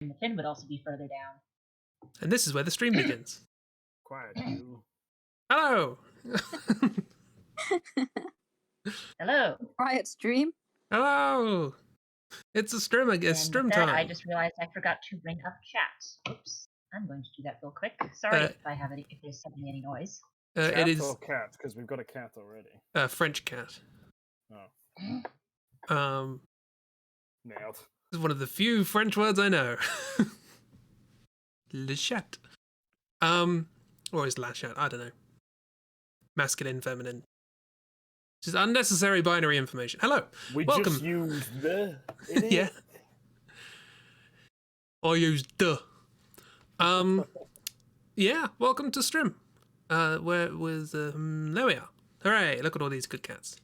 the fin would also be further down. And this is where the stream begins. Quiet, you. Hello! Hello. Quiet stream. Hello! It's a stream again. It's And stream with that, time. I just realized I forgot to bring up chat. Oops. I'm going to do that real quick. Sorry if I have any, if there's suddenly any noise. Cat it is or cat? Because we've got a cat already. French cat. Oh. Nailed. This is one of the few French words I know. Le chat. Or is la chat? I don't know. Masculine, feminine. Just unnecessary binary information. Hello. We Welcome. just used the. Idiot. Yeah. I used the. Yeah. Welcome to stream. Where was there we are. Hooray! Look at all these good cats.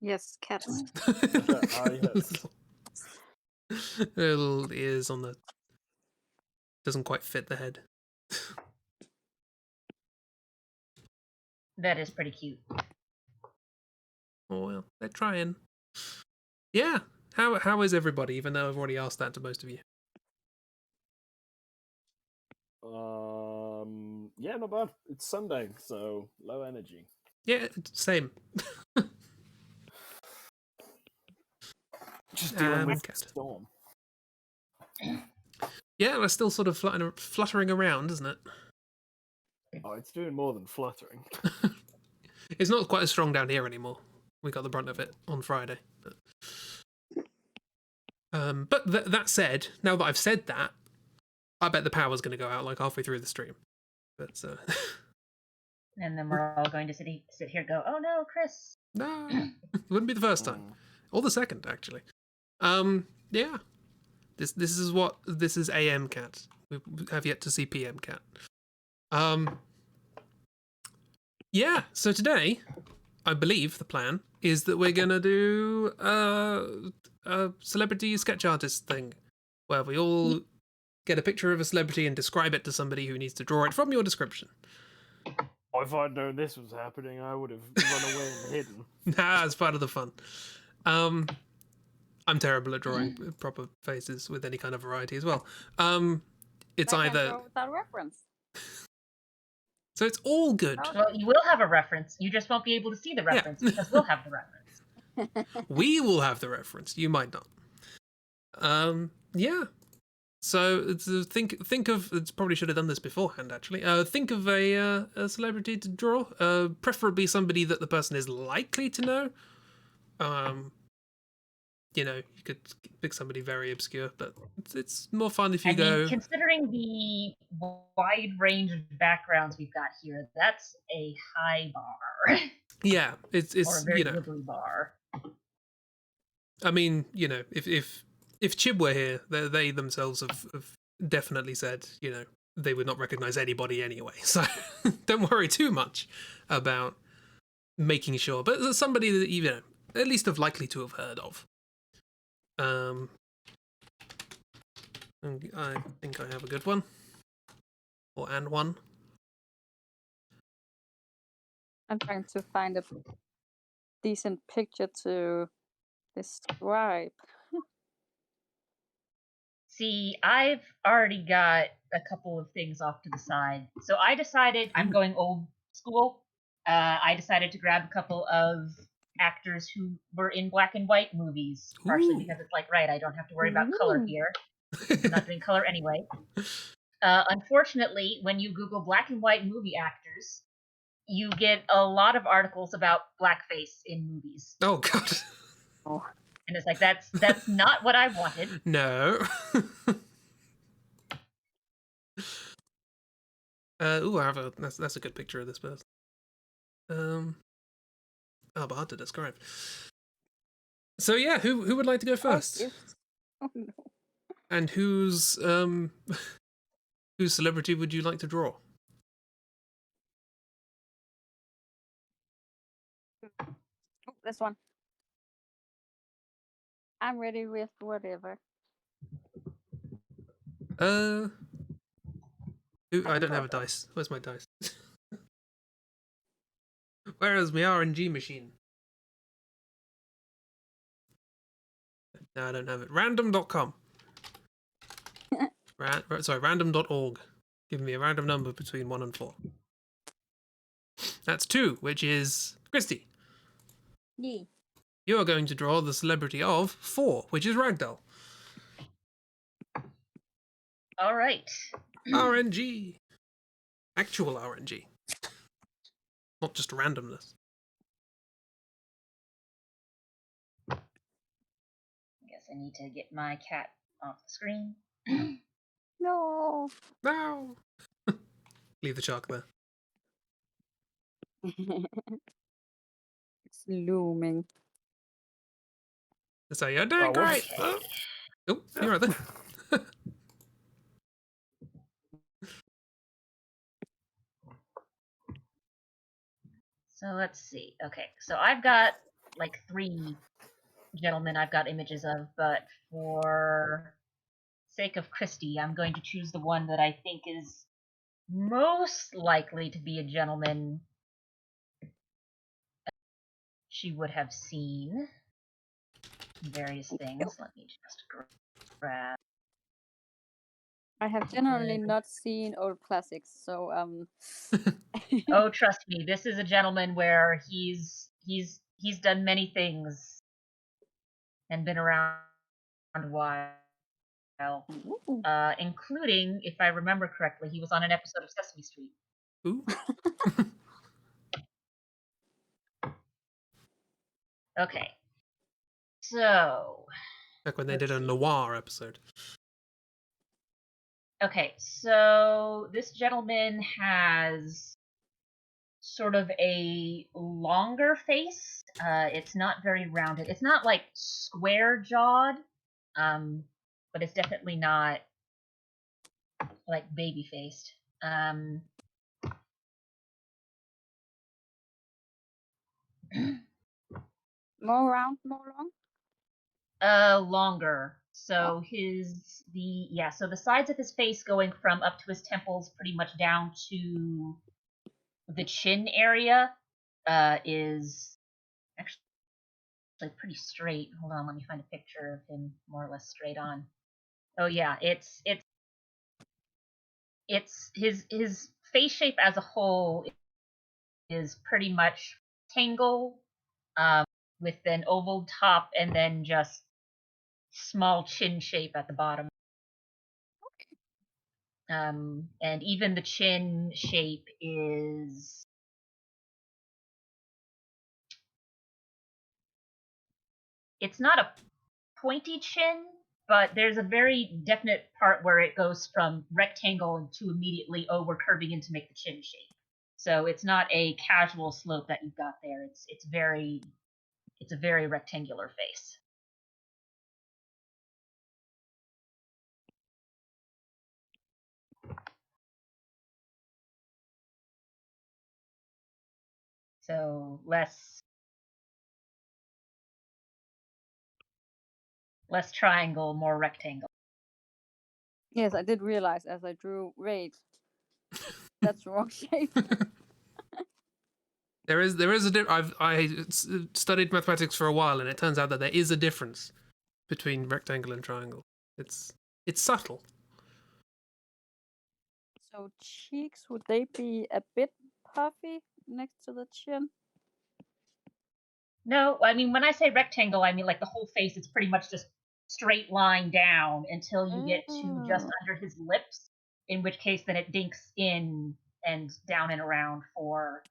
Yes, cats. Yes. Little ears on the. Doesn't quite fit the head. That is pretty cute. Oh well, they're trying. Yeah. How is everybody? Even though I've already asked that to most of you. Yeah, not bad. It's Sunday, so low energy. Yeah, same. Just dealing with cat. the storm. Yeah, we're still sort of fluttering around, isn't it? Oh, it's doing more than fluttering. It's not quite as strong down here anymore. We got the brunt of it on Friday. But that said, now that I've said that, I bet the power's going to go out like halfway through the stream. But And then we're all going to sit here and go, oh no, Chris. no, it wouldn't be the first time, or the second actually. Yeah, this is AM cat. We have yet to see PM cat. Yeah. So today, I believe the plan is that we're gonna do a celebrity sketch artist thing, where we all get a picture of a celebrity and describe it to somebody who needs to draw it from your description. If I'd known this was happening, I would have run away and hidden. Nah, it's part of the fun. I'm terrible at drawing proper faces with any kind of variety as well. It's either without reference. so it's all good. Well, you will have a reference. You just won't be able to see the reference because we'll have the reference. We will have the reference. You might not. Yeah. So think of. It's probably should have done this beforehand. Actually, think of a celebrity to draw. Preferably somebody that the person is likely to know. You know, you could pick somebody very obscure, but it's more fun if you go. Considering the wide range of backgrounds we've got here, that's a high bar. Yeah, it's or a very you know. liberal bar. I mean, you know, if Chib were here, they themselves have definitely said, you know, they would not recognize anybody anyway. So don't worry too much about making sure. But somebody that you know at least have likely to have heard of. I think I have a good one. And one. I'm trying to find a decent picture to describe. See, I've already got a couple of things off to the side. So I decided I'm going old school. I decided to grab a couple of actors who were in black and white movies, partially because it's like, right, I don't have to worry about color here. I'm not doing color anyway. Unfortunately, when you Google black and white movie actors, you get a lot of articles about blackface in movies. Oh God. Oh. And it's like that's not what I wanted. No. Ooh, I have that's a good picture of this person. But hard to describe. So yeah, who would like to go first? Oh no. And whose celebrity would you like to draw? Oh, this one. I'm ready with whatever. Ooh, I don't have a dice. Where's my dice? Where is my RNG machine? No, I don't have it. Random.com. Random.org. Give me a random number between 1 and 4. That's 2, which is Christi. Yee. You are going to draw the celebrity of 4, which is Ragdoll. All right. RNG. Actual RNG. Not just randomness. I guess I need to get my cat off the screen. No. No. Leave the shark there. It's looming. So you're doing great. Okay. Oh, you're right there. So let's see. Okay, so I've got like 3 gentlemen I've got images of, but for sake of Christi, I'm going to choose the one that I think is most likely to be a gentleman she would have seen various things. Let me just grab. I have generally not seen old classics, so Oh, trust me, this is a gentleman where he's done many things and been around a while. Ooh. Including, if I remember correctly, he was on an episode of Sesame Street. Ooh. Okay. So. Back when they did let's a see. noir episode. Okay, so this gentleman has sort of a longer face. It's not very rounded. It's not like square jawed, but it's definitely not like baby faced. More round, more long. Longer. So so the sides of his face going from up to his temples pretty much down to the chin area is actually pretty straight. Hold on, let me find a picture of him more or less straight on. Oh yeah, it's his face shape as a whole is pretty much rectangle, with an oval top and then just small chin shape at the bottom. And even the chin shape is it's not a pointy chin, but there's a very definite part where it goes from rectangle to immediately over curving in to make the chin shape. So it's not a casual slope that you've got there. It's a very rectangular face. So less triangle, more rectangle. Yes, I did realize as I drew. Wait, that's the wrong shape. There is a I studied mathematics for a while, and it turns out that there is a difference between rectangle and triangle. It's subtle. So cheeks, would they be a bit puffy next to the chin? No, I mean when I say rectangle, I mean like the whole face is pretty much just straight line down until you get to just under his lips, in which case then it dinks in and down and around for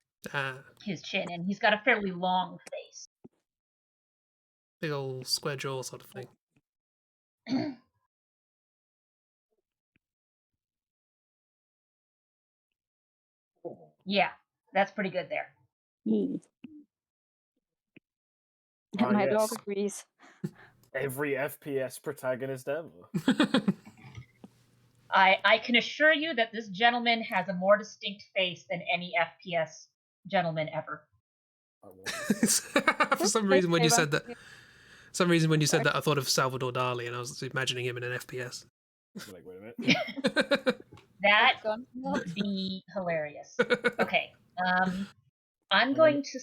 his chin, and he's got a fairly long face. Big old square jaw sort of thing. Yeah, that's pretty good there. Ah, My yes. dog agrees. Every FPS protagonist ever. I can assure you that this gentleman has a more distinct face than any FPS gentleman ever. For some reason when you said that, I thought of Salvador Dali, and I was imagining him in an FPS. Like, wait a minute. That would be hilarious. Okay, I'm going to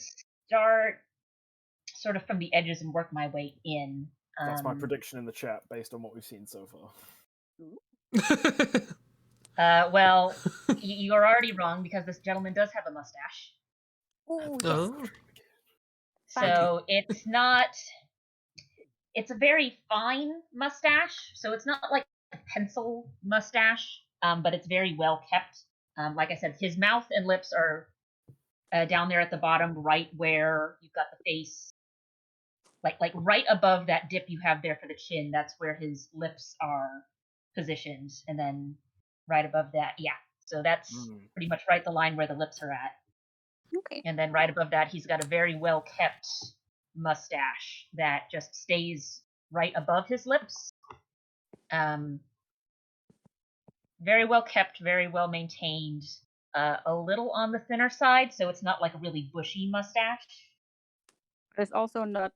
start sort of from the edges and work my way in. That's my prediction in the chat based on what we've seen so far. Well, you're already wrong because this gentleman does have a mustache. Ooh, yes. Oh, So it's not. It's a very fine mustache, so it's not like a pencil mustache, but it's very well kept. Like I said, his mouth and lips are down there at the bottom, right where you've got the face, like right above that dip you have there for the chin. That's where his lips are positioned, and then right above that, yeah. So that's pretty much right the line where the lips are at. Okay. And then right above that, he's got a very well kept mustache that just stays right above his lips. Very well kept, very well maintained. A little on the thinner side, so it's not like a really bushy mustache. It's also not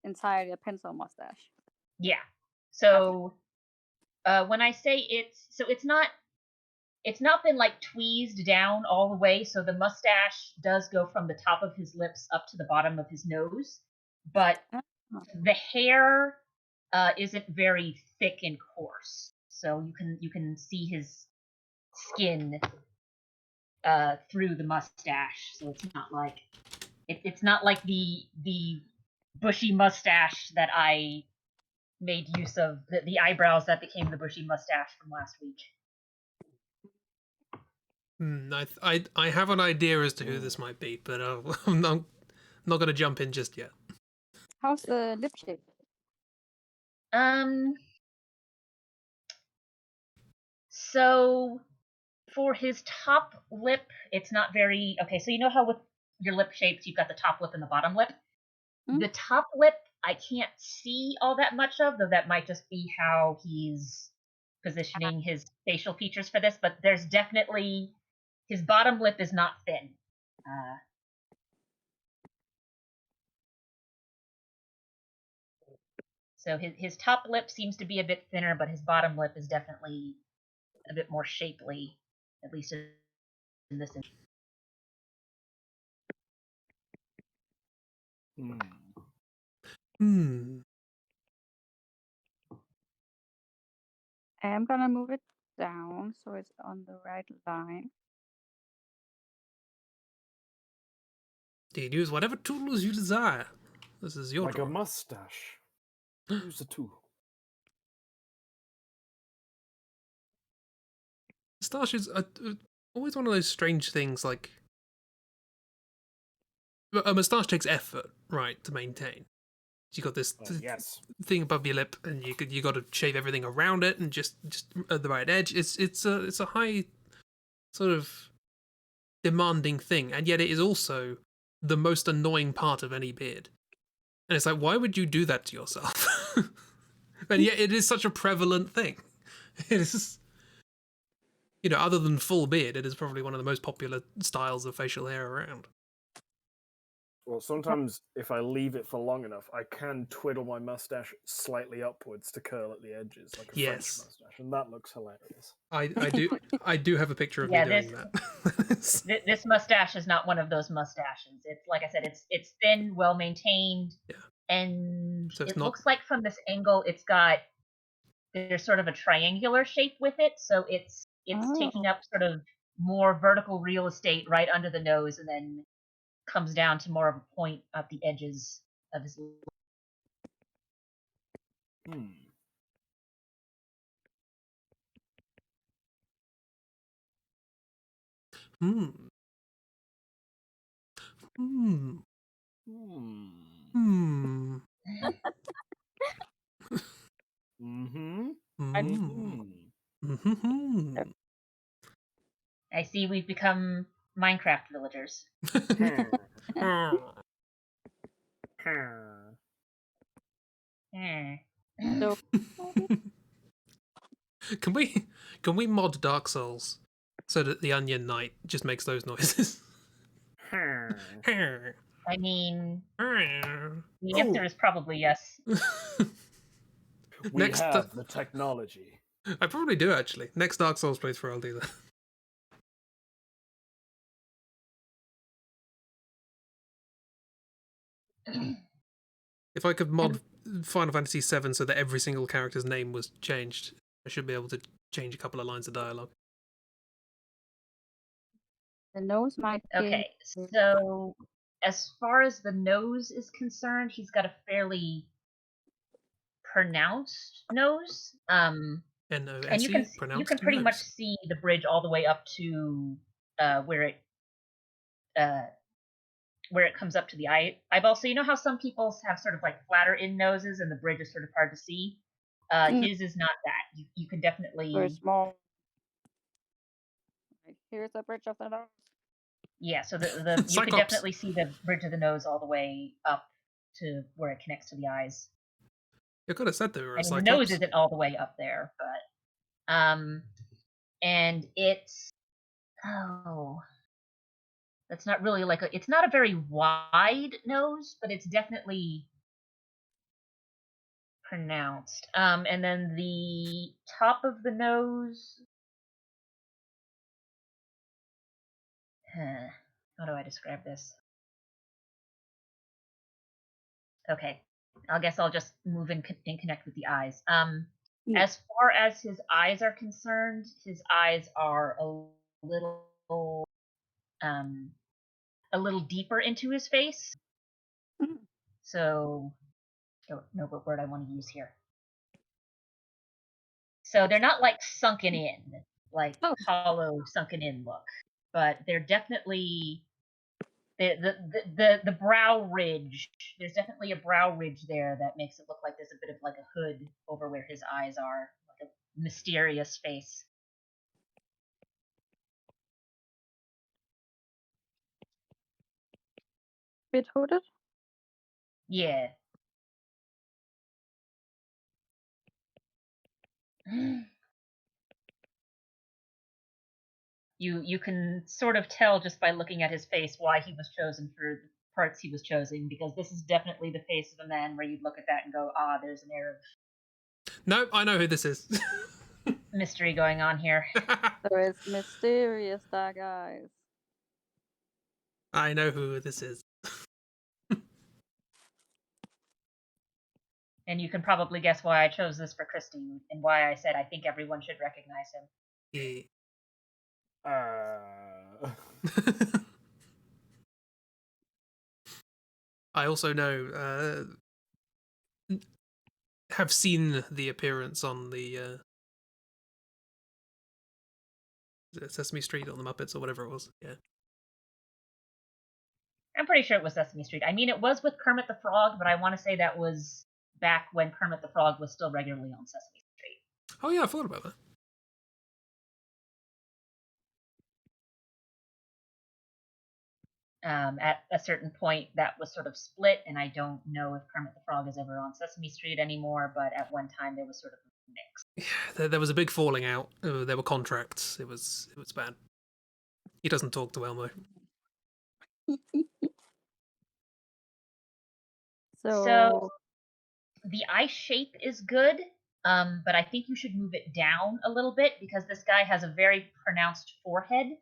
entirely a pencil mustache. Yeah. So when I say it's not been like tweezed down all the way, so the mustache does go from the top of his lips up to the bottom of his nose, but the hair isn't very thick and coarse, so you can see his skin through the mustache. So it's not like the bushy mustache that I made use of, the eyebrows that became the bushy mustache from last week. I have an idea as to who this might be, but I'm not going to jump in just yet. How's the lip shape? So for his top lip, it's not very okay. So you know how with your lip shapes, you've got the top lip and the bottom lip. The top lip, I can't see all that much of, though that might just be how he's positioning his facial features for this. But there's definitely his bottom lip is not thin. So his top lip seems to be a bit thinner, but his bottom lip is definitely a bit more shapely, at least in this instance. I'm gonna move it down so it's on the right line. You can use whatever tools you desire. This is your like drawing. a mustache. Use the tool. Moustache is always one of those strange things. Like a moustache takes effort, right, to maintain. You got this Yes. thing above your lip, and you got to shave everything around it, and just at the right edge. It's a high sort of demanding thing, and yet it is also the most annoying part of any beard. And it's like, why would you do that to yourself? And yet it is such a prevalent thing. It is, other than full beard, it is probably one of the most popular styles of facial hair around. Well, sometimes if I leave it for long enough, I can twiddle my mustache slightly upwards to curl at the edges, like a French mustache, and that looks hilarious. I do have a picture of me doing that. This mustache is not one of those mustaches. It's like I said, it's thin, well maintained, and So it looks like from this angle, there's sort of a triangular shape with it, so it's taking up sort of more vertical real estate right under the nose, and then comes down to more of a point at the edges of his lip. I see we've become Minecraft villagers. So Can we mod Dark Souls so that the Onion Knight just makes those noises? I mean, the answer is probably yes. We have the technology. I probably do, actually. Next Dark Souls playthrough, I'll do that. If I could mod Final Fantasy VII so that every single character's name was changed, I should be able to change a couple of lines of dialogue. The nose might be. Okay, so as far as the nose is concerned, he's got a fairly pronounced nose. And you can pretty much see the bridge all the way up to where it comes up to the eyeball. So you know how some people have sort of like flatter in noses and the bridge is sort of hard to see? His is not that. You can definitely... Very small. Here's the bridge of the nose. Yeah, so you can definitely see the bridge of the nose all the way up to where it connects to the eyes. You could have said they were a Cyclops. The nose isn't all the way up there, but and it's that's not really like it's not a very wide nose, but it's definitely pronounced. And then the top of the nose. How do I describe this? Okay, I guess I'll just move and connect with the eyes. As far as his eyes are concerned, his eyes are a little deeper into his face. So, I don't know what word I want to use here. So they're not like sunken in, like hollow sunken in look, but they're definitely the brow ridge. There's definitely a brow ridge there that makes it look like there's a bit of like a hood over where his eyes are, like a mysterious face. Bit hooded? Yeah. You can sort of tell just by looking at his face why he was chosen for the parts he was chosen, because this is definitely the face of a man where you'd look at that and go, there's an air of... No, I know who this is. mystery going on here. There is mysterious dark eyes. I know who this is. And you can probably guess why I chose this for Christi and why I said I think everyone should recognize him. Yeah. I also know, have seen the appearance on the Sesame Street on the Muppets or whatever it was. Yeah. I'm pretty sure it was Sesame Street. I mean, it was with Kermit the Frog, but I want to say that was back when Kermit the Frog was still regularly on Sesame Street. Oh yeah, I thought about that. At a certain point, that was sort of split, and I don't know if Kermit the Frog is ever on Sesame Street anymore, but at one time there was sort of a mix. Yeah, there was a big falling out. There were contracts. It was bad. He doesn't talk to Elmo. So the eye shape is good, but I think you should move it down a little bit because this guy has a very pronounced forehead.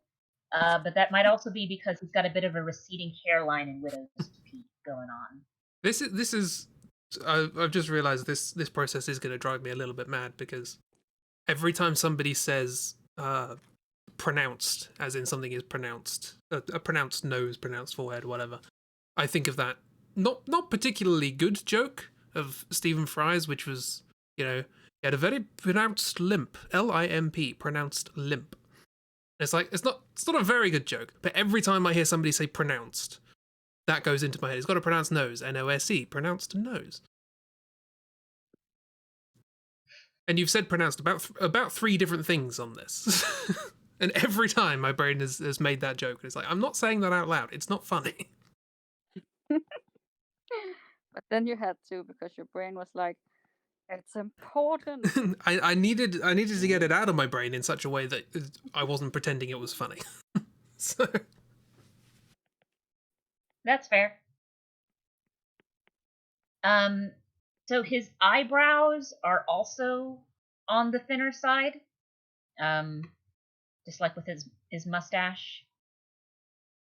But that might also be because he's got a bit of a receding hairline and widow's peak going on. This is. I've just realized this process is going to drive me a little bit mad because every time somebody says pronounced, as in something is pronounced, a pronounced nose, pronounced forehead, whatever, I think of that not particularly good joke of Stephen Fry's, which was, he had a very pronounced limp, L-I-M-P, pronounced limp. It's like it's not a very good joke, but every time I hear somebody say pronounced, that goes into my head. It's got a pronounced nose, N-O-S-E, pronounced nose. And you've said pronounced about 3 different things on this. And every time my brain has made that joke. It's like, I'm not saying that out loud. It's not funny. But then you had to, because your brain was like, it's important. I needed to get it out of my brain in such a way that I wasn't pretending it was funny. So that's fair. So his eyebrows are also on the thinner side, just like with his mustache.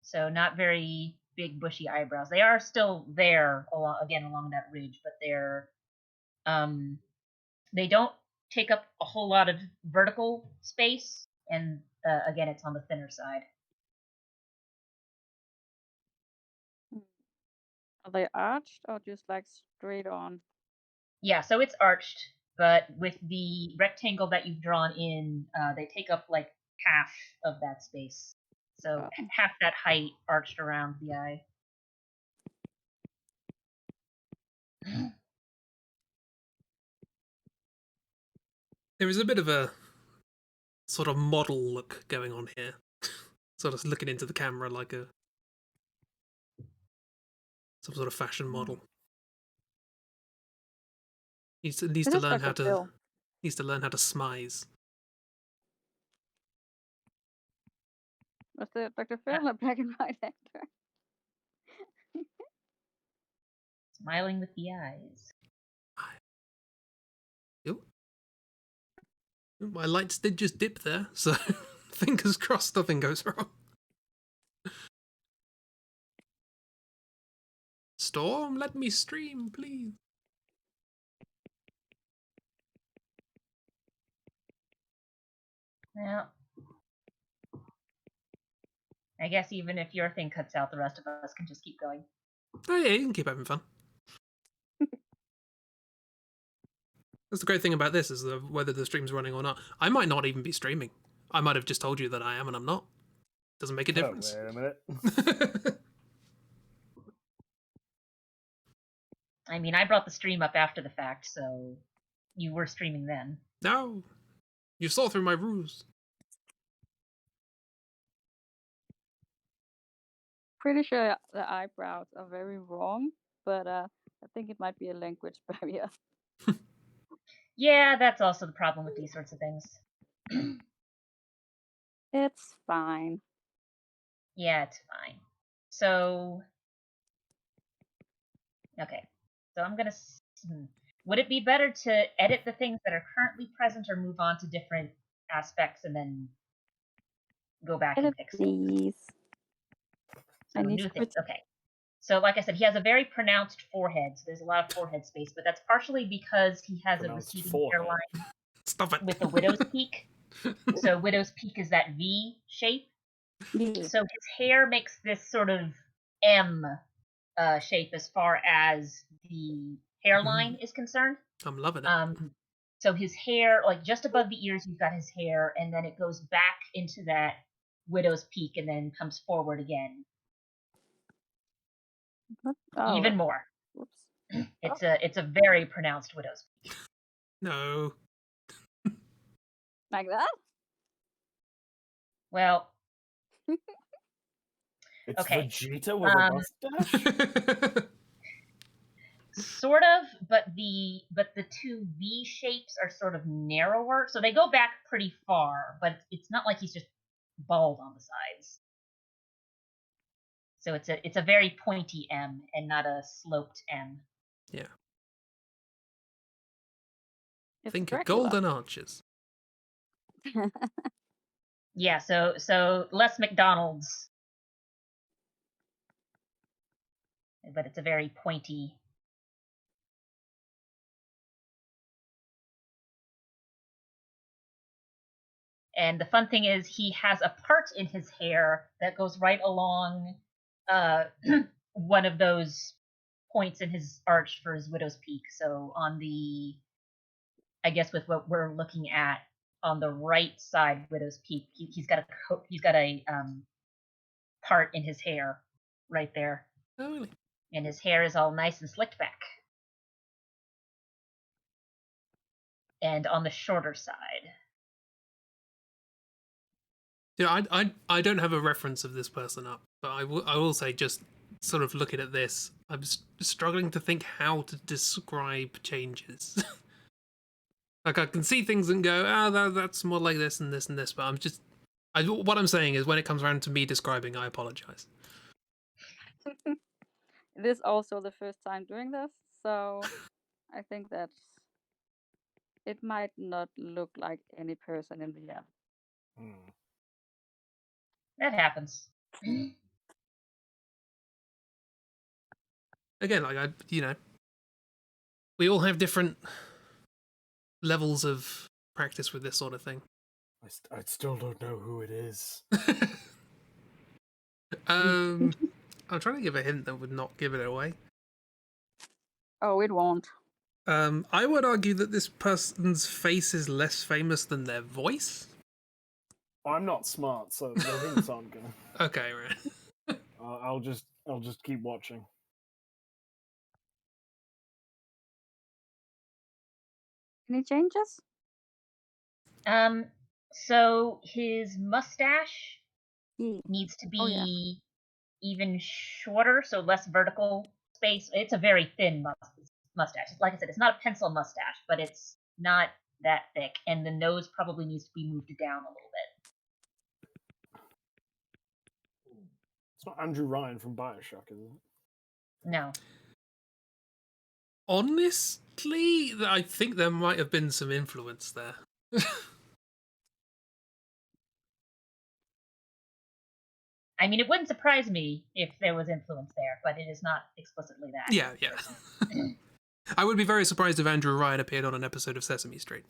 So not very big bushy eyebrows. They are still there along that ridge, but they're they don't take up a whole lot of vertical space, and again, it's on the thinner side. Are they arched or just like straight on? Yeah, so it's arched, but with the rectangle that you've drawn in, they take up like half of that space. So half that height arched around the eye. There is a bit of a sort of model look going on here. Sort of looking into the camera like some sort of fashion model. Needs to learn how to smize. Was the Dr. Phil a black and white actor? Smiling with the eyes. Ooh. My lights did just dip there, so fingers crossed nothing goes wrong. Storm, let me stream, please. Well, I guess even if your thing cuts out, the rest of us can just keep going. Oh yeah, you can keep having fun. That's the great thing about this, is whether the stream's running or not. I might not even be streaming. I might have just told you that I am and I'm not. Doesn't make a difference. Oh, wait a minute. I mean, I brought the stream up after the fact, so you were streaming then. No, you saw through my ruse. Pretty sure the eyebrows are very wrong, but I think it might be a language barrier. Yeah, that's also the problem with these sorts of things. It's fine. Yeah, it's fine. So, okay. So I'm gonna. Would it be better to edit the things that are currently present, or move on to different aspects and then go back and fix things? Please. So I need new things. Okay. So like I said, he has a very pronounced forehead. So there's a lot of forehead space, but that's partially because he has a Pronounced receding forehead. hairline Stop it. with a widow's peak. So widow's peak is that V shape. Yeah. So his hair makes this sort of M shape as far as the hairline is concerned. I'm loving it. So his hair, like just above the ears, you've got his hair, and then it goes back into that widow's peak, and then comes forward again, Oh, even more. whoops. It's a very pronounced widow's peak. No. Like that? Well, It's okay. Vegeta with a mustache? Sort of, but the two V shapes are sort of narrower, so they go back pretty far, but it's not like he's just bald on the sides. So it's a very pointy M and not a sloped M. Yeah. It's Think of Dracula. golden arches. Yeah, so less McDonald's, but it's a very pointy. And the fun thing is, he has a part in his hair that goes right along one of those points in his arch for his widow's peak. So on the, I guess with what we're looking at on the right side, widow's peak, he's got a part in his hair right there. Oh, really? And his hair is all nice and slicked back. And on the shorter side. Yeah, I don't have a reference of this person up, but I will say, just sort of looking at this, I'm struggling to think how to describe changes. Like, I can see things and go, that's more like this and this and this, but what I'm saying is, when it comes around to me describing, I apologize. It is also the first time doing this, so I think that it might not look like any person in the end. That happens. Again, like, we all have different levels of practice with this sort of thing. I still don't know who it is. I'm trying to give a hint that would not give it away. Oh, it won't. I would argue that this person's face is less famous than their voice. I'm not smart, so the hints aren't gonna. Okay, right. I'll just keep watching. Any changes? So his mustache Yeah. needs to be Oh, yeah. even shorter, so less vertical space. It's a very thin mustache. Like I said, it's not a pencil mustache, but it's not that thick, and the nose probably needs to be moved down a little bit. It's not Andrew Ryan from BioShock, is it? No. Honestly, I think there might have been some influence there. I mean, it wouldn't surprise me if there was influence there, but it is not explicitly that. Yeah. I would be very surprised if Andrew Ryan appeared on an episode of Sesame Street.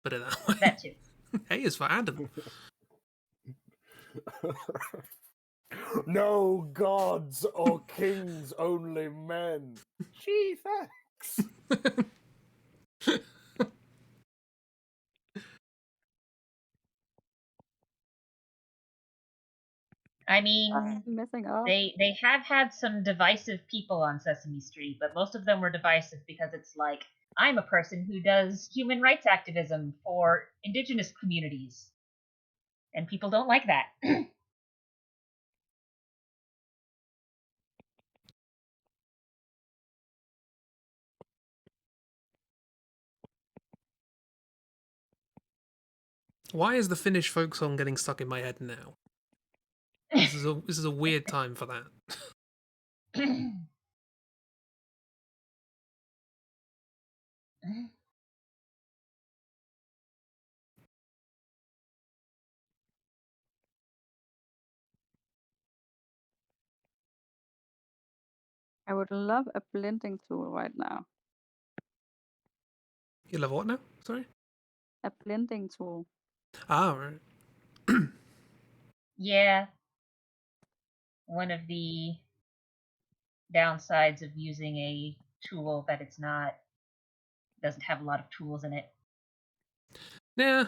Put it that way. That too. A is for Adam. No gods or kings, only men. Gee, thanks. I mean, Messing up. they have had some divisive people on Sesame Street, but most of them were divisive because it's like, I'm a person who does human rights activism for indigenous communities. And people don't like that. Why is the Finnish folk song getting stuck in my head now? This is a weird time for that. I would love a blending tool right now. You love what now? Sorry? A blending tool. Ah, right. Yeah. One of the downsides of using a tool that doesn't have a lot of tools in it. Yeah.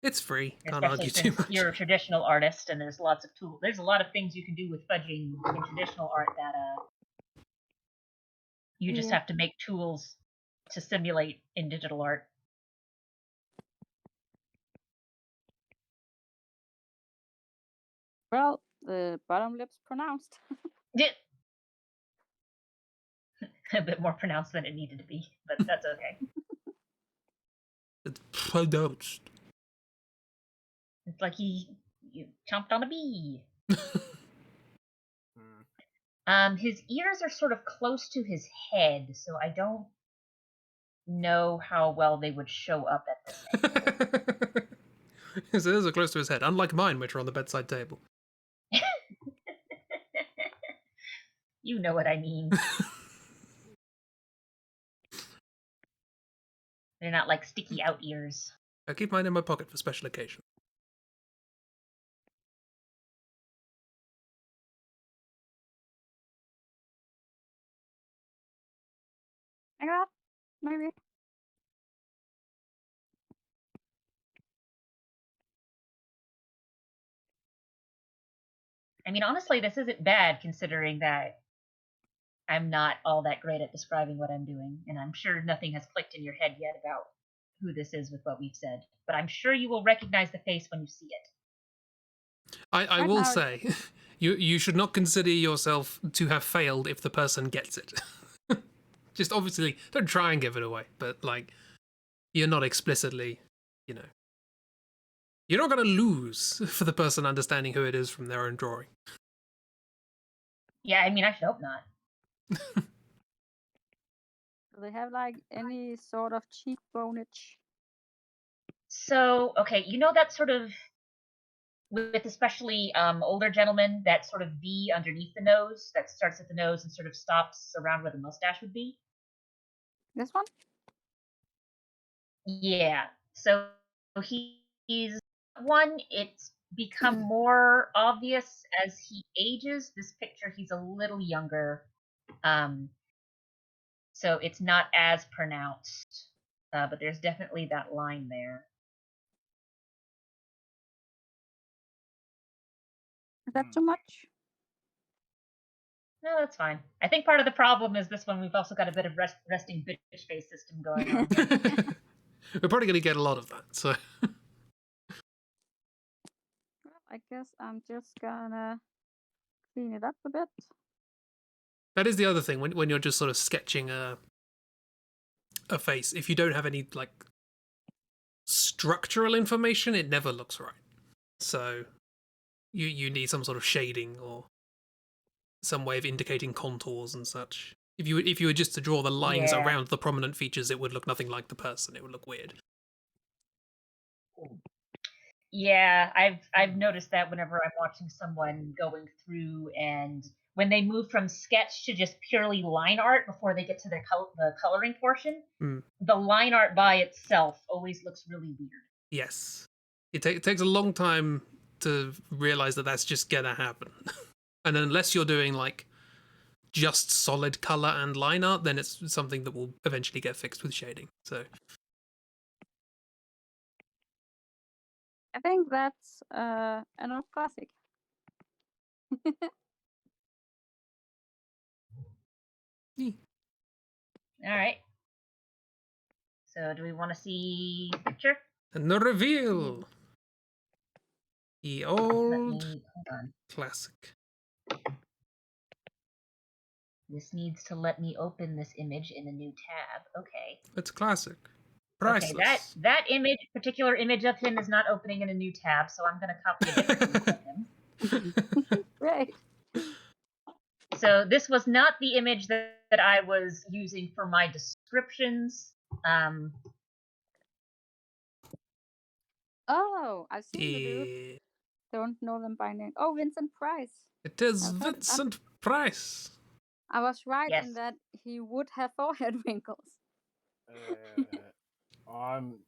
It's free. Can't Especially argue too since much. you're a traditional artist and there's lots of tools. There's a lot of things you can do with fudging in traditional art that you just have to make tools to simulate in digital art. Well, the bottom lip's pronounced. A bit more pronounced than it needed to be, but that's okay. It's pronounced. It's like you chomped on a bee. His ears are sort of close to his head, so I don't know how well they would show up at this angle. His ears are close to his head, unlike mine, which are on the bedside table. You know what I mean. They're not like sticky out ears. I keep mine in my pocket for special occasions. Like that, maybe. I mean, honestly, this isn't bad considering that I'm not all that great at describing what I'm doing, and I'm sure nothing has clicked in your head yet about who this is with what we've said. But I'm sure you will recognize the face when you see it. I will say, you should not consider yourself to have failed if the person gets it. Just obviously, don't try and give it away, but like, you're not explicitly, you're not going to lose for the person understanding who it is from their own drawing. Yeah, I mean, I should hope not. Do they have like any sort of cheekboneage? So, okay, you know that sort of, with especially older gentlemen, that sort of V underneath the nose that starts at the nose and sort of stops around where the mustache would be? This one? Yeah. So he's one. It's become more obvious as he ages. This picture, he's a little younger, so it's not as pronounced. But there's definitely that line there. Is that too much? No, that's fine. I think part of the problem is this one. We've also got a bit of resting bitch face system going on. We're probably going to get a lot of that. So. Well, I guess I'm just gonna clean it up a bit. That is the other thing when you're just sort of sketching a face. If you don't have any like structural information, it never looks right. So you need some sort of shading or some way of indicating contours and such. If you were just to draw the lines around the prominent features, it would look nothing like the person. It would look weird. Yeah, I've noticed that whenever I'm watching someone going through, and when they move from sketch to just purely line art before they get to the coloring portion, the line art by itself always looks really weird. Yes, it takes a long time to realize that that's just gonna happen, and unless you're doing like just solid color and line art, then it's something that will eventually get fixed with shading. So. I think that's an old classic. All right. So, do we want to see picture? And the reveal. The old classic. This needs to let me open this image in a new tab. Okay. It's classic. Priceless. Okay, that particular image of him is not opening in a new tab, so I'm going to copy a different image of him. Right. So this was not the image that I was using for my descriptions. Oh, I've seen the dude. Don't know them by name. Oh, Vincent Price. It is Vincent Price. I was right in that he would have forehead wrinkles. I'm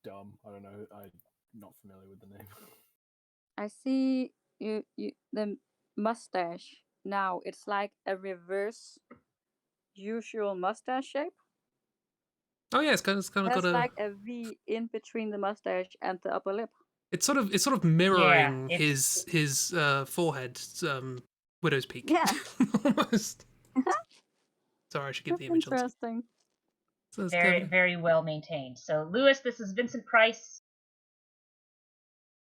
dumb. I don't know. I'm not familiar with the name. I see you the mustache now. It's like a reverse usual mustache shape. Oh yeah, it's kind of got like a V in between the mustache and the upper lip. It's sort of mirroring his forehead, widow's peak. Yeah, almost. Sorry, I should give the image. Interesting. So very very well maintained. So Lewis, this is Vincent Price.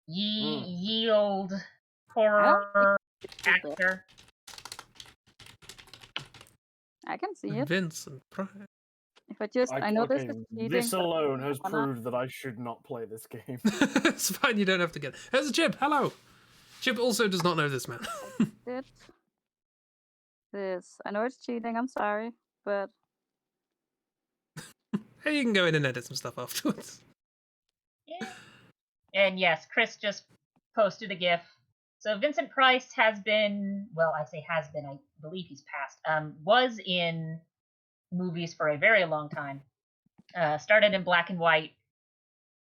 Ye old horror actor. I can see it. Vincent Price. If I know this is cheating. This alone has proved that I should not play this game. It's fine, you don't have to get it. There's a Chib, hello! Chib also does not know this man. I know it's cheating, I'm sorry, but... Hey, you can go in and edit some stuff afterwards. Yeah. And yes, Chris just posted a GIF. So Vincent Price has been, well, I say has been, I believe he's passed, was in movies for a very long time. Started in black and white,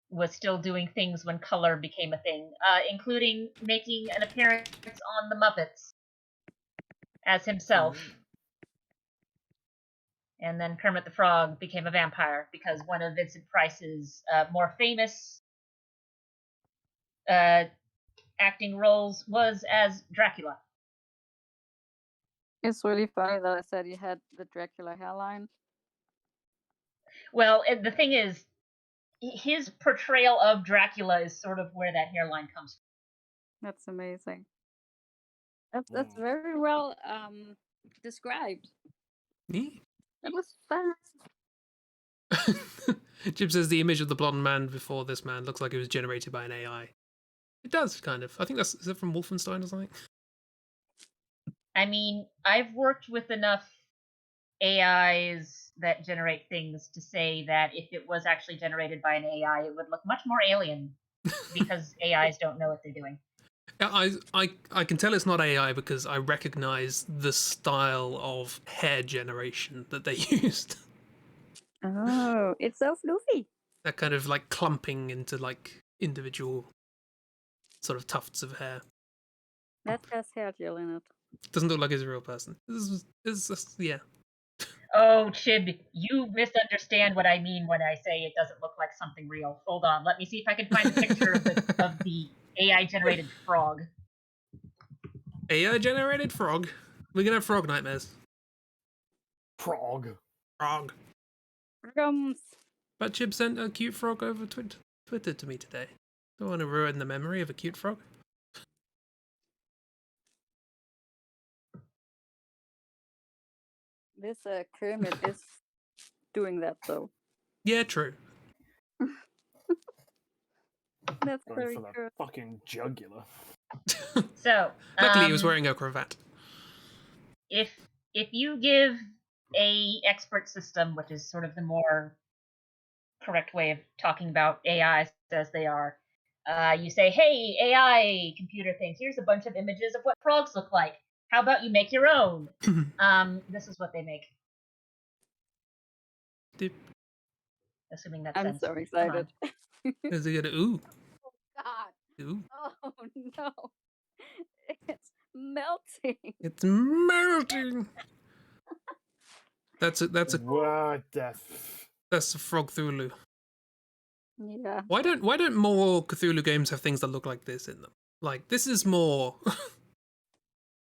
was still doing things when color became a thing, including making an appearance on The Muppets as himself. And then Kermit the Frog became a vampire because one of Vincent Price's more famous acting roles was as Dracula. It's really funny that I said you had the Dracula hairline. Well, the thing is, his portrayal of Dracula is sort of where that hairline comes from. That's amazing. That's very well described. Me? That was fun. Jib says the image of the blonde man before this man looks like it was generated by an AI. It does, kind of. I think is it from Wolfenstein or something? I mean, I've worked with enough AIs that generate things to say that if it was actually generated by an AI, it would look much more alien because AIs don't know what they're doing. I can tell it's not AI because I recognize the style of hair generation that they used. Oh, it's so fluffy. That kind of like clumping into like individual sort of tufts of hair. That has hair gel in it. Doesn't look like he's a real person. Yeah. Oh, Chib, you misunderstand what I mean when I say it doesn't look like something real. Hold on, let me see if I can find a picture of the AI-generated frog. AI-generated frog? We're gonna have frog nightmares. Frog. Frog. Rums. But Chib sent a cute frog over Twitter to me today. Don't want to ruin the memory of a cute frog. This Kermit is doing that though. Yeah, true. That's Going very for the good. fucking jugular. So, Luckily, he was wearing a cravat. if you give a expert system, which is sort of the more correct way of talking about AIs as they are, you say, "Hey, AI computer thing, here's a bunch of images of what frogs look like. How about you make your own?" This is what they make. Dip. Assuming that I'm sense. so excited. Is he gonna ooh? God. Ooh. Oh no. It's melting. It's melting. That's What the that's a frog Cthulhu. Yeah. Why don't more Cthulhu games have things that look like this in them? Like this is more.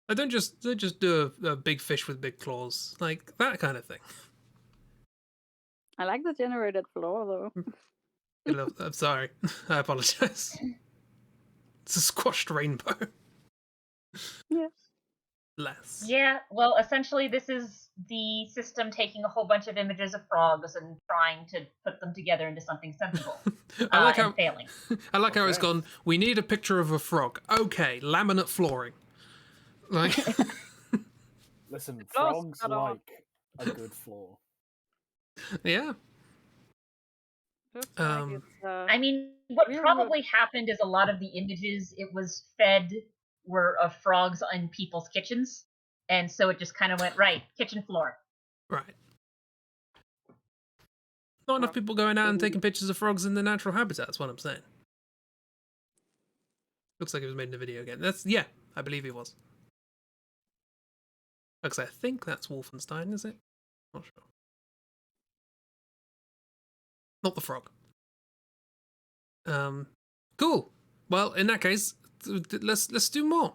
I don't just do a big fish with big claws, like that kind of thing. I like the generated floor though. I'm sorry. I apologize. It's a squashed rainbow. Yeah. Less. Yeah, well, essentially, this is the system taking a whole bunch of images of frogs and trying to put them together into something sensible. I like how and failing. I like how it's Okay. gone. We need a picture of a frog. Okay, laminate flooring. Like, Listen, Close, frogs cut off. like a good floor. yeah. Looks like Um, it's I mean, what Real probably happened is a lot of the images it was fed were of frogs in people's kitchens, and so it just kind of went right kitchen floor. right. Not enough people going out and taking pictures of frogs in their natural habitat. That's what I'm saying. Looks like it was made in a video game. Yeah, I believe it was. Because I think that's Wolfenstein, is it? Not sure. Not the frog. Cool. Well, in that case, let's do more.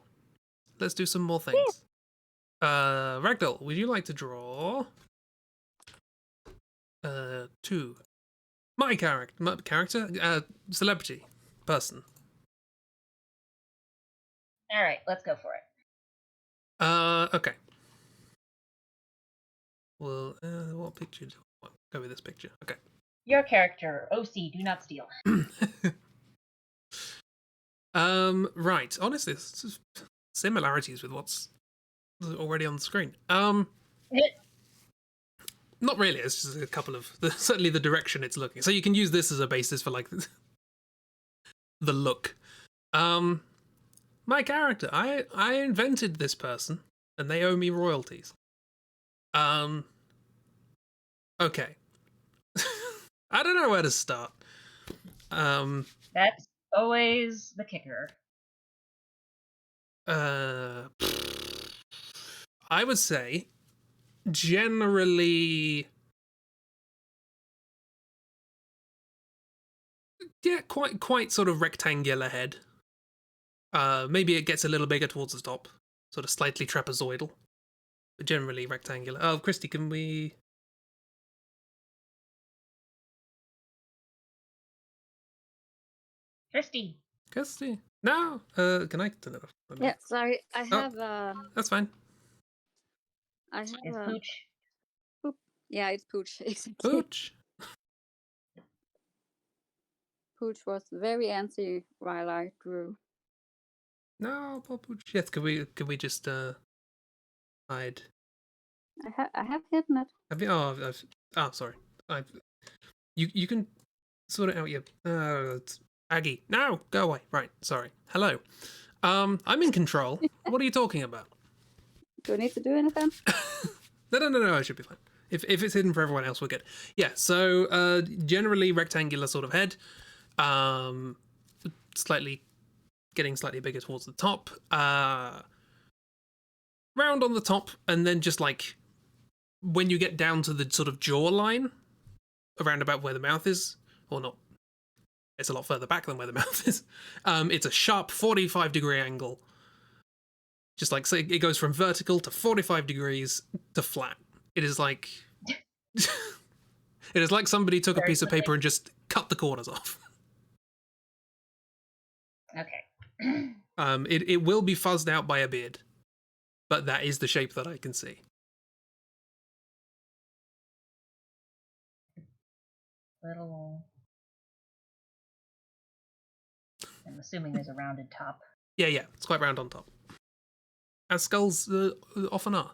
Let's do some more things. Ragdoll, would you like to draw? Two. My character, celebrity, person. All right, let's go for it. Okay. Well, what picture do I want? Go with this picture. Okay. Your character, OC, do not steal. Right. Honestly, there's similarities with what's already on the screen. Not really. It's just a couple of certainly the direction it's looking. So you can use this as a basis for like the look. My character. I invented this person, and they owe me royalties. Okay. I don't know where to start. That's always the kicker. I would say generally, yeah, quite sort of rectangular head. Maybe it gets a little bigger towards the top, sort of slightly trapezoidal, but generally rectangular. Oh, Christi, can we? Christi, no. Can I turn it off? Yeah, sorry. I Oh. have That's fine. I Is have Pooch. Yeah, it's Pooch. Exactly. Pooch. Pooch was very antsy while I drew. No, poor Pooch. Yes, could we just hide? I have hidden it. Have you? Oh, sorry. You can sort it out. It's Aggie. No, go away. Right. Sorry. Hello. I'm in control. What are you talking about? Do I need to do anything? No. I should be fine. If it's hidden for everyone else, we're good. Yeah, so generally rectangular sort of head. Getting slightly bigger towards the top. Round on the top, and then just like when you get down to the sort of jawline, around about where the mouth is, or not. It's a lot further back than where the mouth is. It's a sharp 45-degree angle. Just like, so it goes from vertical to 45 degrees to flat. It is like... it is like somebody took a piece of paper and just cut the corners off. Okay. It will be fuzzed out by a beard, but that is the shape that I can see. Little... I'm assuming there's a rounded top. Yeah, it's quite round on top. As skulls often are.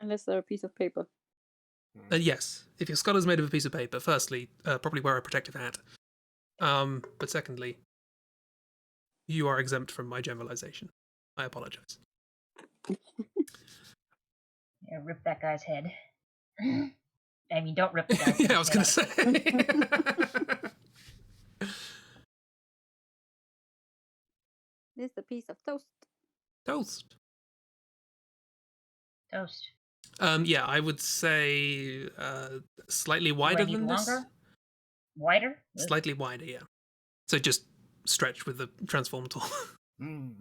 Unless they're a piece of paper. Yes, if your skull is made of a piece of paper, firstly, probably wear a protective hat. But secondly, you are exempt from my generalization. I apologize. Yeah, rip that guy's head. I mean, don't rip the guy's head. Yeah, I was going to say. This is a piece of toast. Toast. Yeah, I would say slightly wider than this. Longer? Wider? Slightly wider, yeah. So just stretch with the transform tool.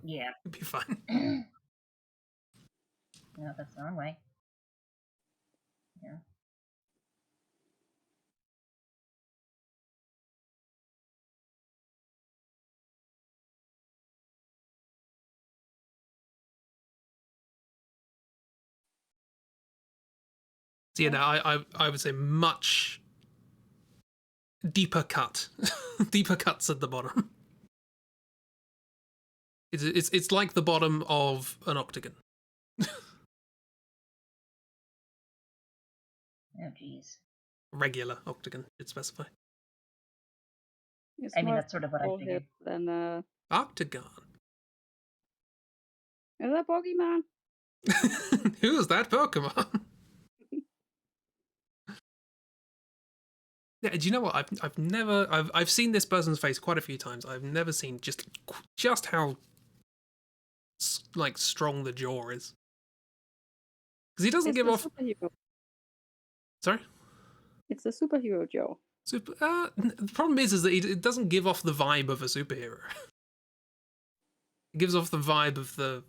Yeah. It'd be fine. No, that's the wrong way. Yeah. So, I would say much deeper cut. Deeper cuts at the bottom. It's like the bottom of an octagon. Oh, jeez. Regular octagon, you'd specify. It's I mean, more that's sort of what I figured. than Octagon. Is that Pokemon? Who's that Pokemon? Yeah, do you know what? I've seen this person's face quite a few times. I've never seen just how like strong the jaw is. Because he doesn't give off. Superhero. Sorry. It's a superhero jaw. The problem is that it doesn't give off the vibe of a superhero. It gives off the vibe of the,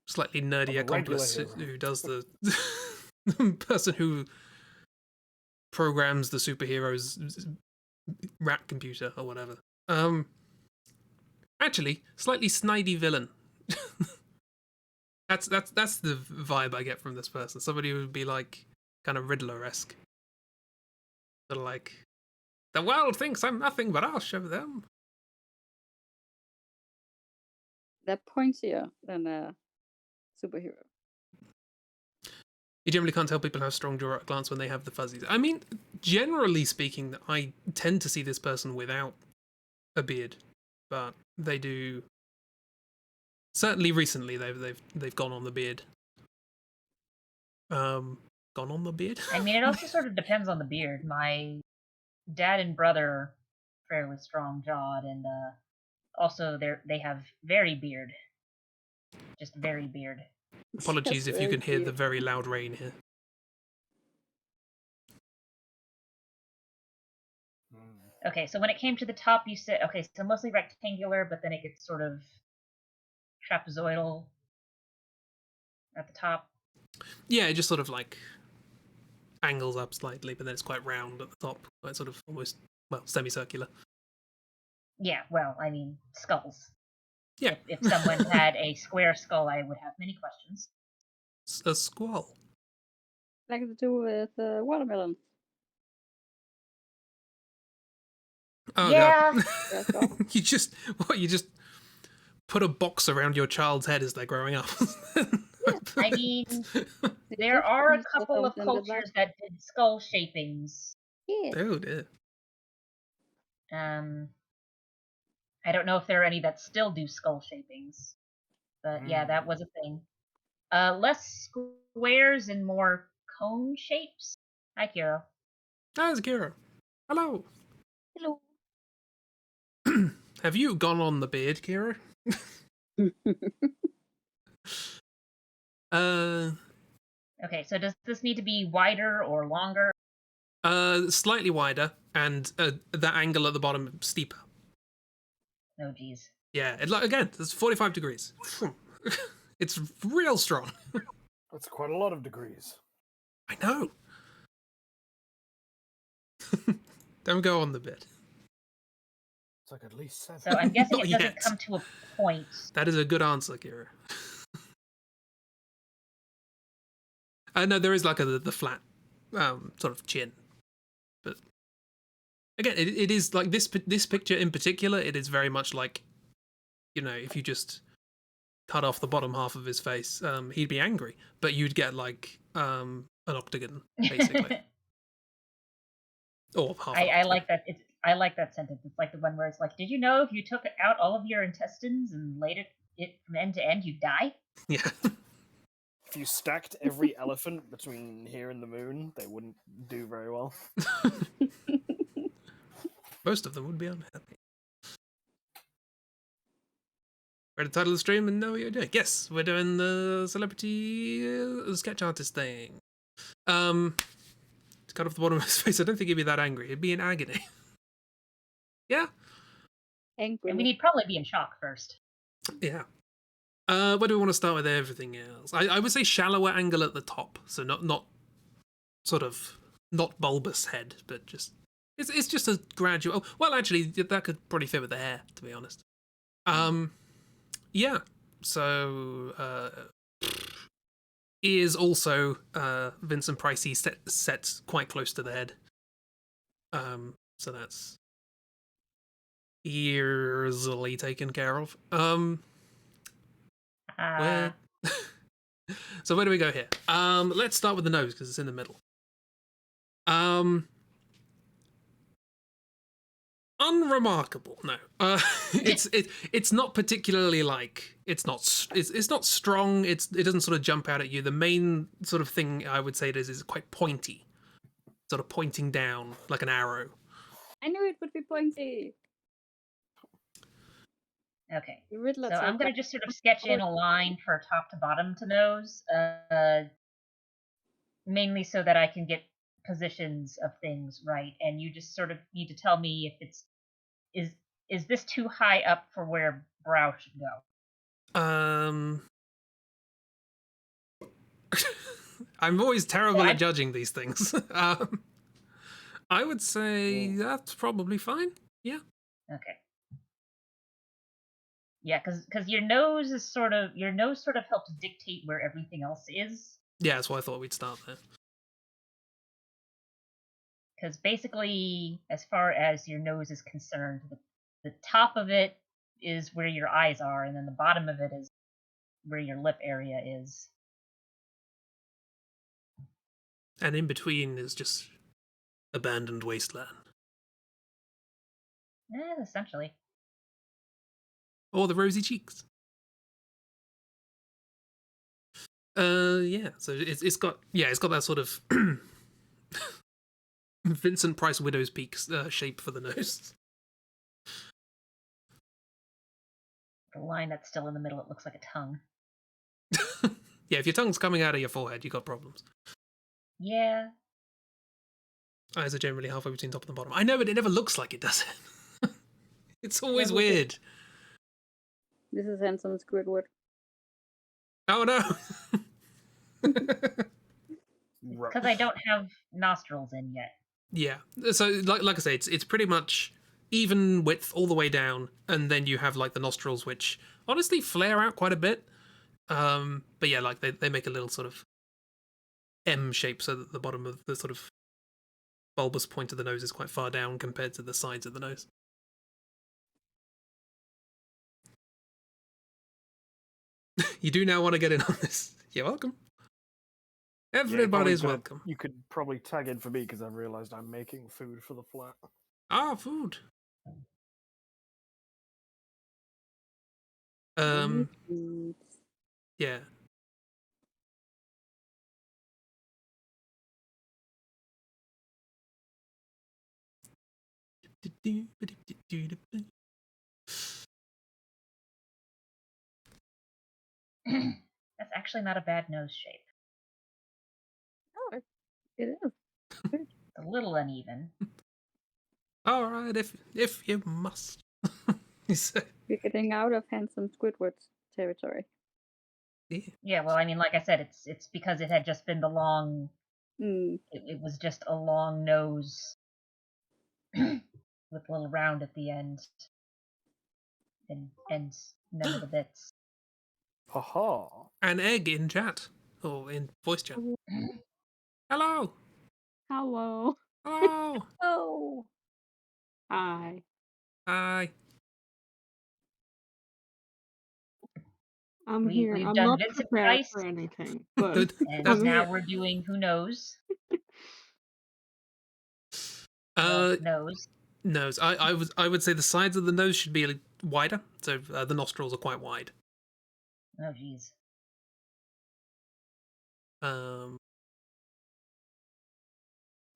slightly nerdy accomplice who does the person who programs the superhero's rat computer or whatever. Actually, slightly snidey villain. That's the vibe I get from this person. Somebody who would be like kind of Riddler-esque. Sort of like, the world thinks I'm nothing, but I'll show them. They're pointier than a superhero. You generally can't tell people have strong jaw at a glance when they have the fuzzies. I mean, generally speaking, I tend to see this person without a beard, but they do. Certainly, recently they've gone on the beard. Gone on the beard. I mean, it also sort of depends on the beard. My dad and brother are fairly strong jawed, and also they have very beard, just very beard. Apologies if you can hear the very loud rain here. Okay, so when it came to the top, you said, okay, so mostly rectangular, but then it gets sort of trapezoidal at the top. Yeah, it just sort of like angles up slightly, but then it's quite round at the top, quite sort of almost, well, semicircular. Yeah, well, I mean, skulls. Yeah. If someone had a square skull, I would have many questions. A squall. Like to do with watermelon. Oh, yeah. God. You just put a box around your child's head as they're growing up. I mean, there are a couple of cultures that did skull shapings. Yeah. Oh dear. I don't know if there are any that still do skull shapings. But yeah, that was a thing. Less squares and more cone shapes. Hi, Kira. There's Kira. Hello. Hello. Have you gone on the beard, Kira? Okay, so does this need to be wider or longer? Slightly wider, and that angle at the bottom steeper. Oh, geez. Yeah, again, it's 45 degrees. It's real strong. That's quite a lot of degrees. I know. Don't go on the bed. It's like at least 7. So I'm guessing Not it doesn't yet. come to a point. That is a good answer, Kira. No, there is like the flat sort of chin, but again, it is like this picture in particular. It is very much like, you know, if you just cut off the bottom half of his face, he'd be angry, but you'd get like an octagon basically, or half. I like that. I like that sentence. It's like the one where it's like, "Did you know if you took out all of your intestines and laid it from end to end, you'd die?" Yeah. If you stacked every elephant between here and the moon, they wouldn't do very well. Most of them would be unhappy. Read the title of the stream and know what you're doing. Yes, we're doing the celebrity sketch artist thing. To cut off the bottom of his face, I don't think he'd be that angry. He'd be in agony. Yeah. Angry. I mean, he'd probably be in shock first. Yeah. Where do we want to start with everything else? I would say shallower angle at the top, so not sort of not bulbous head, but just it's just a gradual. Oh, well, actually, that could probably fit with the hair, to be honest. Yeah. So ears also Vincent Price set quite close to the head. So that's easily taken care of. Where... So where do we go here? Let's start with the nose because it's in the middle. Unremarkable. No. It's not particularly like it's not strong. It doesn't sort of jump out at you. The main sort of thing I would say it is quite pointy, sort of pointing down like an arrow. I knew it would be pointy. Okay. The Riddler So I'm going to just sort of sketch in a line for top to bottom to nose, mainly so that I can get positions of things right, and you just sort of need to tell me if it's is this too high up for where brow should go. I'm always terrible at judging these things. I would say that's probably fine. Yeah. Okay. Yeah, because your nose sort of helps dictate where everything else is. Yeah, that's why I thought we'd start there. Because basically, as far as your nose is concerned, the top of it is where your eyes are, and then the bottom of it is where your lip area is. And in between is just abandoned wasteland. Essentially. Or the rosy cheeks. Yeah. So it's got that sort of Vincent Price Widow's Peak shape for the nose. The line that's still in the middle, it looks like a tongue. Yeah, if your tongue's coming out of your forehead, you got problems. Yeah. Eyes are generally halfway between top and the bottom. I know, but it never looks like it, does it? It's always weird. This is handsome Squidward. Oh no. Because I don't have nostrils in yet. Yeah. So like I say, it's pretty much even width all the way down, and then you have like the nostrils, which honestly flare out quite a bit. But yeah, like they make a little sort of M shape, so that the bottom of the sort of bulbous point of the nose is quite far down compared to the sides of the nose. You do now want to get in on this. You're welcome. Everybody's welcome. You could probably tag in for me because I've realised I'm making food for the flat. Ah, food. Yeah. That's actually not a bad nose shape. Oh, it is. It's a little uneven. All right, if you must. You say. We're getting out of handsome Squidward territory. Yeah. Yeah, well, I mean, like I said, it's because it had just been the long. Mm. It was just a long nose with a little round at the end, and none of the bits. Haha. An egg in chat or in voice chat. Hello. Hello. Hello. Oh. Hi. Hi. I'm We've here. I'm done not Vincent prepared Price, for anything, but Good. and I'm now here. we're doing who knows. Uh, Nose. nose. I would say the sides of the nose should be wider, so the nostrils are quite wide. Oh, jeez.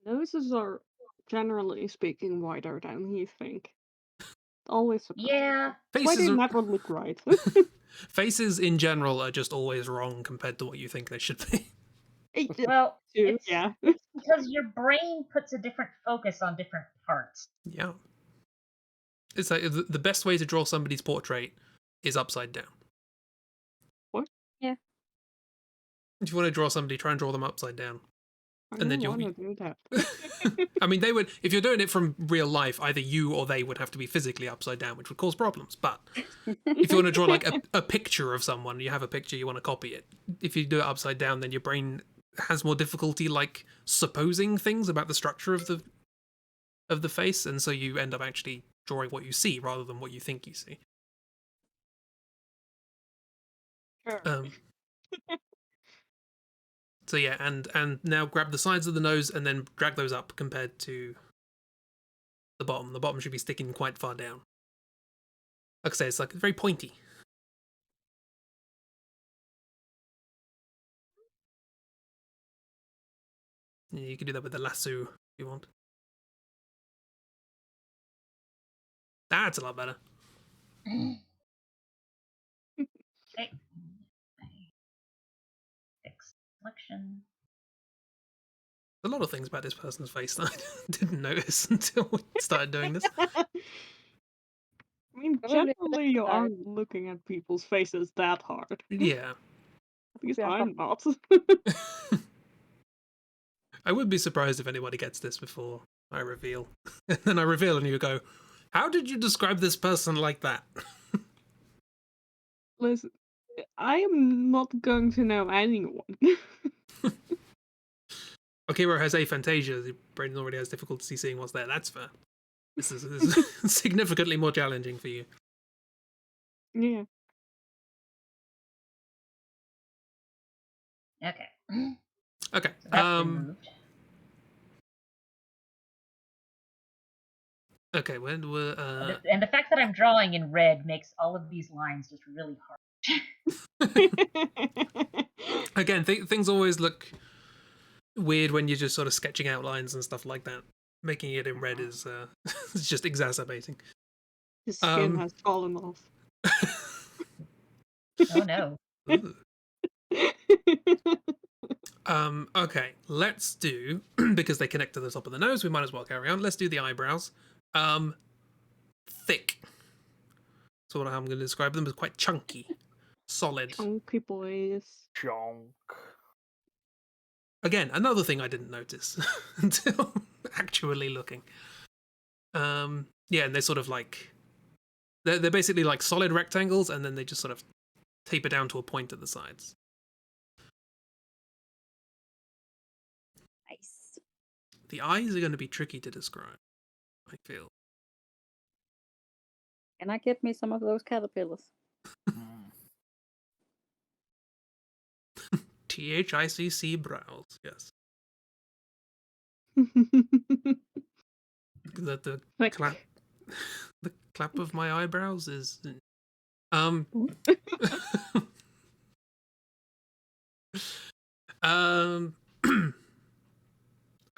Noses are, generally speaking, wider than you think. Always surprising. Yeah. That's why Faces they are... never look right. Faces in general are just always wrong compared to what you think they should be. Well, it's yeah. because your brain puts a different focus on different parts. Yeah. It's like the best way to draw somebody's portrait is upside down. What? Yeah. If you want to draw somebody, try and draw them upside down. I And then don't you'll want to do that. I mean, they would, if you're doing it from real life, either you or they would have to be physically upside down, which would cause problems. But if you want to draw like a picture of someone, you have a picture, you want to copy it. If you do it upside down, then your brain has more difficulty like supposing things about the structure of the face, and so you end up actually drawing what you see rather than what you think you see. Sure. So yeah, and now grab the sides of the nose and then drag those up compared to the bottom. The bottom should be sticking quite far down. Like I say, it's like very pointy. Yeah, you can do that with the lasso if you want. That's a lot better. Okay. Fix selection. A lot of things about this person's face that I didn't notice until we started doing this. I mean, Probably generally, you hard. aren't looking at people's faces that hard. Yeah. At least Yeah, I'm not. I would be surprised if anybody gets this before I reveal. And then I reveal and you go, how did you describe this person like that? Listen, I am not going to know anyone. Akira has aphantasia. Brandon already has difficulty seeing what's there. That's fair. This is significantly more challenging for you. Yeah. Okay. Okay. So that's removed. Okay, when we're And the fact that I'm drawing in red makes all of these lines just really hard. again, things always look weird when you're just sort of sketching outlines and stuff like that. Making it in red is it's just exacerbating. His skin has fallen off. Oh no. Okay, let's do because they connect to the top of the nose, we might as well carry on. Let's do the eyebrows. Thick. So what I'm going to describe them as quite chunky, solid. Chunky boys. Chonk. Again, another thing I didn't notice until actually looking. Yeah, and they're sort of like they're basically like solid rectangles, and then they just sort of taper down to a point at the sides. Nice. The eyes are going to be tricky to describe, I feel. Can I get me some of those caterpillars? THICC brows, yes. The clap, the clap of my eyebrows is Um.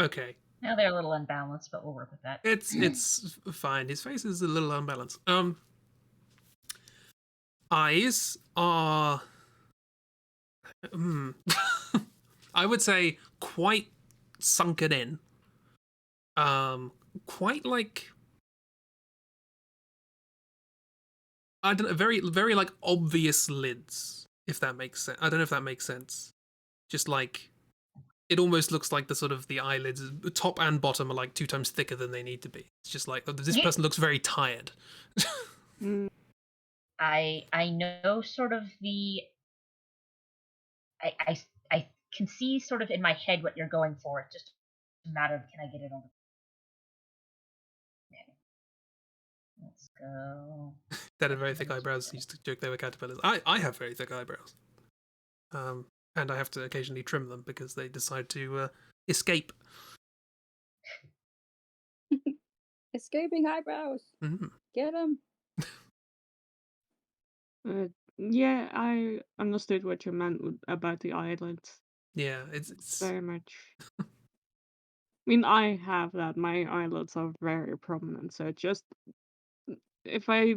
Okay. Now they're a little unbalanced, but we'll work with that. It's fine. His face is a little unbalanced. Eyes are. I would say quite sunken in. Quite like. I don't know. Very, very like obvious lids. If that makes sense. I don't know if that makes sense. Just like. It almost looks like the sort of the eyelids, top and bottom, are like 2 times thicker than they need to be. It's just like this person looks very tired. I know sort of the. I can see sort of in my head what you're going for. It's just a matter of can I get it over. Okay. Let's go. That had very thick eyebrows. Used to joke they were caterpillars. I have very thick eyebrows. And I have to occasionally trim them because they decide to escape. Escaping eyebrows. Mm-hmm. Get them. Yeah, I understood what you meant about the eyelids. Yeah, it's very much. I mean, I have that. My eyelids are very prominent, so it just if I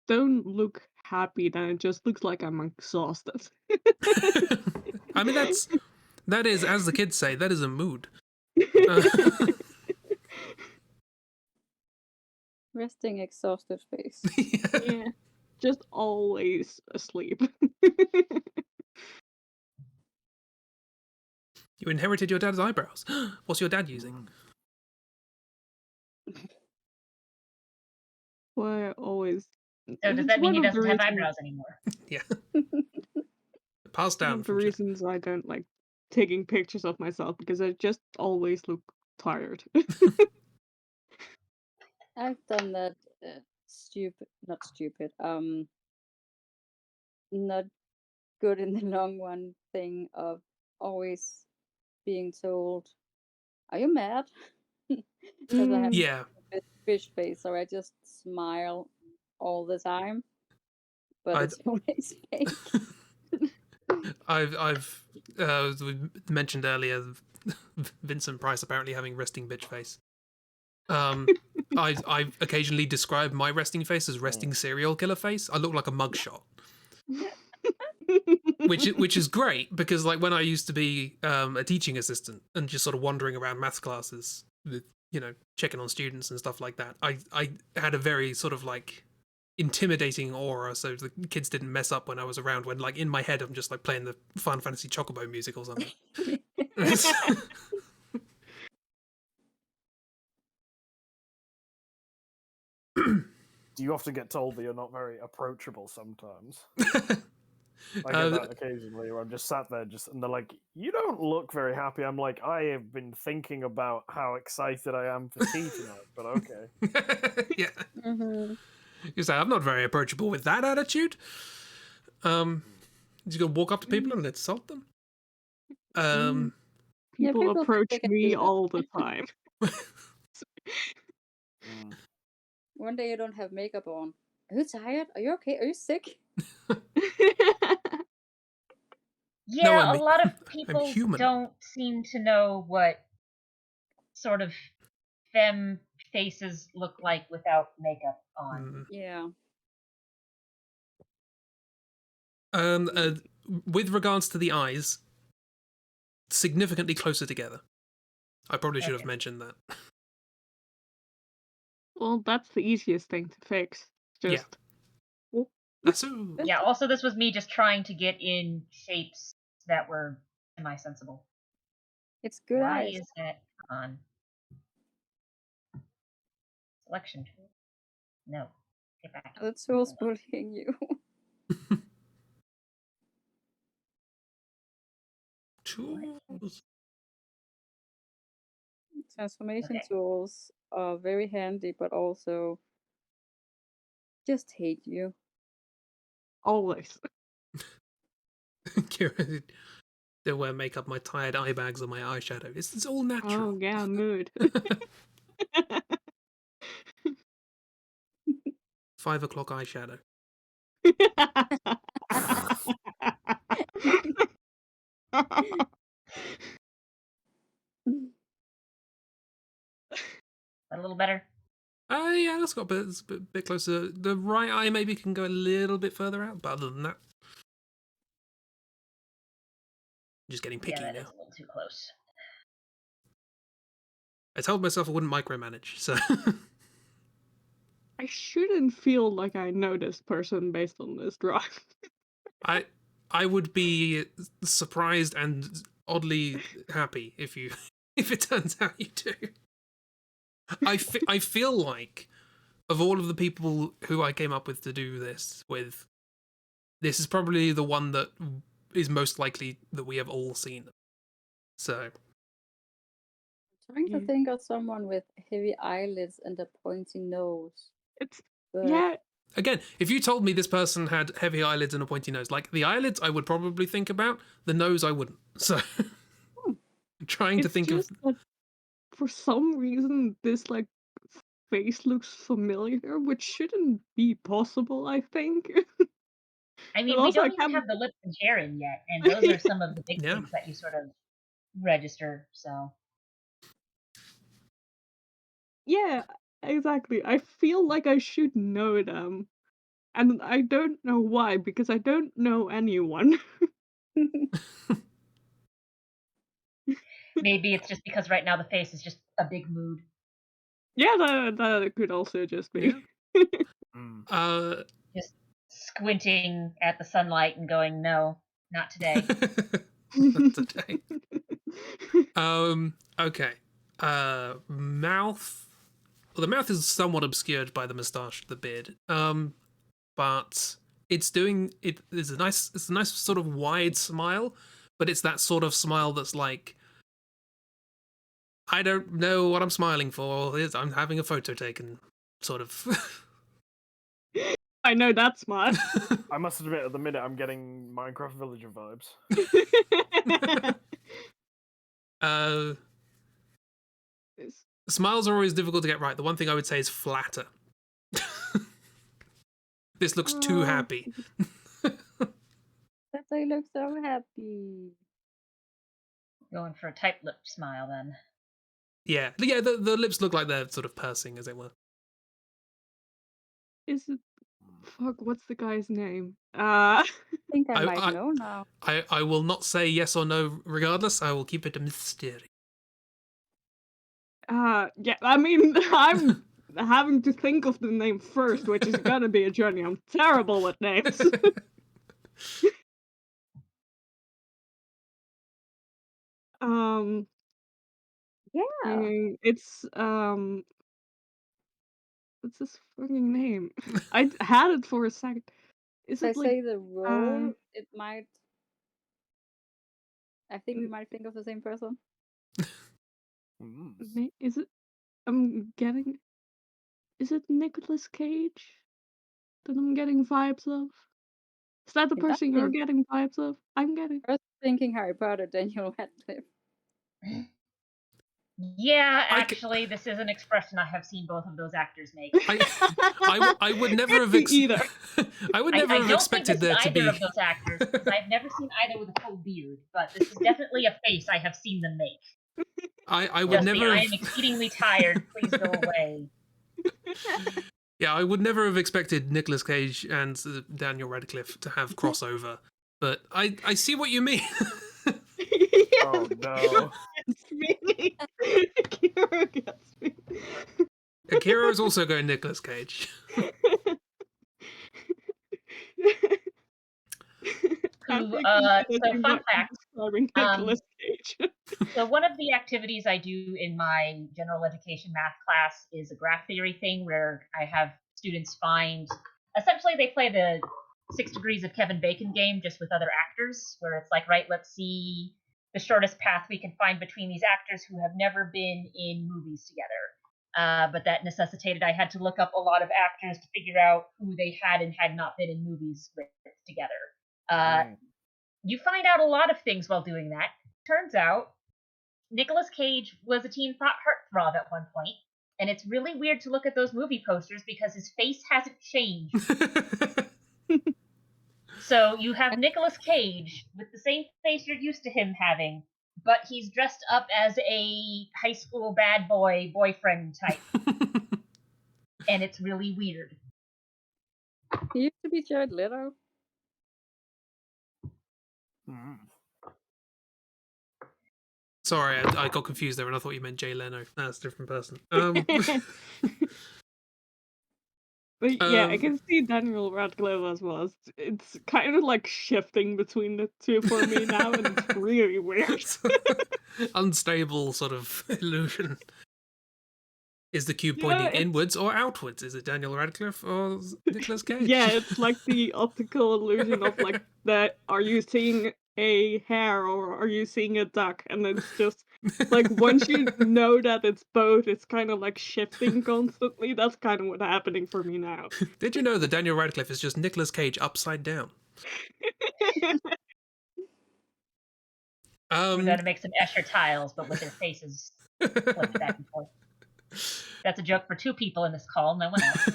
don't look happy, then it just looks like I'm exhausted. I mean, that is, as the kids say, that is a mood. Resting exhausted face. Yeah, just always asleep. You inherited your dad's eyebrows. What's your dad using? We're always. So does that mean he doesn't have eyebrows anymore? Yeah. Passed down. One of the reasons I don't like taking pictures of myself because I just always look tired. I've done that not stupid, not good in the long run thing of always being told, "Are you mad?" Because I have Yeah. a fish face, so I just smile all the time, but it's always fake. I've we mentioned earlier Vincent Price apparently having resting bitch face. I occasionally describe my resting face as resting serial killer face. I look like a mugshot. which is great because like when I used to be a teaching assistant and just sort of wandering around maths classes with, you know, checking on students and stuff like that, I had a very sort of like intimidating aura, so the kids didn't mess up when I was around, when like in my head I'm just like playing the Final Fantasy Chocobo music or something. Do you often get told that you're not very approachable sometimes? I get that occasionally where I'm just sat there and they're like, you don't look very happy. I'm like, I have been thinking about how excited I am for tea tonight, but okay. Yeah. Mm-hmm. You say, I'm not very approachable with that attitude. You gonna walk up to people and insult them? People approach me all the time. One day you don't have makeup on. Are you tired? Are you okay? Are you sick? Yeah, No, a lot of people human. don't seem to know what sort of femme faces look like without makeup on. Yeah. With regards to the eyes, significantly closer together. I probably should have mentioned that. Well, that's the easiest thing to fix. Just. Yeah, also this was me just trying to get in shapes that were semi-sensible. It's good Why eyes. is that on? Selection tool. No. Get back. The tool's bullying you. Tools. Transformation tools are very handy, but also just hate you. Always. Don't wear makeup, my tired eye bags, or my eyeshadow. It's all natural. Oh, yeah, mood. 5 o'clock eyeshadow. A little better. Yeah, that's got a bit closer. The right eye maybe can go a little bit further out, but other than that, just getting picky Yeah, that now. is a little too close. I told myself I wouldn't micromanage, so. I shouldn't feel like I know this person based on this drawing. I would be surprised and oddly happy if it turns out you do. I feel like of all of the people who I came up with to do this with, this is probably the one that is most likely that we have all seen. So. Trying to think of someone with heavy eyelids and a pointy nose. Yeah. Again, if you told me this person had heavy eyelids and a pointy nose, like the eyelids I would probably think about, the nose I wouldn't. So trying to think of that for some reason this like face looks familiar, which shouldn't be possible, I think. I mean, we also, don't even have the lips and hair in yet, and those are some of the big things that you sort of register, so. Yeah, exactly. I feel like I should know them. And I don't know why, because I don't know anyone. Maybe it's just because right now the face is just a big mood. Yeah, that could also just be. Yeah. Just squinting at the sunlight and going, no, not today. Not today. Okay. Mouth. Well, the mouth is somewhat obscured by the moustache, the beard. But it's doing it. It's a nice sort of wide smile, but it's that sort of smile that's like, I don't know what I'm smiling for. I'm having a photo taken, sort of. I know that smile. I must admit, at the minute, I'm getting Minecraft Villager vibes. Smiles are always difficult to get right. The one thing I would say is flatter. This looks too happy. But they look so happy. Going for a tight lip smile then. Yeah. The lips look like they're sort of pursing, as it were. Is it? Fuck, what's the guy's name? I think I might know now. I will not say yes or no regardless. I will keep it a mystery. Yeah, I mean, I'm having to think of the name first, which is gonna be a journey. I'm terrible with names. Yeah. It's what's his fucking name? I had it for a second. Is if it I like say the role, it might. I think we might think of the same person. Is it? I'm getting. Is it Nicolas Cage that I'm getting vibes of? Is that the person you're getting vibes of? I'm getting. First thinking Harry Potter, Daniel Radcliffe. Yeah, actually, this is an expression I have seen both of those actors make. I would never have either. I would never have expected there to be either of those actors because I've never seen either with a full beard, but this is definitely a face I have seen them make. I would never. I am exceedingly tired. Please go away. Yeah, I would never have expected Nicolas Cage and Daniel Radcliffe to have crossover, but I see what you mean. Oh no. Akira gets me. Akira is also going Nicolas Cage. So fun fact. Nicolas Cage. So one of the activities I do in my general education math class is a graph theory thing where I have students find, essentially they play the 6 Degrees of Kevin Bacon game just with other actors, where it's like, right, let's see the shortest path we can find between these actors who have never been in movies together. But that necessitated I had to look up a lot of actors to figure out who they had and had not been in movies with together. You find out a lot of things while doing that. Turns out Nicolas Cage was a teen heartthrob at one point, and it's really weird to look at those movie posters because his face hasn't changed. So you have Nicolas Cage with the same face you're used to him having, but he's dressed up as a high school bad boy boyfriend type, and it's really weird. He used to be Jared Leto. Sorry, I got confused there, and I thought you meant Jay Leno. That's a different person. But yeah, I can see Daniel Radcliffe as well. It's kind of like shifting between the two for me now, and it's really weird. Unstable sort of illusion. Is the cube pointing inwards or outwards? Is it Daniel Radcliffe or Nicolas Cage? Yeah, it's like the optical illusion of like that. Are you seeing a hare or are you seeing a duck? And it's just like once you know that it's both, it's kind of like shifting constantly. That's kind of what's happening for me now. Did you know that Daniel Radcliffe is just Nicolas Cage upside down? We're gonna make some Escher tiles, but with their faces flipped back and forth. That's a joke for two people in this call, no one else.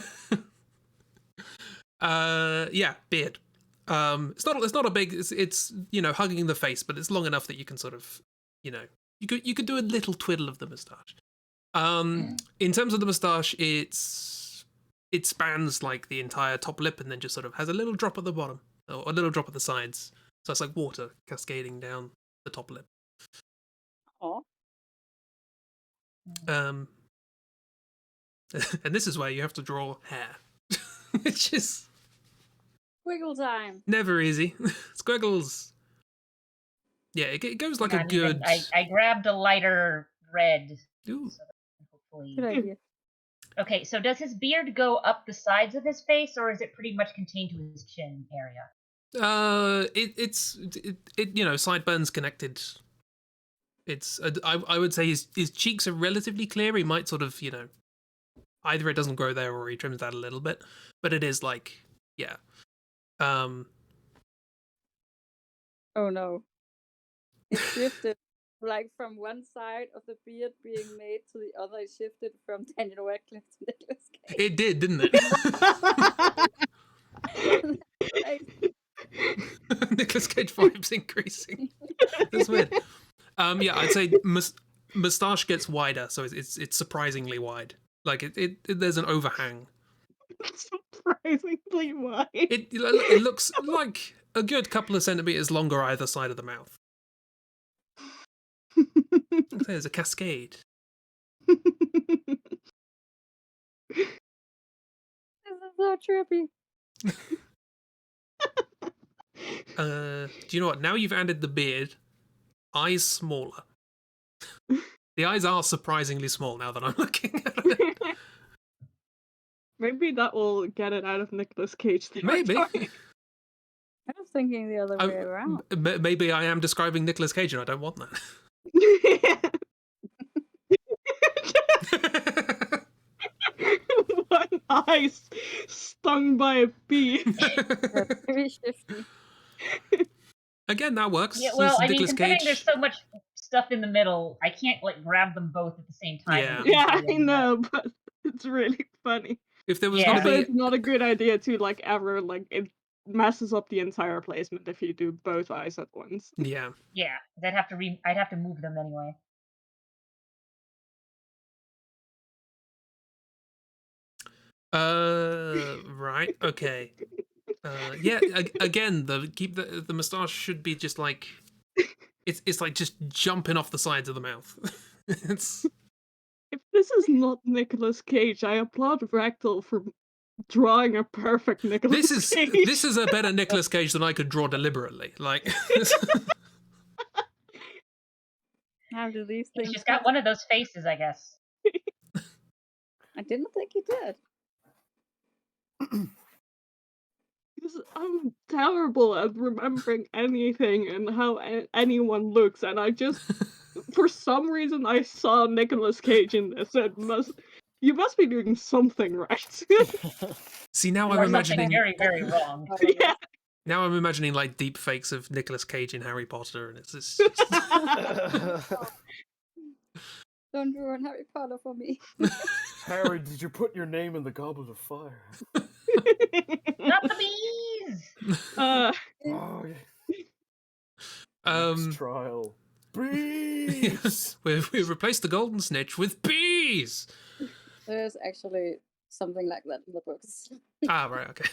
Yeah, beard. It's not a big. It's hugging the face, but it's long enough that you can sort of, you could do a little twiddle of the moustache. In terms of the moustache, it spans like the entire top lip, and then just sort of has a little drop at the bottom, or a little drop at the sides. So it's like water cascading down the top lip. Oh. And this is where you have to draw hair, which is Wiggle time. never easy. Squiggles. Yeah, it goes like a good. I grabbed a lighter red. Ooh. So that hopefully. Good idea. Okay, so does his beard go up the sides of his face, or is it pretty much contained to his chin area? It's sideburns connected. It's I would say his cheeks are relatively clear. He might sort of either it doesn't grow there or he trims that a little bit, but it is like yeah. Oh no. It shifted like from one side of the beard being made to the other. It shifted from Daniel Radcliffe to Nicolas Cage. It did, didn't it? Nicolas Cage vibes increasing. That's weird. Yeah, I'd say moustache gets wider, so it's surprisingly wide. Like there's an overhang. Surprisingly wide. It looks like a good couple of centimeters longer either side of the mouth. There's a cascade. This is so trippy. Do you know what? Now you've added the beard, eyes smaller. The eyes are surprisingly small now that I'm looking at it. Maybe that will get it out of Nicolas Cage. Maybe. I was thinking the other way around. Maybe I am describing Nicolas Cage and I don't want that. One eye stung by a bee. That's very shifty. Again, that works. Yeah, well, I mean, Nicolas considering Cage. there's so much stuff in the middle, I can't grab them both at the same time. Yeah. Yeah, I know, but it's really funny. If there was Yeah. gonna Also, be it's not a good idea to ever it messes up the entire placement if you do both eyes at once. yeah. Yeah, I'd have to move them anyway. Right. Okay. Yeah. Again, the moustache should be just like it's like just jumping off the sides of the mouth. It's. If this is not Nicolas Cage, I applaud Ragdoll for drawing a perfect Nicolas Cage. This is a better Nicolas Cage than I could draw deliberately. Like. How do these things? He's just got one of those faces, I guess. I didn't think he did. Because I'm terrible at remembering anything and how anyone looks, and I just, for some reason, I saw Nicolas Cage in this. You must be doing something right. See, now You I'm are imagining. something very, very wrong. Yeah. Now I'm imagining like deep fakes of Nicolas Cage in Harry Potter, and it's just. Don't ruin Harry Potter for me. Harry, did you put your name in the Goblet of Fire? Not the bees! Oh, yeah. Next trial. Bees. We've replaced the golden snitch with bees. There's actually something like that in the books. Ah, right, okay.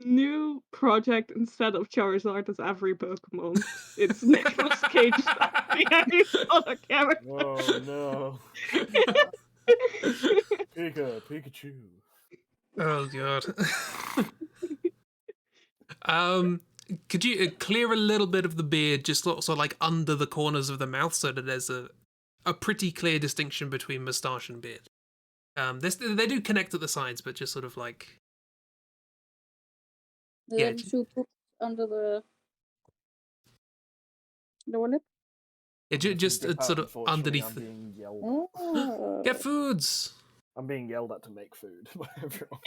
New project instead of Charizard as every Pokemon. It's Nicolas Cage behind other character. Oh no. Pikachu. Oh god. Could you clear a little bit of the beard, just sort of like under the corners of the mouth, so that there's a pretty clear distinction between moustache and beard. They do connect at the sides, but just sort of like The Yeah, little two poops under the lower lip. just Dip out, sort of unfortunately, underneath. I'm being yelled at. Oh. Get foods. I'm being yelled at to make food by everyone.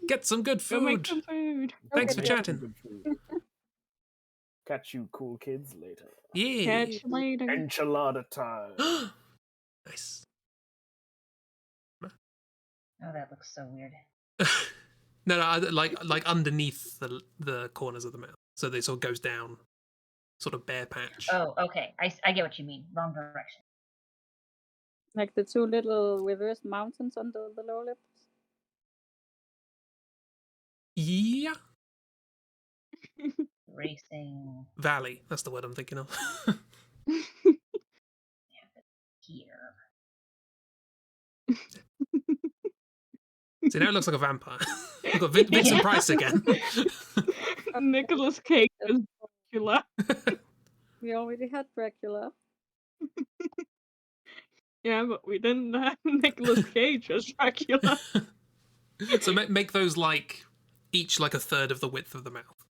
Get some good Go make food. some food. Thanks for Okay. Make some chatting. good food. Catch you cool kids later. Yeah. Catch you later. Enchilada time. Nice. Oh, that looks so weird. No, like underneath the corners of the mouth, so they sort of goes down, sort of bare patch. Oh, okay. I get what you mean. Wrong direction. Like the two little reverse mountains under the lower lips. Yeah, Racing valley. That's the word I'm thinking of. here. See, now it looks like a vampire. We've got Vincent Price again. Nicolas Cage as Dracula. We already had Dracula. Yeah, but we didn't have Nicolas Cage as Dracula. So make those like each like a third of the width of the mouth.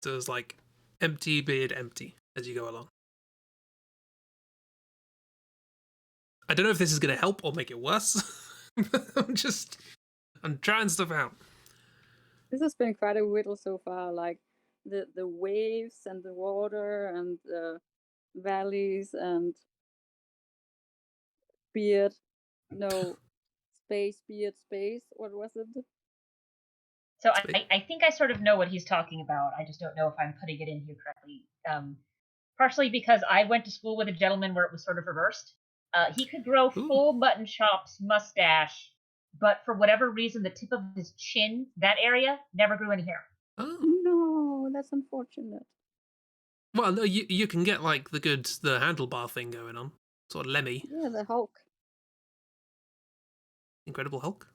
So it's like empty beard, empty as you go along. I don't know if this is going to help or make it worse. I'm trying stuff out. This has been quite a riddle so far. Like the waves and the water and the valleys and beard. No, space, beard, space. What was it? So Sweet. I think I sort of know what he's talking about. I just don't know if I'm putting it in here correctly. Partially because I went to school with a gentleman where it was sort of reversed. He could grow Ooh. full mutton chops, mustache, but for whatever reason, the tip of his chin, that area, never grew any hair. Oh. No, that's unfortunate. Well, no, you can get like the handlebar thing going on. Sort of Lemmy. Yeah, the Hulk. Incredible Hulk.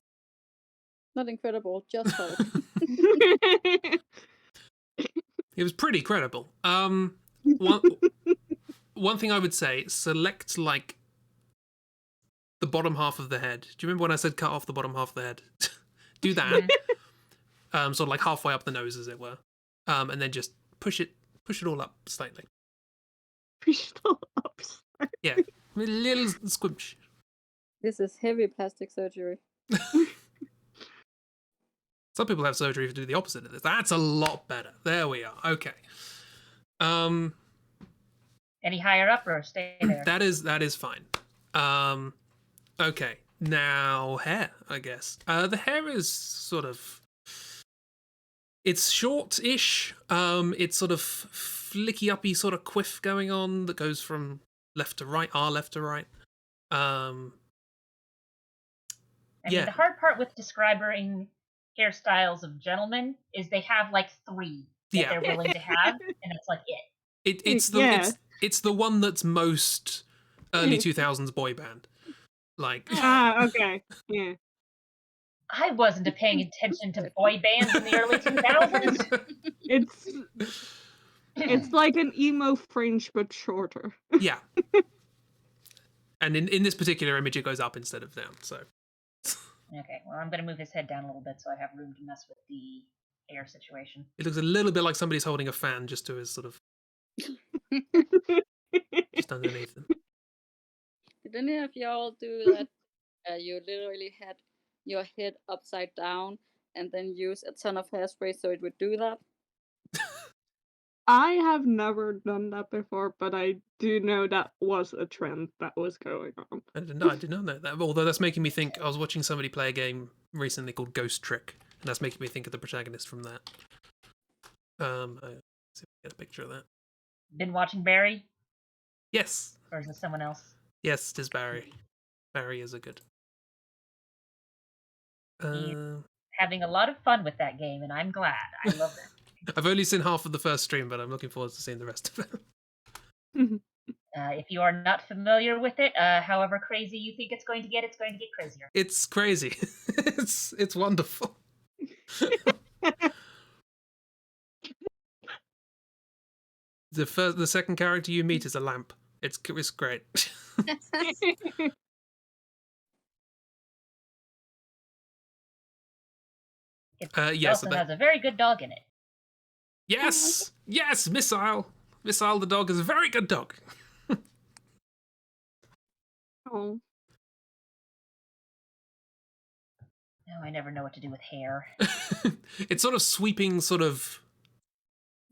Not incredible, just Hulk. It was pretty credible. One thing I would say, select like the bottom half of the head. Do you remember when I said cut off the bottom half of the head? Do that. Sort of like halfway up the nose, as it were. And then just push it all up slightly. Push it all up. Yeah, a little squinch. This is heavy plastic surgery. Some people have surgery to do the opposite of this. That's a lot better. There we are. Okay. Any higher up or stay there? That is fine. Okay. Now hair, I guess. The hair is sort of, it's short-ish. It's sort of flicky-uppy sort of quiff going on that goes from left to right, left to right. I yeah. mean, the hard part with describing hairstyles of gentlemen is they have like 3 that they're willing to have, and it's like it. It's the one that's most early 2000s boy band. Like Okay. Yeah. I wasn't paying attention to boy bands in the early 2000s. It's like an emo fringe but shorter. Yeah. And in this particular image, it goes up instead of down. So. Okay, well, I'm going to move his head down a little bit so I have room to mess with the air situation. It looks a little bit like somebody's holding a fan just to his sort of just underneath them. Did any of y'all do that? You literally had your head upside down and then use a ton of hairspray so it would do that? I have never done that before, but I do know that was a trend that was going on. I did not know that. Although that's making me think, I was watching somebody play a game recently called Ghost Trick, and that's making me think of the protagonist from that. Let's see if I get a picture of that. Been watching Barry, Yes, or is it someone else? yes, it is Barry. Barry is a good. Having a lot of fun with that game, and I'm glad. I love that. I've only seen half of the first stream, but I'm looking forward to seeing the rest of it. If you are not familiar with it, however crazy you think it's going to get crazier. It's crazy. it's wonderful. The second character you meet is a lamp. It's great. It yes, also has a very good dog in it. Yes, yes, Missile. Missile the dog is a very good dog. Oh. No, I never know what to do with hair. It's sort of sweeping, sort of.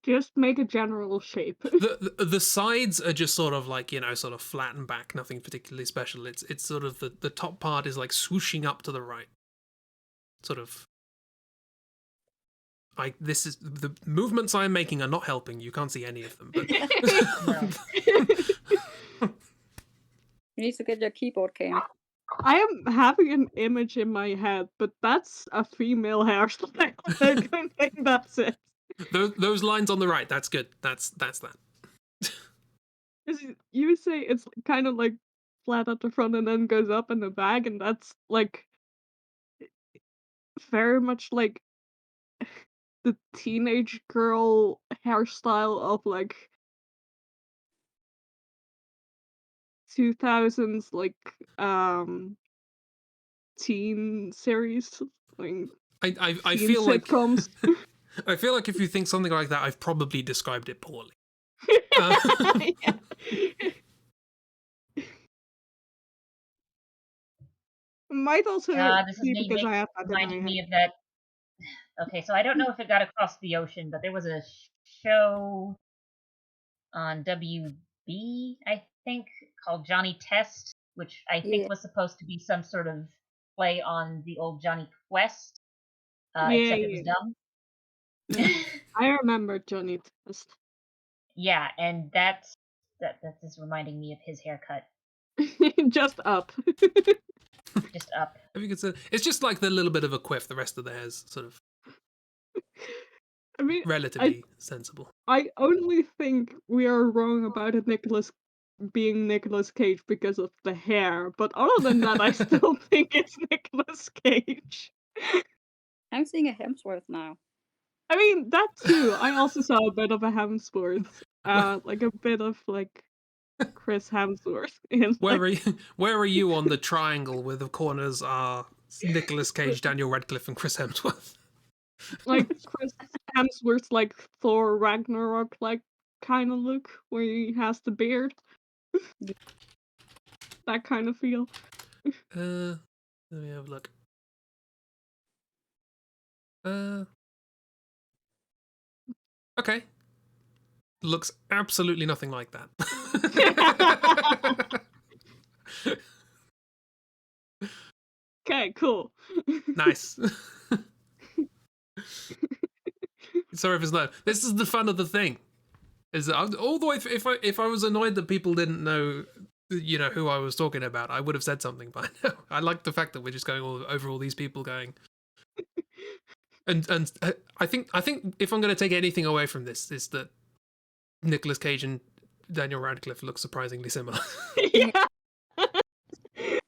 Just make a general shape. The sides are just sort of like, sort of flattened back, nothing particularly special. It's sort of the top part is like swooshing up to the right. Sort of. This is the movements I'm making are not helping. You can't see any of them. But... You need to get your keyboard cam. I am having an image in my head, but that's a female hairstyle. I don't think that's it. Those lines on the right, that's good. That's that. You say it's kind of like flat at the front and then goes up in the back, and that's like very much like the teenage girl hairstyle of like 2000s like teen series, like I teen feel sitcoms. like I feel like if you think something like that, I've probably described it poorly. Yeah. Might also This is be me because I have that in my reminding head. me of that. Okay, so I don't know if it got across the ocean, but there was a show on WB, I think, called Johnny Test, which I think was supposed to be some sort of play on the old Johnny Quest, except it was dumb. I remember Johnny Test. Yeah, and that is reminding me of his haircut. Just up. Just up. I think it's just like the little bit of a quiff. The rest of the hair's sort of I mean, relatively sensible. I only think we are wrong about it being Nicolas Cage because of the hair, but other than that, I still think it's Nicolas Cage. I'm seeing a Hemsworth now. I mean, that too. I also saw a bit of a Hemsworth. Like a bit of like Chris Hemsworth. In, where are you on the triangle where the corners are Nicolas Cage, Daniel Radcliffe, and Chris Hemsworth? Like Chris Hemsworth's like Thor Ragnarok like kind of look where he has the beard. That kind of feel. Let me have a look. Okay. Looks absolutely nothing like that. Okay, cool. Nice. Sorry if it's low. This is the fun of the thing. Is that although if I was annoyed that people didn't know, who I was talking about, I would have said something by now. I like the fact that we're just going over all these people going. And I think if I'm going to take anything away from this, is that Nicolas Cage and Daniel Radcliffe look surprisingly similar. Yeah.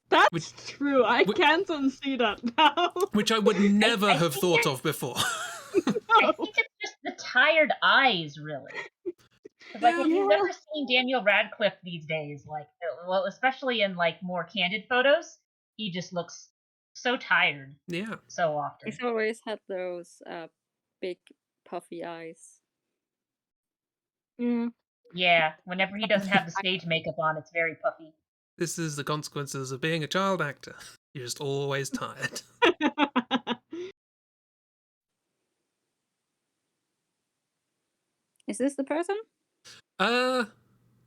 That's true. I can't unsee that now. Which I would never have thought of before. I think it's just the tired eyes, really. Like, if you've ever seen Daniel Radcliffe these days, like, well, especially in like more candid photos, he just looks so tired. Yeah. So often. He's always had those big puffy eyes. Yeah. Yeah, whenever he doesn't have the stage makeup on, it's very puffy. This is the consequences of being a child actor. You're just always tired. Is this the person? A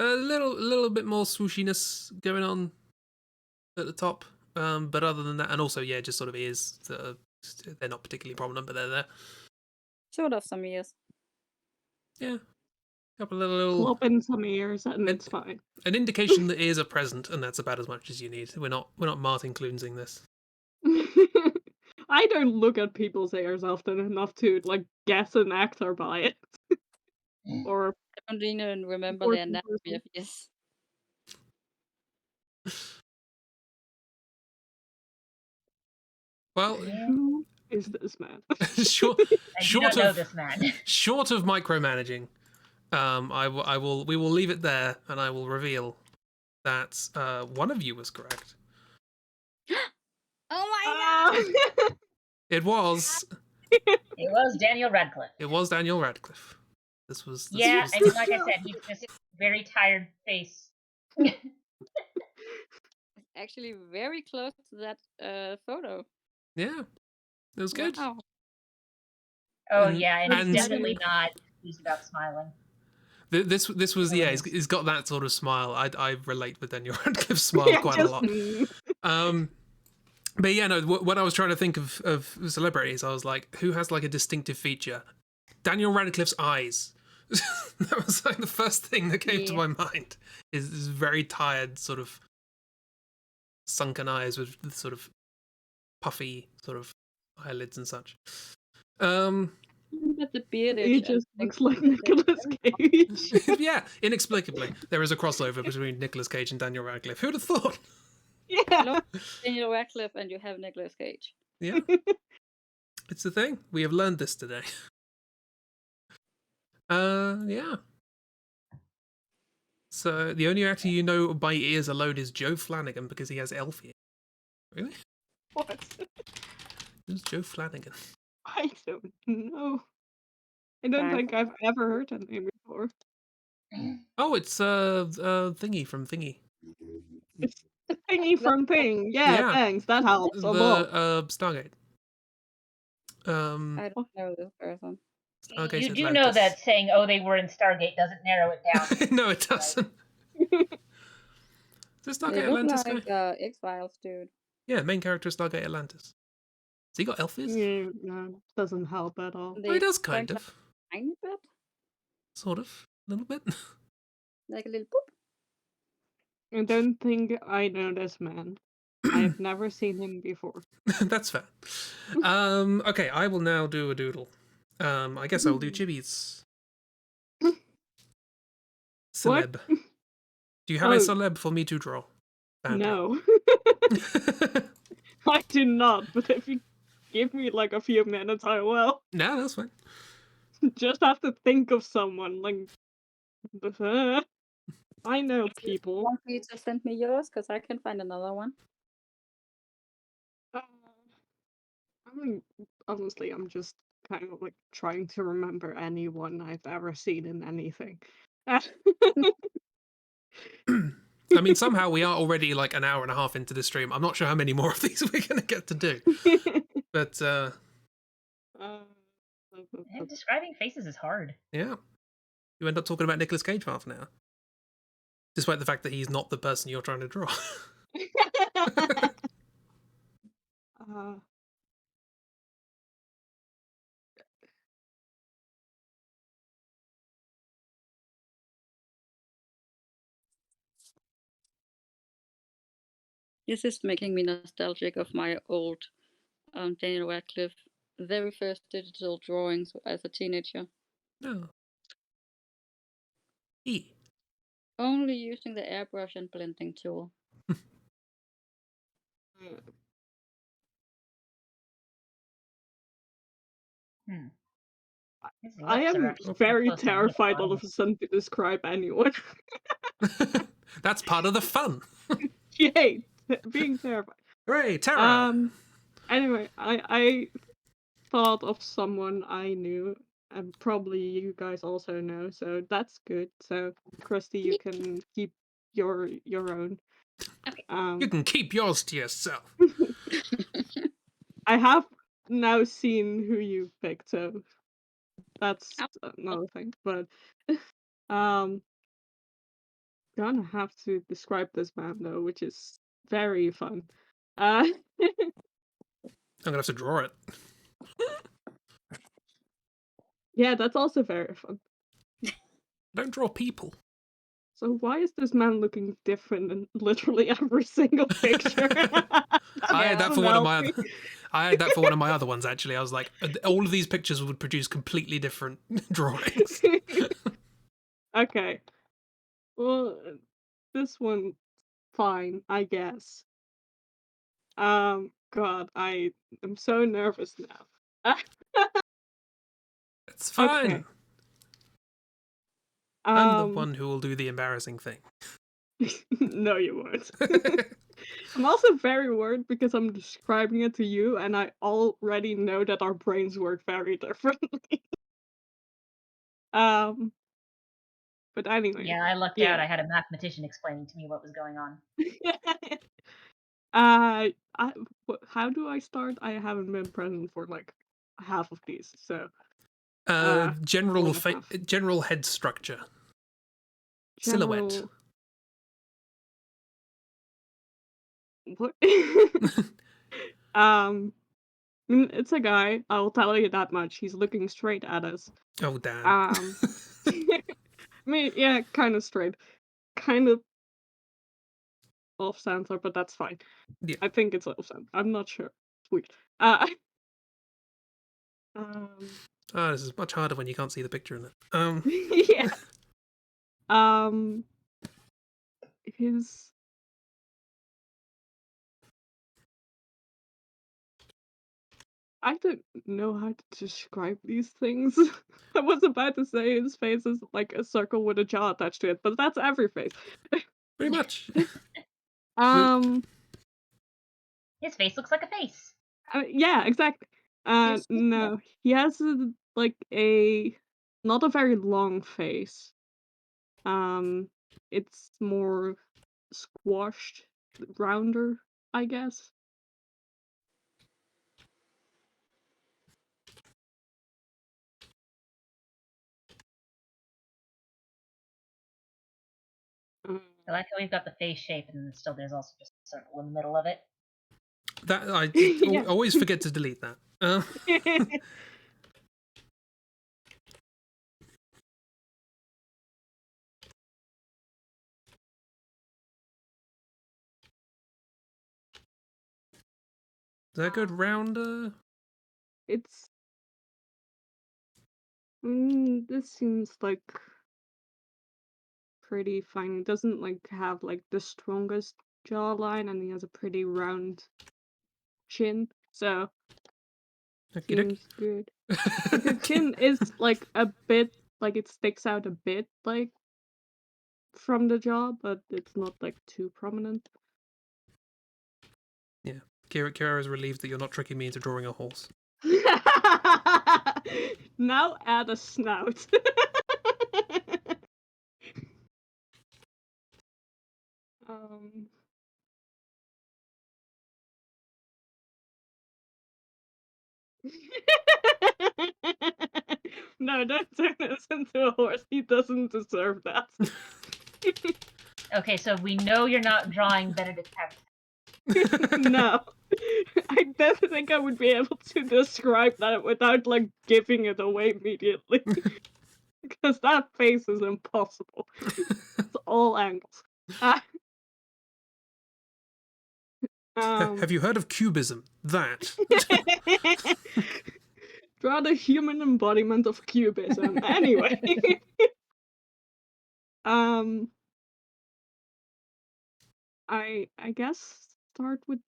little bit more swooshiness going on at the top. But other than that, and also, yeah, just sort of ears that they're not particularly prominent, but they're there. Sort of some ears. Yeah. Couple of little Plop in some ears and it's fine. an indication that ears are present, and that's about as much as you need. We're not Martin Clunesing this. I don't look at people's ears often enough to like guess an actor by it. Or I don't even remember the important anatomy person. of yes. Well, Who is this man? short I do not know this man. short of micromanaging, we will leave it there, and I will reveal that one of you was correct. Oh my god! It was It was Daniel Radcliffe. Daniel Radcliffe. This was Yeah, I mean, like I said, he's just very tired face. Actually, very close to that photo. Yeah, it was good. Wow. Oh And- yeah, and he's and- definitely not used about smiling. This was he's got that sort of smile. I relate with Daniel Radcliffe's smile quite a lot. But yeah, no. When I was trying to think of celebrities, I was like, who has like a distinctive feature? Daniel Radcliffe's eyes. That was like the first thing that came to my mind. Is this very tired, sort of sunken eyes with sort of puffy sort of eyelids and such. But the beard He just looks like Nicolas Cage. Yeah, inexplicably, there is a crossover between Nicolas Cage and Daniel Radcliffe. Who'd have thought? Yeah. Daniel Radcliffe and you have Nicolas Cage. Yeah, it's the thing. We have learned this today. Yeah. So the only actor you know by ears alone is Joe Flanagan because he has elf ears. Really? What? Who's Joe Flanagan? I don't know. I don't think I've ever heard that name before. Oh, it's Thingy from Thingy. It's the Thingy from Thing. Yeah, thanks. That helps a lot. Stargate. I don't know this person. Stargate You do Atlantis. know that saying "oh, they were in Stargate" doesn't narrow it down. No, it doesn't. Is this They Stargate look Atlantis like guy? X-Files dude. Yeah, main character is Stargate Atlantis. Has he got elf ears? Yeah, no, doesn't help at all. Oh, he does kind point of. a tiny bit, Sort of. A little bit. like a little boop. I don't think I know this man. I've never seen him before. That's fair. Okay, I will now do a doodle. I guess I'll do Chibi's. Celeb. Do you have a celeb for me to draw? Badly. No. I do not, but if you give me like a few minutes, I will. No, that's fine. Just have to think of someone, like... I know people. Want you to send me yours? Because I can find another one. I mean, honestly, I'm just kind of like trying to remember anyone I've ever seen in anything. I mean, somehow we are already like an hour and a half into the stream. I'm not sure how many more of these we're going to get to do. But, And describing faces is hard. yeah. You end up talking about Nicolas Cage for half an hour. Despite the fact that he's not the person you're trying to draw. This is making me nostalgic of my old Daniel Radcliffe very first digital drawings as a teenager. No. Only using the airbrush and blending tool. I am very terrified all of a sudden to describe anyone. That's part of the fun. Yay! Being terrified. Hooray, terror! Anyway, I thought of someone I knew, and probably you guys also know, so that's good. So, Christi, you can keep your own. You can keep yours to yourself. I have now seen who you picked, so that's another thing. But gonna have to describe this man though, which is very fun. I'm gonna have to draw it. Yeah, that's also very fun. Don't draw people. So why is this man looking different in literally every single picture? I had that for doesn't one of help my me. other. I had that for one of my other ones. Actually, I was like, all of these pictures would produce completely different drawings. Okay. Well, this one, fine, I guess. God, I am so nervous now. It's Okay. fine. I'm the one who will do the embarrassing thing. No, you won't. I'm also very worried because I'm describing it to you, and I already know that our brains work very differently. Um, but anyway, Yeah, I lucked out. yeah. I had a mathematician explaining to me what was going on. How do I start? I haven't been present for like half of these, so General more than half. general head structure. Silhouette. General. What? It's a guy. I'll tell you that much. He's looking straight at us. Oh damn. I mean, yeah, kind of straight, kind of off center, but that's fine. Yeah. I think it's off center. I'm not sure. It's weird. Um, Oh, this is much harder when you can't see the picture in it. yeah. His. I don't know how to describe these things. I was about to say his face is like a circle with a jaw attached to it, but that's every face. Pretty much. His face looks like a face. Yeah, exactly. Yes. No, he has like a not a very long face. It's more squashed, rounder, I guess. Mm. I like how we've got the face shape, and then still there's also just a circle in the middle of it. That I Yeah. always forget to delete that. Is that good? Rounder? It's this seems like pretty fine. It doesn't like have like the strongest jawline, and he has a pretty round chin, so Okie dokie. seems good. The chin is like a bit like it sticks out a bit like from the jaw, but it's not like too prominent. Yeah. Kira is relieved that you're not tricking me into drawing a horse. Now add a snout. um No, don't turn this into a horse. He doesn't deserve that. Okay, so we know you're not drawing Benedict Cumberbatch. No. I don't think I would be able to describe that without like giving it away immediately. Because that face is impossible. It's all angles. Have you heard of cubism? That. Draw the human embodiment of cubism. Anyway. I guess start with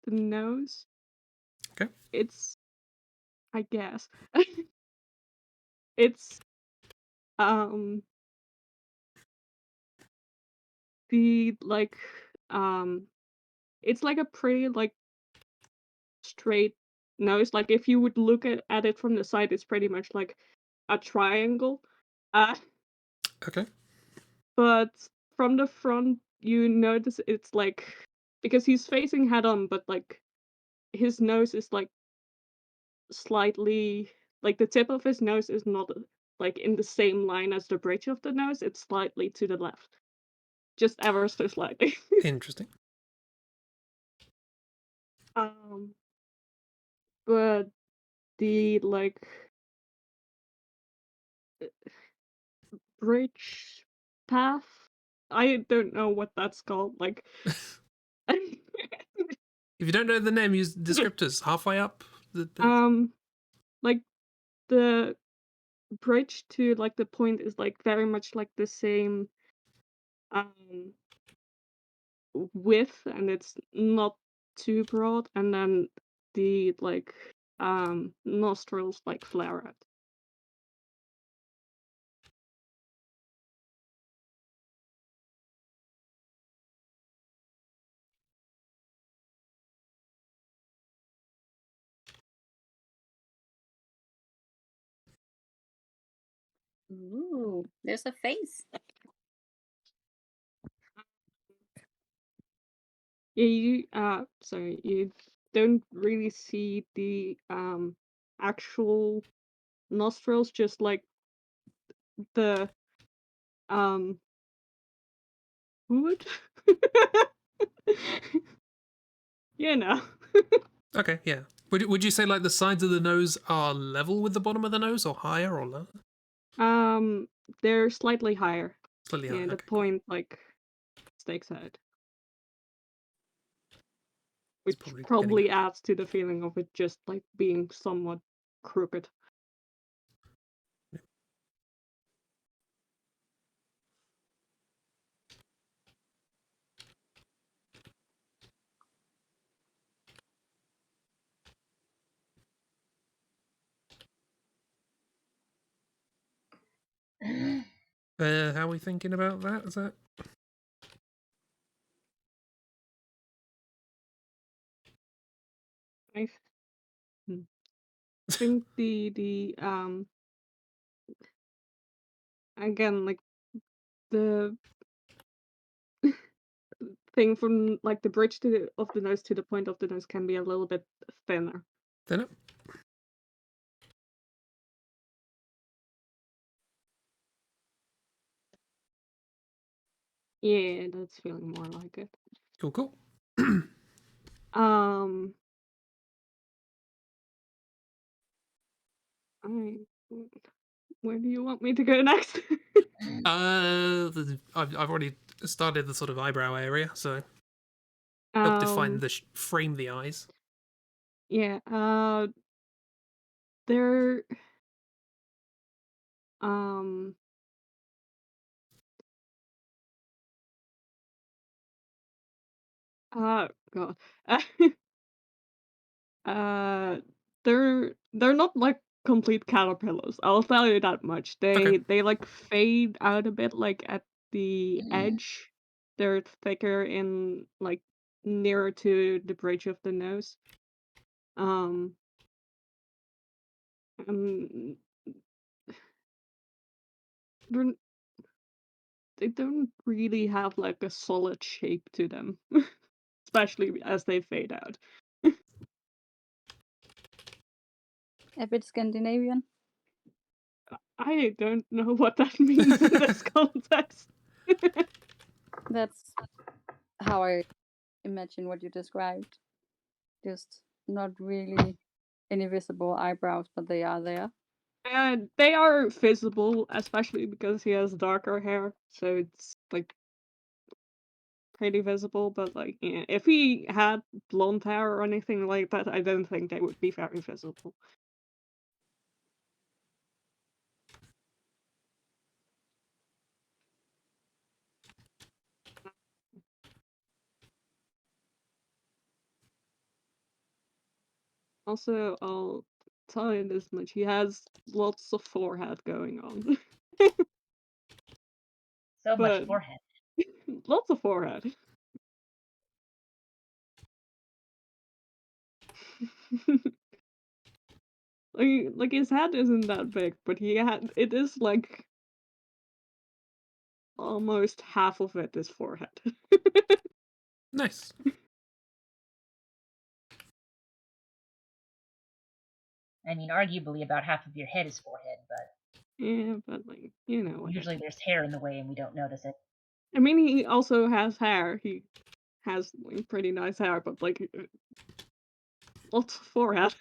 the nose. Okay. It's I guess. It's the like it's like a pretty like straight nose. Like if you would look at it from the side, it's pretty much like a triangle. Uh Okay. but from the front you notice it's like because he's facing head on, but like his nose is like slightly like the tip of his nose is not like in the same line as the bridge of the nose, it's slightly to the left. Just ever so slightly. Interesting. But the like bridge path. I don't know what that's called. Like, If you don't know the name, use descriptors. Halfway up. like the bridge to like the point is like very much like the same width, and it's not too broad, and then the like nostrils like flare out. Ooh, there's a face. Yeah, you don't really see the actual nostrils, just like the hood. You know. Okay, yeah. Would you say like the sides of the nose are level with the bottom of the nose, or higher, or lower? They're slightly higher. Slightly Yeah, higher. the Okay, cool. point like stakes out, It's which probably probably getting. adds to the feeling of it just like being somewhat crooked. How are we thinking about that? Is that? I think the again like the thing from like the bridge of the nose to the point of the nose can be a little bit thinner. Then it. Yeah, that's feeling more like it. Cool. Um, where do you want me to go next? I've already started the sort of eyebrow area, so help define the frame the eyes. Yeah. They're God. Uh, they're not like complete caterpillars. I'll tell you that much. Okay. They like fade out a bit, like at the edge. They're thicker in like nearer to the bridge of the nose. Um, and they're, they don't really have like a solid shape to them, especially as they fade out. A bit Scandinavian. I don't know what that means in this context. That's how I imagine what you described. Just not really any visible eyebrows, but they are there. And they are visible, especially because he has darker hair, so it's like pretty visible. But like, yeah, if he had blonde hair or anything like that, I don't think they would be very visible. Also, I'll tell you this much: he has lots of forehead going on. So much But forehead. lots of forehead. Like his head isn't that big, but it is like almost half of it is forehead. Nice. I mean, arguably about half of your head is forehead, but Yeah, but like, you know what I usually mean. there's hair in the way and we don't notice it. I mean, he also has hair. He has like, pretty nice hair, but like lots of forehead.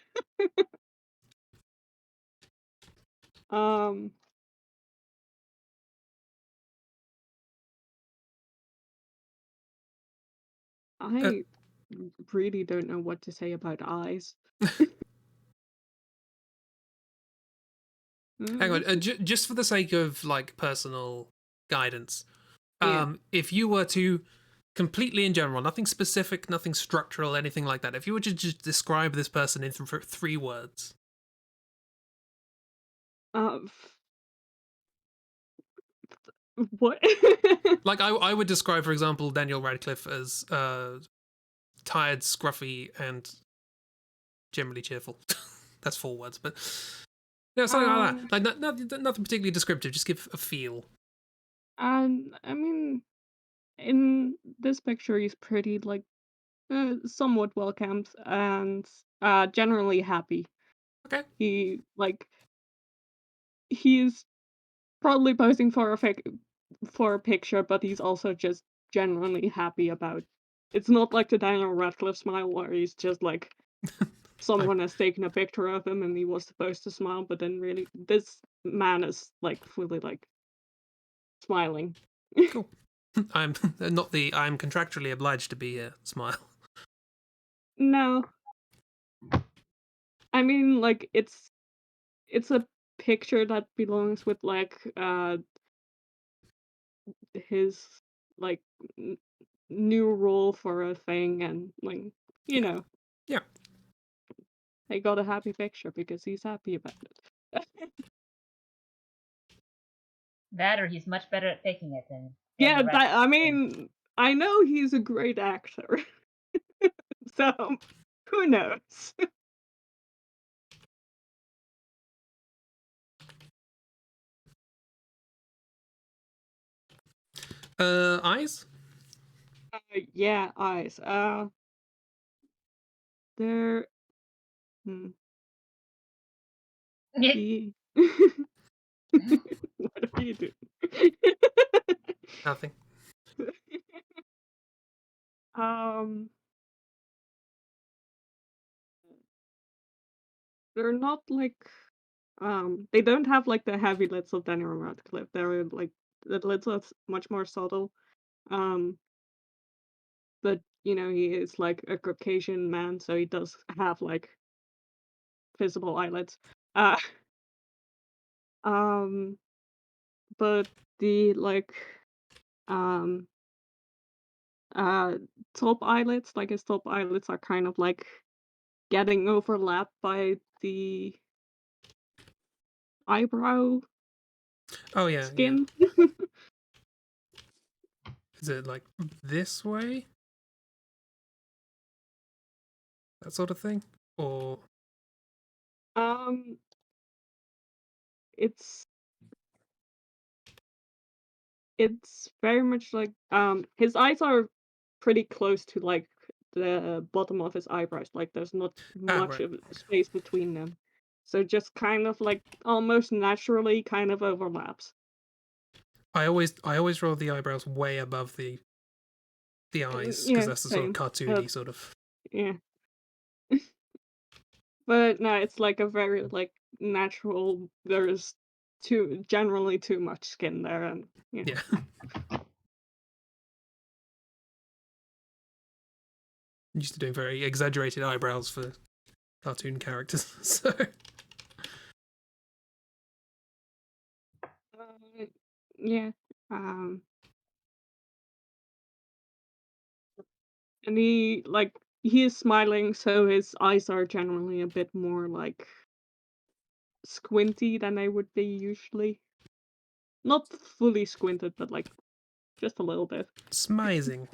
Um, I really don't know what to say about eyes. Hang on, just for the sake of like personal guidance, Yeah. if you were to completely in general, nothing specific, nothing structural, anything like that, if you were to just describe this person in 3 words, F- what? like I would describe, for example, Daniel Radcliffe as tired, scruffy, and generally cheerful. That's 4 words, but yeah, something like that. Like nothing particularly descriptive. Just give a feel. And I mean, in this picture, he's pretty like somewhat well kept and generally happy. Okay. He's probably posing for a picture, but he's also just genuinely happy about. It's not like the Daniel Radcliffe smile where he's just like someone has taken a picture of him and he was supposed to smile, but then really this man is like fully like smiling. Cool. I'm not the I'm contractually obliged to be here. Smile. No, I mean like it's a picture that belongs with like his like n- new role for a thing and like you know Yeah. he got a happy picture because he's happy about it. That or he's much better at faking it than Yeah, Daniel Radcliffe. I mean, I know he's a great actor, so who knows? Eyes. Yeah, eyes. They're hmm, the. What are you doing? Nothing. um, they're not like they don't have like the heavy lids of Daniel Radcliffe. They're like the lids are much more subtle. Um, but he is like a Caucasian man, so he does have like visible eyelids. Uh, um, but the like um uh top eyelids, like his top eyelids are kind of like getting overlapped by the eyebrow Oh yeah, yeah. skin. Is it like this way? That sort of thing? Or um it's it's very much like his eyes are pretty close to like the bottom of his eyebrows. Like there's not much right. of a space between them. So just kind of like almost naturally kind of overlaps. I always roll the eyebrows way above the eyes because Yeah, that's the sort of same. cartoony sort of. Yeah. But no, it's like a very like natural. There's generally too much skin there, and yeah. Yeah. I'm used to doing very exaggerated eyebrows for cartoon characters. So Uh, yeah. Um, and he is smiling, so his eyes are generally a bit more like squinty than they would be usually. Not fully squinted, but like just a little bit. smizing.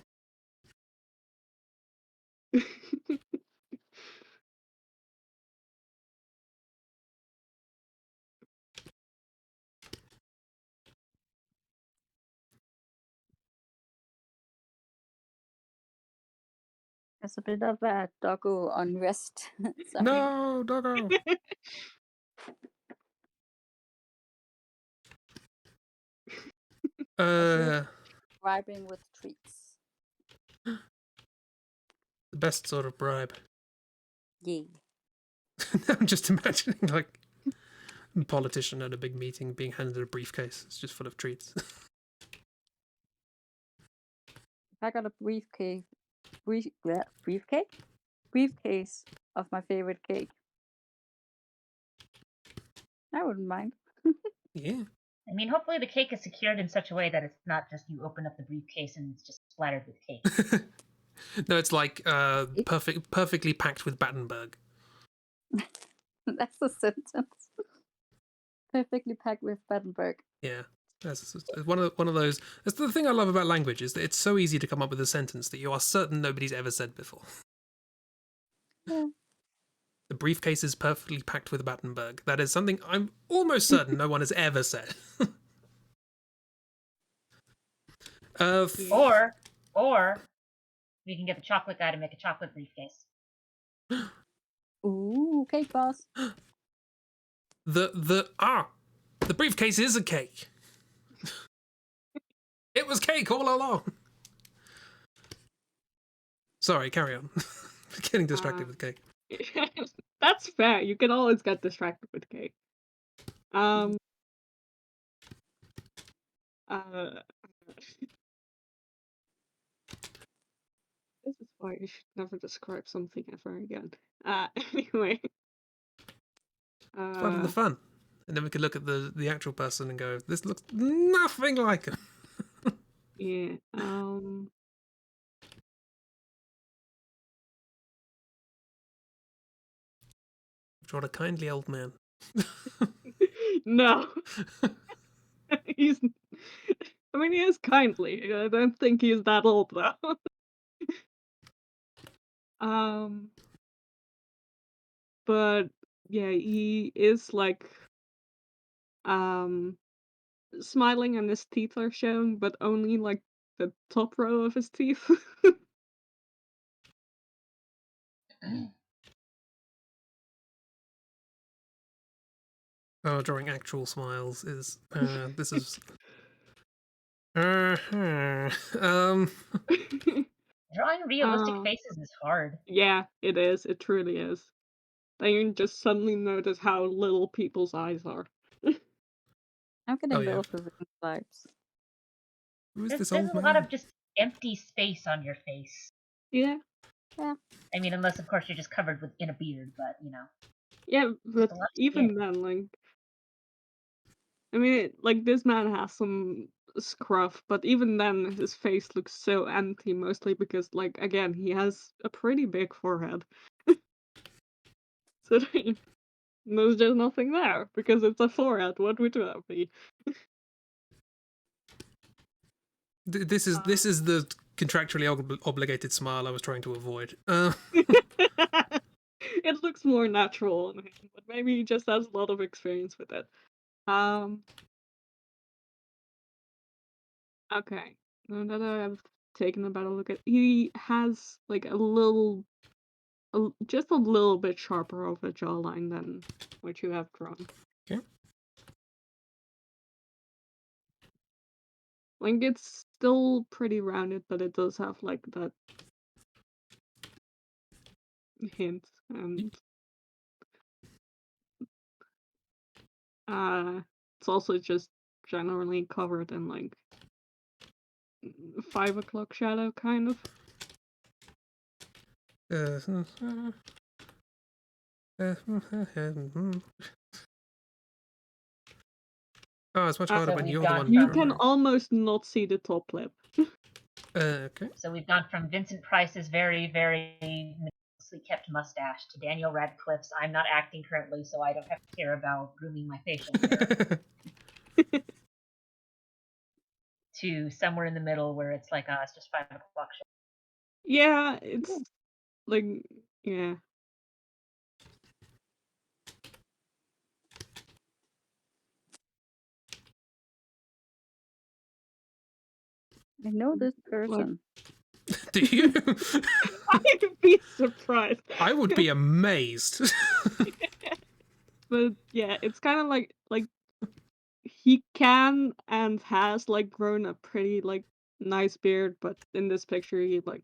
There's a bit of a doggo unrest. Sorry. No, doggo. Bribing with treats. The best sort of bribe. Yay. I'm just imagining like a politician at a big meeting being handed a briefcase. It's just full of treats. If I got a briefcase briefcase of my favorite cake. I wouldn't mind. Yeah. I mean, hopefully the cake is secured in such a way that it's not just you open up the briefcase and it's just splattered with cake. No, it's like perfectly packed with Battenberg. That's a sentence. Perfectly packed with Battenberg. Yeah. That's one of those. That's the thing I love about language, is that it's so easy to come up with a sentence that you are certain nobody's ever said before. Yeah. The briefcase is perfectly packed with Battenberg. That is something I'm almost certain no one has ever said. Or we can get the chocolate guy to make a chocolate briefcase. Ooh, cake boss. The briefcase is a cake. It was cake all along. Sorry, carry on. Getting distracted with cake. That's fair. You can always get distracted with cake. This is why you should never describe something ever again. Anyway. Part of the fun. And then we could look at the actual person and go, this looks nothing like him. Yeah. Drawn a kindly old man. No. He's. I mean, he is kindly. I don't think he's that old though. But yeah, he is like smiling and his teeth are shown, but only like the top row of his teeth. Oh, drawing actual smiles is this is Drawing realistic faces is hard. Yeah, it is. It truly is. Then you just suddenly notice how little people's eyes are. I'm getting Oh, yeah. those vibes. Who is this There's old a man? lot of just empty space on your face. Yeah. Yeah. I mean, unless of course you're just covered in a beard, but you know. Yeah, but a lot of even skin. then, like, I mean, like this man has some scruff, but even then, his face looks so empty, mostly because, like, again, he has a pretty big forehead. So there's just nothing there because it's a forehead. What would that be? This is the contractually obligated smile I was trying to avoid. It looks more natural on him, but maybe he just has a lot of experience with it. Okay. Now that I've taken a better look at, he has like just a little bit sharper of a jawline than what you have drawn. Okay. Like it's still pretty rounded, but it does have like that hint, and it's also just generally covered in like 5 o'clock shadow, kind of. Oh, it's much harder So when we've you're the gone one. You from- can drawing. almost not see the top lip. Okay. So we've gone from Vincent Price's very, very meticulously kept mustache to Daniel Radcliffe's I'm not acting currently, so I don't have to care about grooming my facial hair. To somewhere in the middle where it's like, it's just 5 o'clock. Yeah, it's like, yeah. I know this person. Do you? I'd be surprised. I would be amazed. But yeah, it's kind of like he can and has like grown a pretty like nice beard, but in this picture he like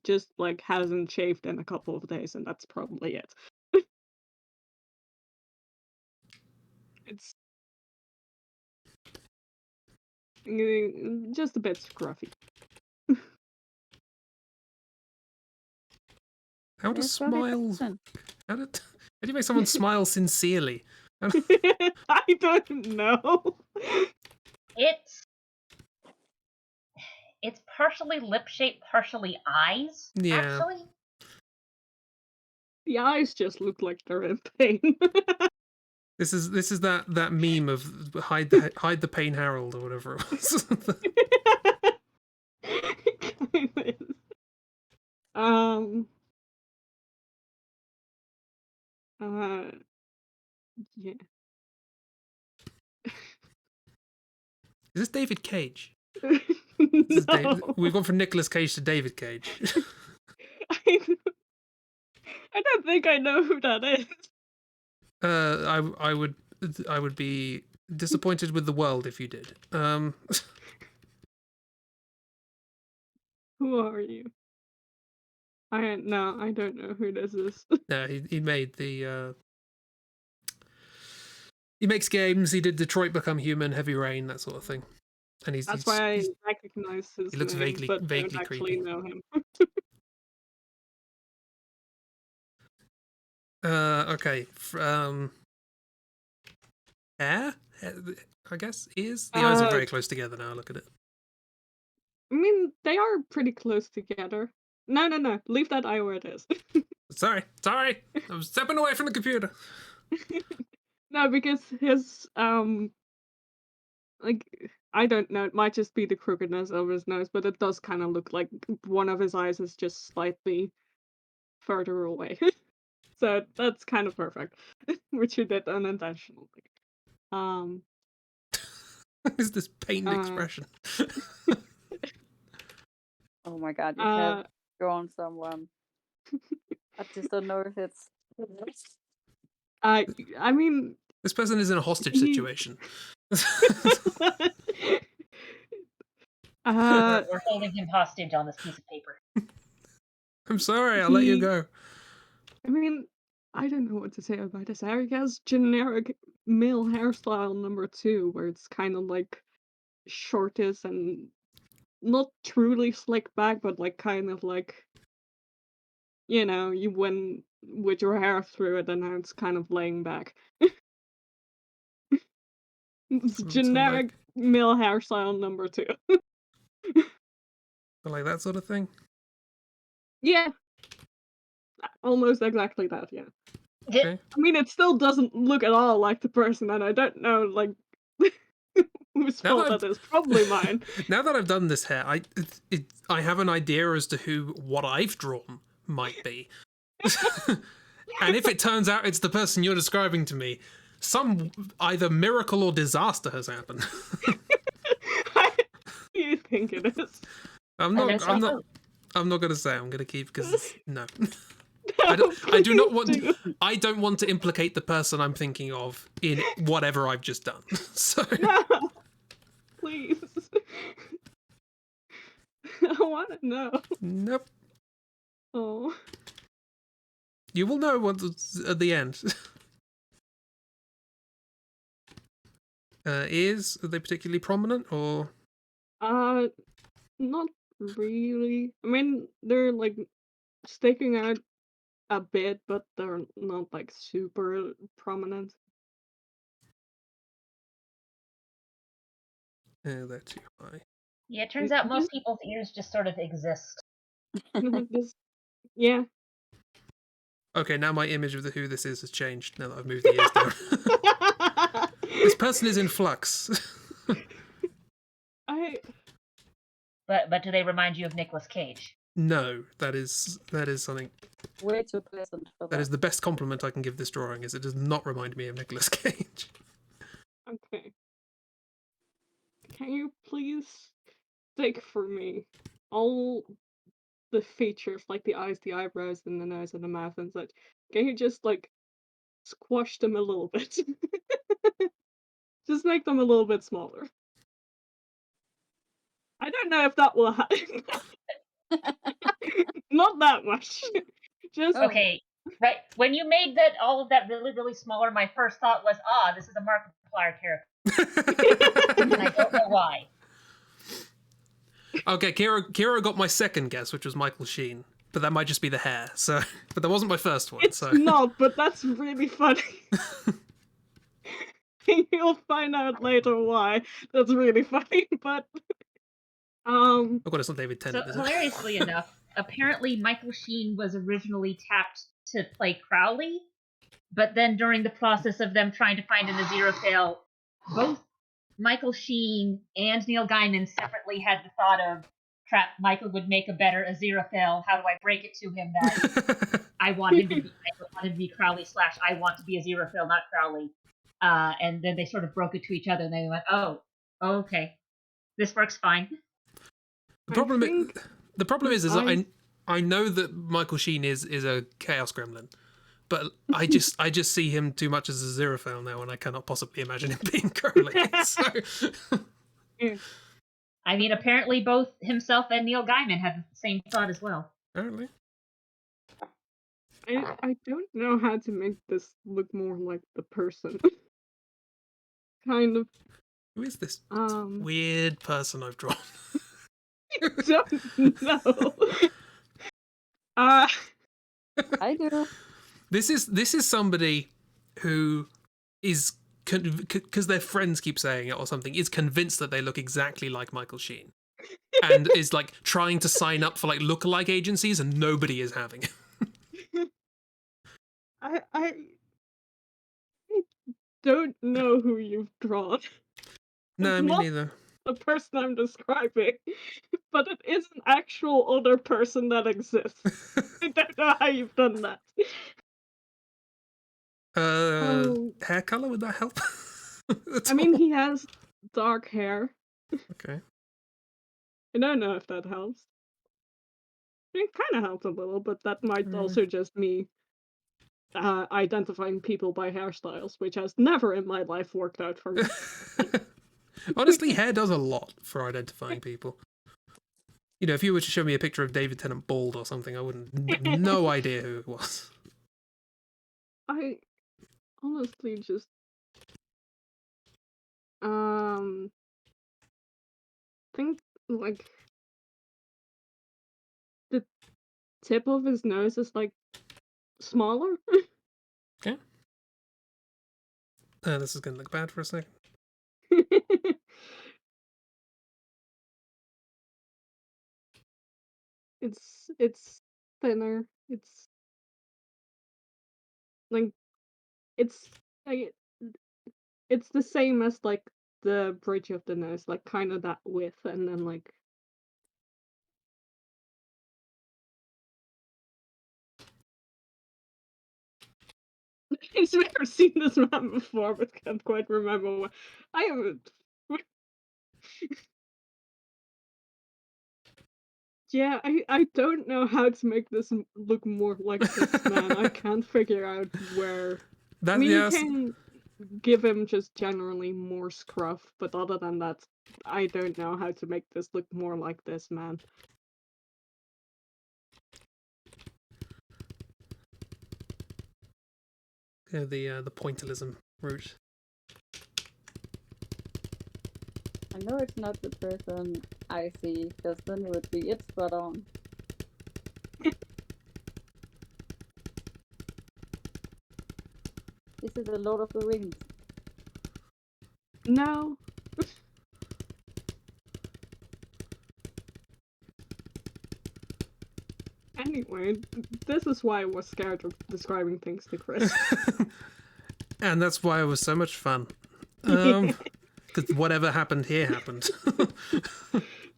just like hasn't shaved in a couple of days, and that's probably it. It's just a bit scruffy. How do It's very smiles? different. How do you make someone smile sincerely? I don't know. It's partially lip shape, partially eyes. Yeah. Actually, The eyes just look like they're in pain. This is that meme of hide the pain Harold or whatever it was. Kind of is. Um. Yeah. Is this David Cage? No. This is we've gone from Nicolas Cage to David Cage. I don't think I know who that is. I would be disappointed with the world if you did. Who are you? I don't know who this is. No, he made the. He makes games. He did Detroit Become Human, Heavy Rain, that sort of thing. And That's why I recognize his he looks name, vaguely but don't actually creepy. know him. Okay. Hair? I guess ears. The eyes are very close together now. Look at it. I mean, they are pretty close together. No. Leave that eye where it is. Sorry. I'm stepping away from the computer. No, because his like, I don't know, it might just be the crookedness of his nose, but it does kind of look like one of his eyes is just slightly further away. So that's kind of perfect, which you did unintentionally. Is this pained expression? Oh my god, you have drawn someone. I just don't know if it's. I mean, This person is in a hostage situation. we're holding him hostage on this piece of paper. I'm sorry, I'll let you go. I mean, I don't know what to say about this. Eric has generic male hairstyle number 2, where it's kind of like shortest and not truly slick back, but like kind of like, you know, you went with your hair through it and now it's kind of laying back. It's generic male hairstyle number 2. Like that sort of thing? Yeah. Almost exactly that, yeah. Okay. I mean, it still doesn't look at all like the person, and I don't know, like, whose fault that is. Probably mine. Now that I've done this hair, I have an idea as to what I've drawn might be. And if it turns out it's the person you're describing to me, some either miracle or disaster has happened. You think it is? I'm not going to say. I'm going to keep because no. I don't want to implicate the person I'm thinking of in whatever I've just done. So no, please. I want to know. Nope. Oh. You will know what's at the end. Ears, are they particularly prominent or? Not really. I mean, they're like sticking out a bit, but they're not like super prominent. They're too high. Yeah, it turns out most people's ears just sort of exist. Yeah. Okay, now my image of who this is has changed now that I've moved the ears down. This person is in flux. But do they remind you of Nicolas Cage? No, that is something. Way too pleasant for that. That is the best compliment I can give this drawing. Is it does not remind me of Nicolas Cage. Okay. Can you please take for me all the features, like the eyes, the eyebrows, and the nose, and the mouth, and such? Can you just like squash them a little bit? Just make them a little bit smaller. I don't know if that will happen. Not that much. Just okay. Right. When you made all of that really, really smaller, my first thought was, this is a Markiplier character. And I don't know why. Okay, Kira got my second guess, which was Michael Sheen. but that might just be the hair. So, but that wasn't my first one. It's so not, but that's really funny. You'll find out later why. That's really funny, but oh god, it's not David So Tennant, is it? hilariously enough, apparently Michael Sheen was originally tapped to play Crowley, but then during the process of them trying to find an Aziraphale, both Michael Sheen and Neil Gaiman separately had the thought of, crap, Michael would make a better Aziraphale. How do I break it to him that I want him to be Crowley / I want to be Aziraphale, not Crowley. And then they sort of broke it to each other, and they went, "Oh, okay, this works fine." The problem, think the problem is I- I know that Michael Sheen is a chaos gremlin, but I just see him too much as a Aziraphale now, and I cannot possibly imagine him being Crowley. So. I mean, apparently both himself and Neil Gaiman had the same thought as well. Apparently. I don't know how to make this look more like the person. Kind of. Who is this Um, weird person I've drawn? don't know. I do. This is somebody who is because their friends keep saying it or something, is convinced that they look exactly like Michael Sheen, and is like trying to sign up for like lookalike agencies, and nobody is having it. I don't know who you've drawn. No, It's me not neither. the person I'm describing, but it is an actual other person that exists. I don't know how you've done that. Oh. Hair color, would that help? I mean, he has dark hair. Okay. I don't know if that helps. It kind of helps a little, but that might also just me identifying people by hairstyles, which has never in my life worked out for me. Honestly, hair does a lot for identifying people. You know, if you were to show me a picture of David Tennant bald or something, I wouldn't no idea who it was. I honestly just think like the tip of his nose is like smaller. Okay. This is gonna look bad for a second. It's thinner. It's like it's like it's the same as like the bridge of the nose, like kind of that width, and then like I swear I've seen this man before, but can't quite remember what I haven't. Yeah, I don't know how to make this look more like this man. I can't figure out where. I mean, you can give him just generally more scruff, but other than that, I don't know how to make this look more like this man. Yeah, the pointillism route. I know it's not the person I see, because then it would be it spot on. This is the Lord of the Rings. No. Anyway, this is why I was scared of describing things to Chris. And that's why it was so much fun. Because whatever happened here happened.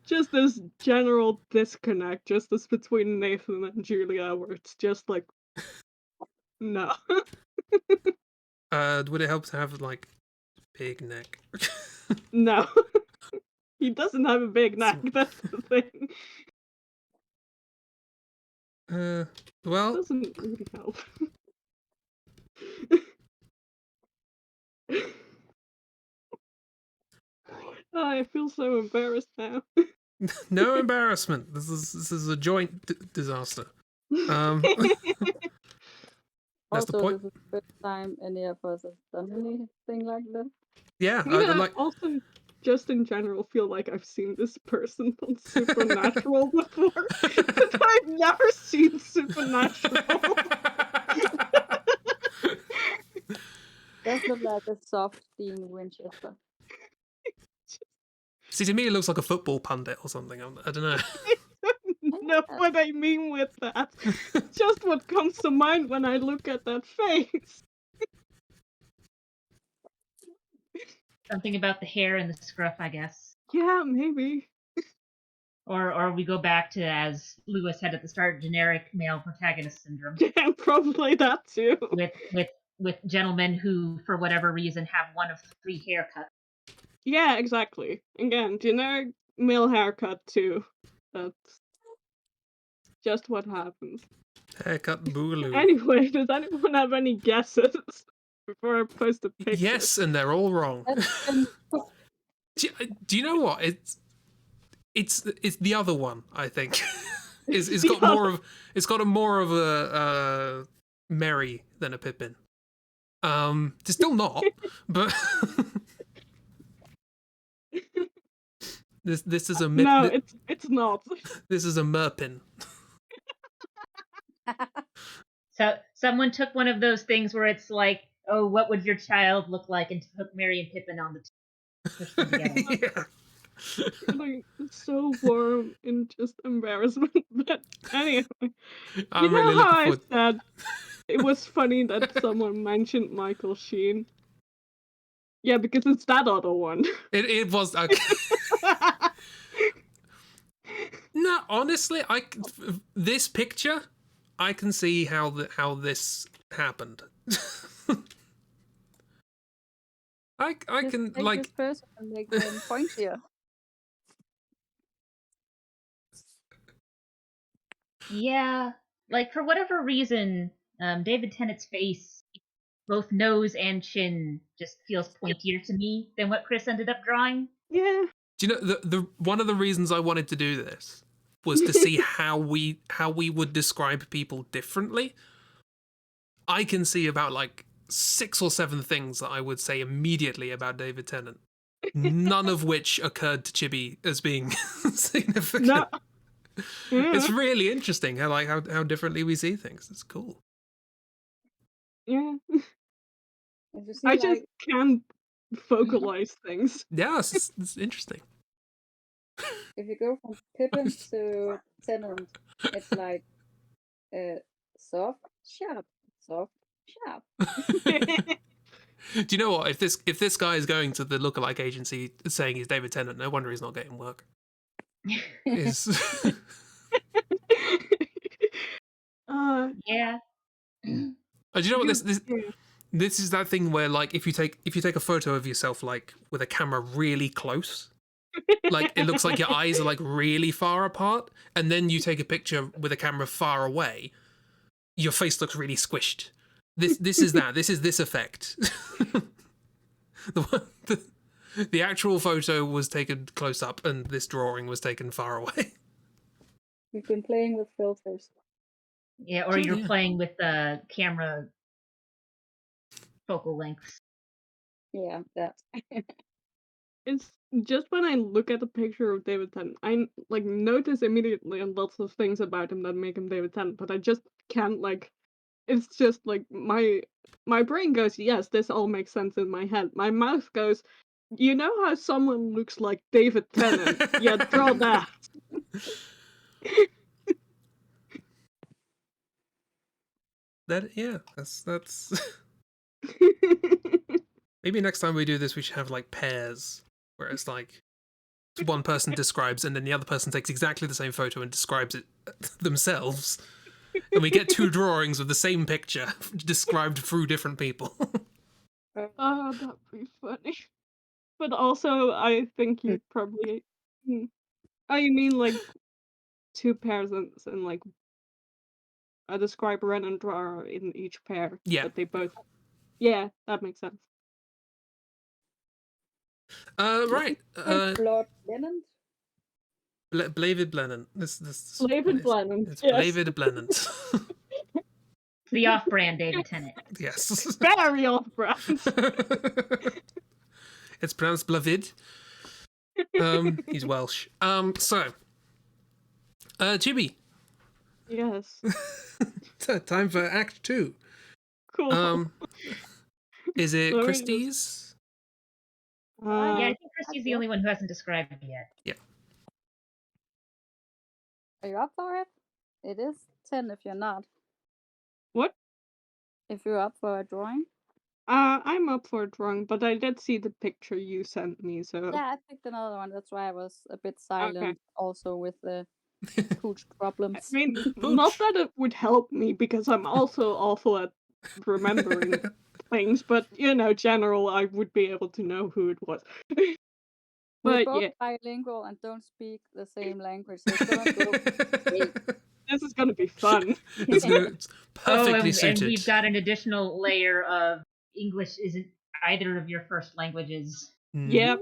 Just this general disconnect, just as between Nathan and Julia, where it's just like, no. Would it help to have like big neck? No. He doesn't have a big neck, that's the thing. Well, Doesn't really help. Oh, I feel so embarrassed now. no embarrassment. This is a joint disaster. That's Also, the point. this is the first time any of us has done anything like this. Yeah, Yeah, like also, just in general feel like I've seen this person on Supernatural before, but I've never seen Supernatural. Does look like a soft Dean Winchester. See, to me, it looks like a football pundit or something. I don't know. I don't know what I mean with that. It's just what comes to mind when I look at that face. Something about the hair and the scruff, I guess. Yeah, maybe. Or we go back to, as Lewis said at the start, generic male protagonist syndrome. Yeah, probably that too. With gentlemen who, for whatever reason, have one of 3 haircuts. Yeah, exactly. Again, generic male haircut too. That's just what happens. Haircut boogaloo. Anyway, does anyone have any guesses before I post a picture? Yes, and they're all wrong. Do you know what? It's the other one, I think. It's got more of a Merry than a Pippin. It's still not, but this is a no, it's not. This is a Merpin. So someone took one of those things where it's like, oh, what would your child look like, and took Merry and Pippin on the pushed them together. Yeah. Like, so warm in just embarrassment. But anyway, I'm you know really how looking I said it was funny that someone mentioned Michael Sheen? Yeah, because it's that other one. It was okay. No, honestly, this picture, I can see how this happened. I can Take like this person and make them pointier. Yeah, like for whatever reason, David Tennant's face, both nose and chin, just feels pointier to me than what Chris ended up drawing. Yeah. Do you know the one of the reasons I wanted to do this was to see how we would describe people differently. I can see about like 6 or 7 things that I would say immediately about David Tennant, none of which occurred to Chibi as being significant. No. It's really interesting how differently we see things. It's cool. Yeah. If you see, I just can't vocalize things. Yeah, it's interesting. if you go from Pippin to Tennant, it's like soft, sharp, soft, sharp. Do you know what? If this guy is going to the lookalike agency saying he's David Tennant, no wonder he's not getting work. Yeah. Do you know what this is that thing where like if you take a photo of yourself like with a camera really close, like it looks like your eyes are like really far apart, and then you take a picture with a camera far away, your face looks really squished. This is that. This is this effect. The actual photo was taken close up, and this drawing was taken far away. We've been playing with filters. Yeah, or you're playing with the camera focal lengths. Yeah, that. It's just when I look at the picture of David Tennant, I like notice immediately and lots of things about him that make him David Tennant, but I just can't like. It's just like my brain goes, yes, this all makes sense in my head. My mouth goes, you know how someone looks like David Tennant? Yeah, draw that. That's maybe next time we do this we should have like pairs where it's like one person describes and then the other person takes exactly the same photo and describes it themselves, and we get 2 drawings of the same picture described through different people. Oh, that'd be funny. But also, I think you probably. Oh, you mean like 2 pairs and like I describe Ren and drawer in each pair. Yeah. But they both. Yeah, that makes sense. Right. Blood Lennon? Blavid Blennan. Blavid Blennan. It's Yes. Blavid Blennan. The off-brand David Tennant. Yes. Very off-brand. It's pronounced Blavid. He's Welsh. So, Chibi. Yes. Time for Act 2. Cool. Is it Let me Christie's? Yeah, I Uh, think Christy's the only one who hasn't described it yet. Yeah. Are you up for it? It is 10 if you're not. what? If you're up for a drawing. I'm up for a drawing, but I did see the picture you sent me, so Yeah, I picked another one. That's why I was a bit okay. silent also with the pooch I problems. mean, not Pooch. that it would help me because I'm also awful at remembering things, but general, I would be able to know who it was. We're But both yeah, bilingual and don't speak the same language, so it's gonna go great. this is gonna be fun. It's perfectly and suited. we've got an additional layer of English isn't either of your first languages. Yep.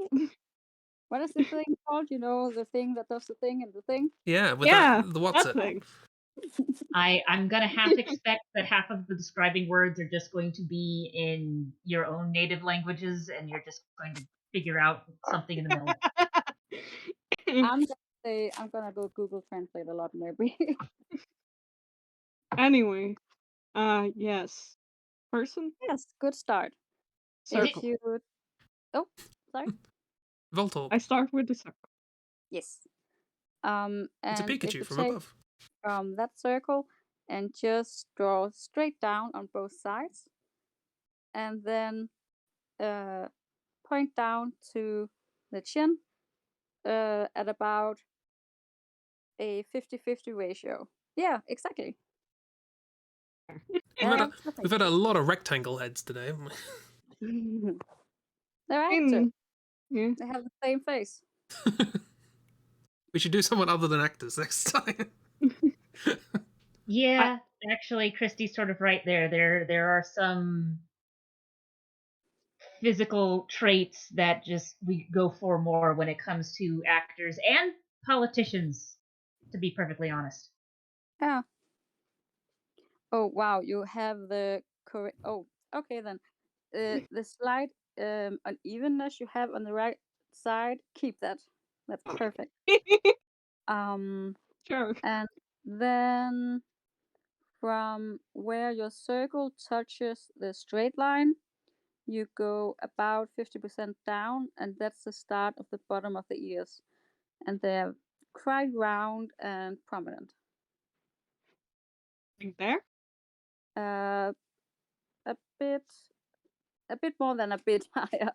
What is the thing called? You know, the thing that does the thing and the thing? Yeah, with Yeah, the what's that it? thing. I'm gonna half expect that half of the describing words are just going to be in your own native languages, and you're just going to figure out something in the middle. I'm gonna go Google Translate a lot, maybe. Anyway, yes. Person? Yes, good start. Circle. If you... Oh, sorry. Voltorb. I start with the circle. Yes. It's a And if Pikachu you from take above. that circle and just draw straight down on both sides, and then point down to the chin at about a 50-50 ratio. Yeah, exactly. We've had a lot of rectangle heads today, haven't we? They're actors. Yeah. They have the same face. We should do someone other than actors next time. Yeah, actually, Christy's sort of right there. There are some physical traits that just we go for more when it comes to actors and politicians, to be perfectly honest. Yeah. Oh wow, you have the correct. Oh, okay then. The slight unevenness you have on the right side, keep that. That's perfect. Sure. And then from where your circle touches the straight line, you go about 50% down, and that's the start of the bottom of the ears. And they're quite round and prominent. Like there? Uh, a bit more than a bit higher.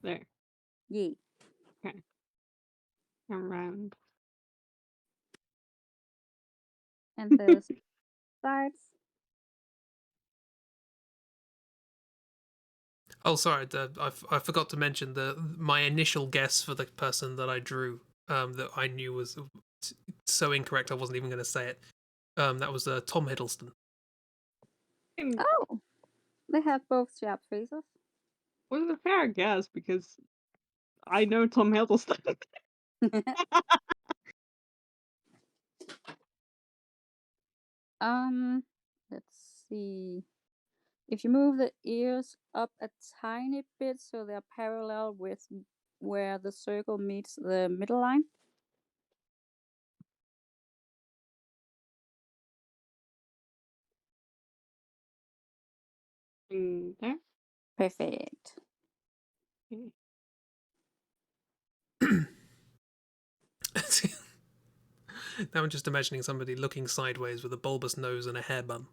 There. Yeah. Okay. Around. And the sides. Oh, sorry, I forgot to mention my initial guess for the person that I drew, that I knew was so incorrect I wasn't even going to say it. That was Tom Hiddleston. Oh, they have both sharp faces. Was a fair guess because I know Tom Hiddleston. Let's see. If you move the ears up a tiny bit so they're parallel with where the circle meets the middle line. There. Perfect. Now I'm just imagining somebody looking sideways with a bulbous nose and a hair bun.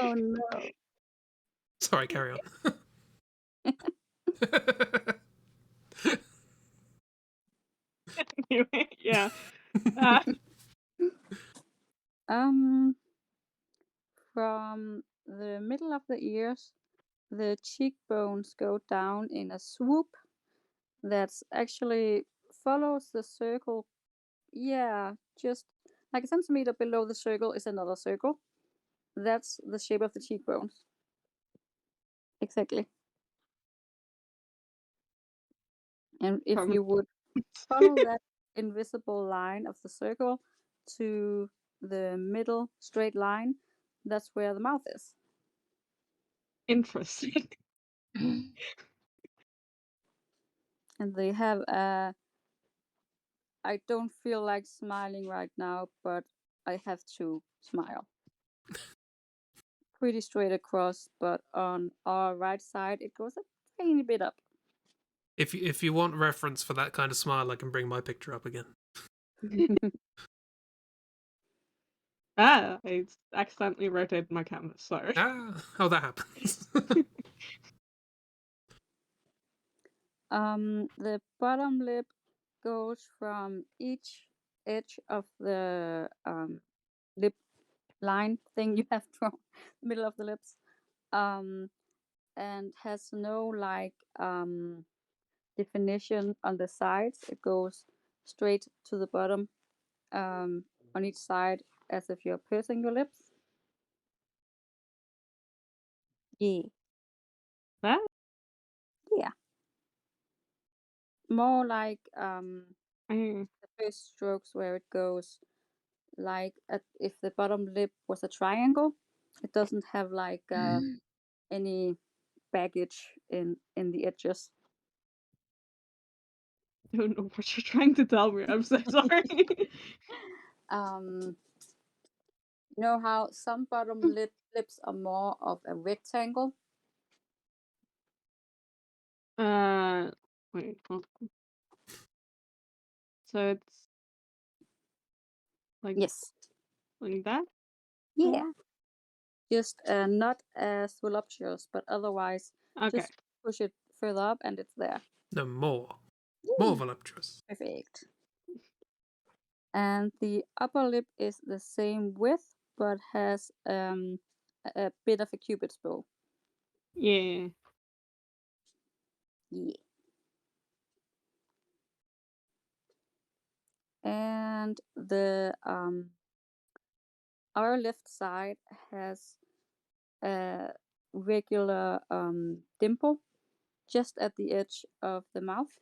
Oh no. Sorry, carry on. Anyway, yeah. From the middle of the ears, the cheekbones go down in a swoop that's actually follows the circle. Yeah, just like a centimeter below the circle is another circle. That's the shape of the cheekbones. Exactly. And if From you would follow that invisible line of the circle to the middle straight line, that's where the mouth is. Interesting. And they have I don't feel like smiling right now, but I have to smile. Pretty straight across, but on our right side it goes a tiny bit up. If you want reference for that kind of smile, I can bring my picture up again. I accidentally rotated my camera, sorry. Oh, that happens. The bottom lip goes from each edge of the lip line thing you have drawn, middle of the lips, and has no like definition on the sides. It goes straight to the bottom on each side as if you're pursing your lips. Yeah. That? Yeah. More like I, the first strokes where it goes like if the bottom lip was a triangle. It doesn't have like any baggage in the edges. don't know what you're trying to tell me. I'm so sorry. You know how some bottom lips are more of a rectangle? Wait, hold on. So it's like Yes. like that? Yeah. Just not as voluptuous, but otherwise Okay. just push it further up and it's there. No, more Yeah. voluptuous. Perfect. And the upper lip is the same width, but has a bit of a cupid's bow. Yeah. Yeah. And the our left side has a regular dimple just at the edge of the mouth.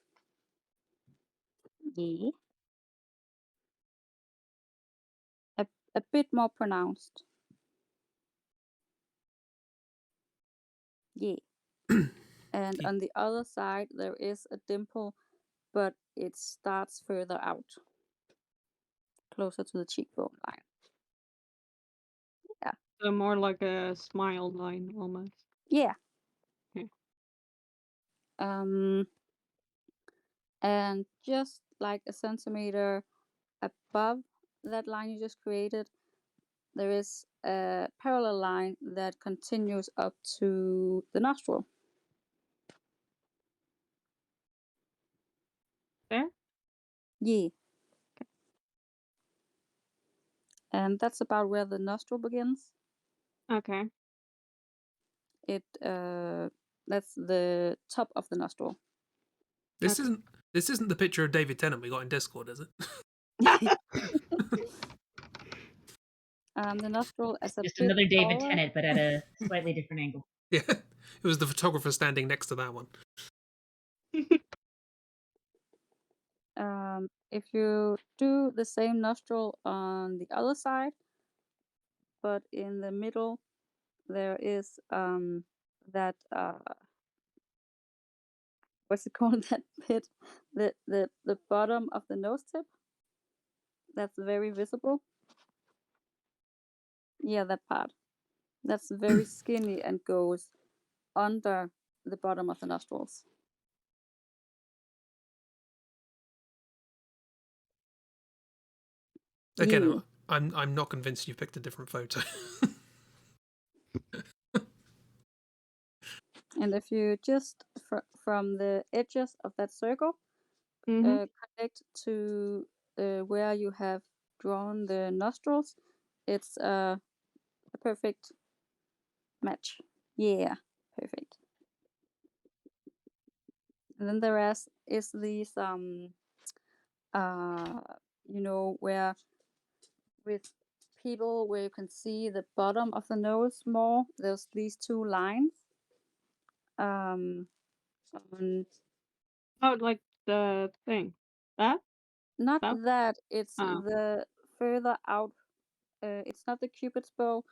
Yeah. A bit more pronounced. Yeah. And on the other side there is a dimple, but it starts further out, closer to the cheekbone line. Yeah. So more like a smile line almost. Yeah. Okay. And just like a centimeter above that line you just created, there is a parallel line that continues up to the nostril. There? Yeah. And that's about where the nostril begins. Okay. It that's the top of the nostril. This Okay. isn't the picture of David Tennant we got in Discord, is it? The nostril is a Just bit another David taller. Tennant, but at a slightly different angle. Yeah, it was the photographer standing next to that one. If you do the same nostril on the other side, but in the middle there is that what's it called, that bit, the bottom of the nose tip that's very visible. Yeah, that part. That's very skinny and goes under the bottom of the nostrils. Again, Yeah. I'm not convinced you picked a different photo. And if you just from the edges of that circle connect to where you have drawn the nostrils, it's a perfect match. Yeah, perfect. And then the rest is these you know, where with people where you can see the bottom of the nose more, there's these two lines. On Oh, like the thing. That? not That? that, it's Oh. the further out. It's not the cupid's bow,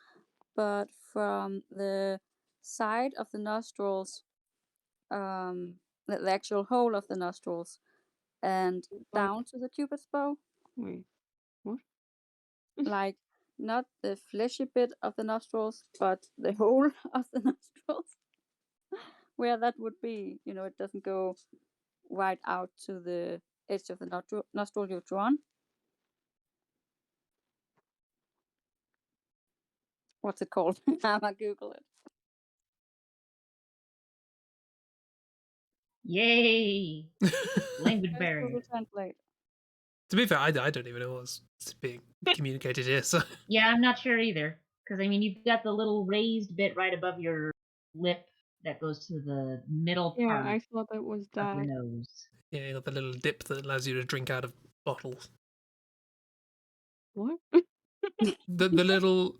but from the side of the nostrils, the actual hole of the nostrils, and down to the cupid's bow. Wait, what? Like, not the fleshy bit of the nostrils, but the hole of the nostrils. Where that would be, it doesn't go right out to the edge of the nostril you've drawn. What's it called? I'm gonna Google it. Yay! Language There's barrier. Google Translate. To be fair, I don't even know what's being communicated here. So Yeah, I'm not sure either. Because, I mean, you've got the little raised bit right above your lip that goes to the middle Yeah, part I thought that was of the that. nose. yeah, you got the little dip that allows you to drink out of bottles. What? The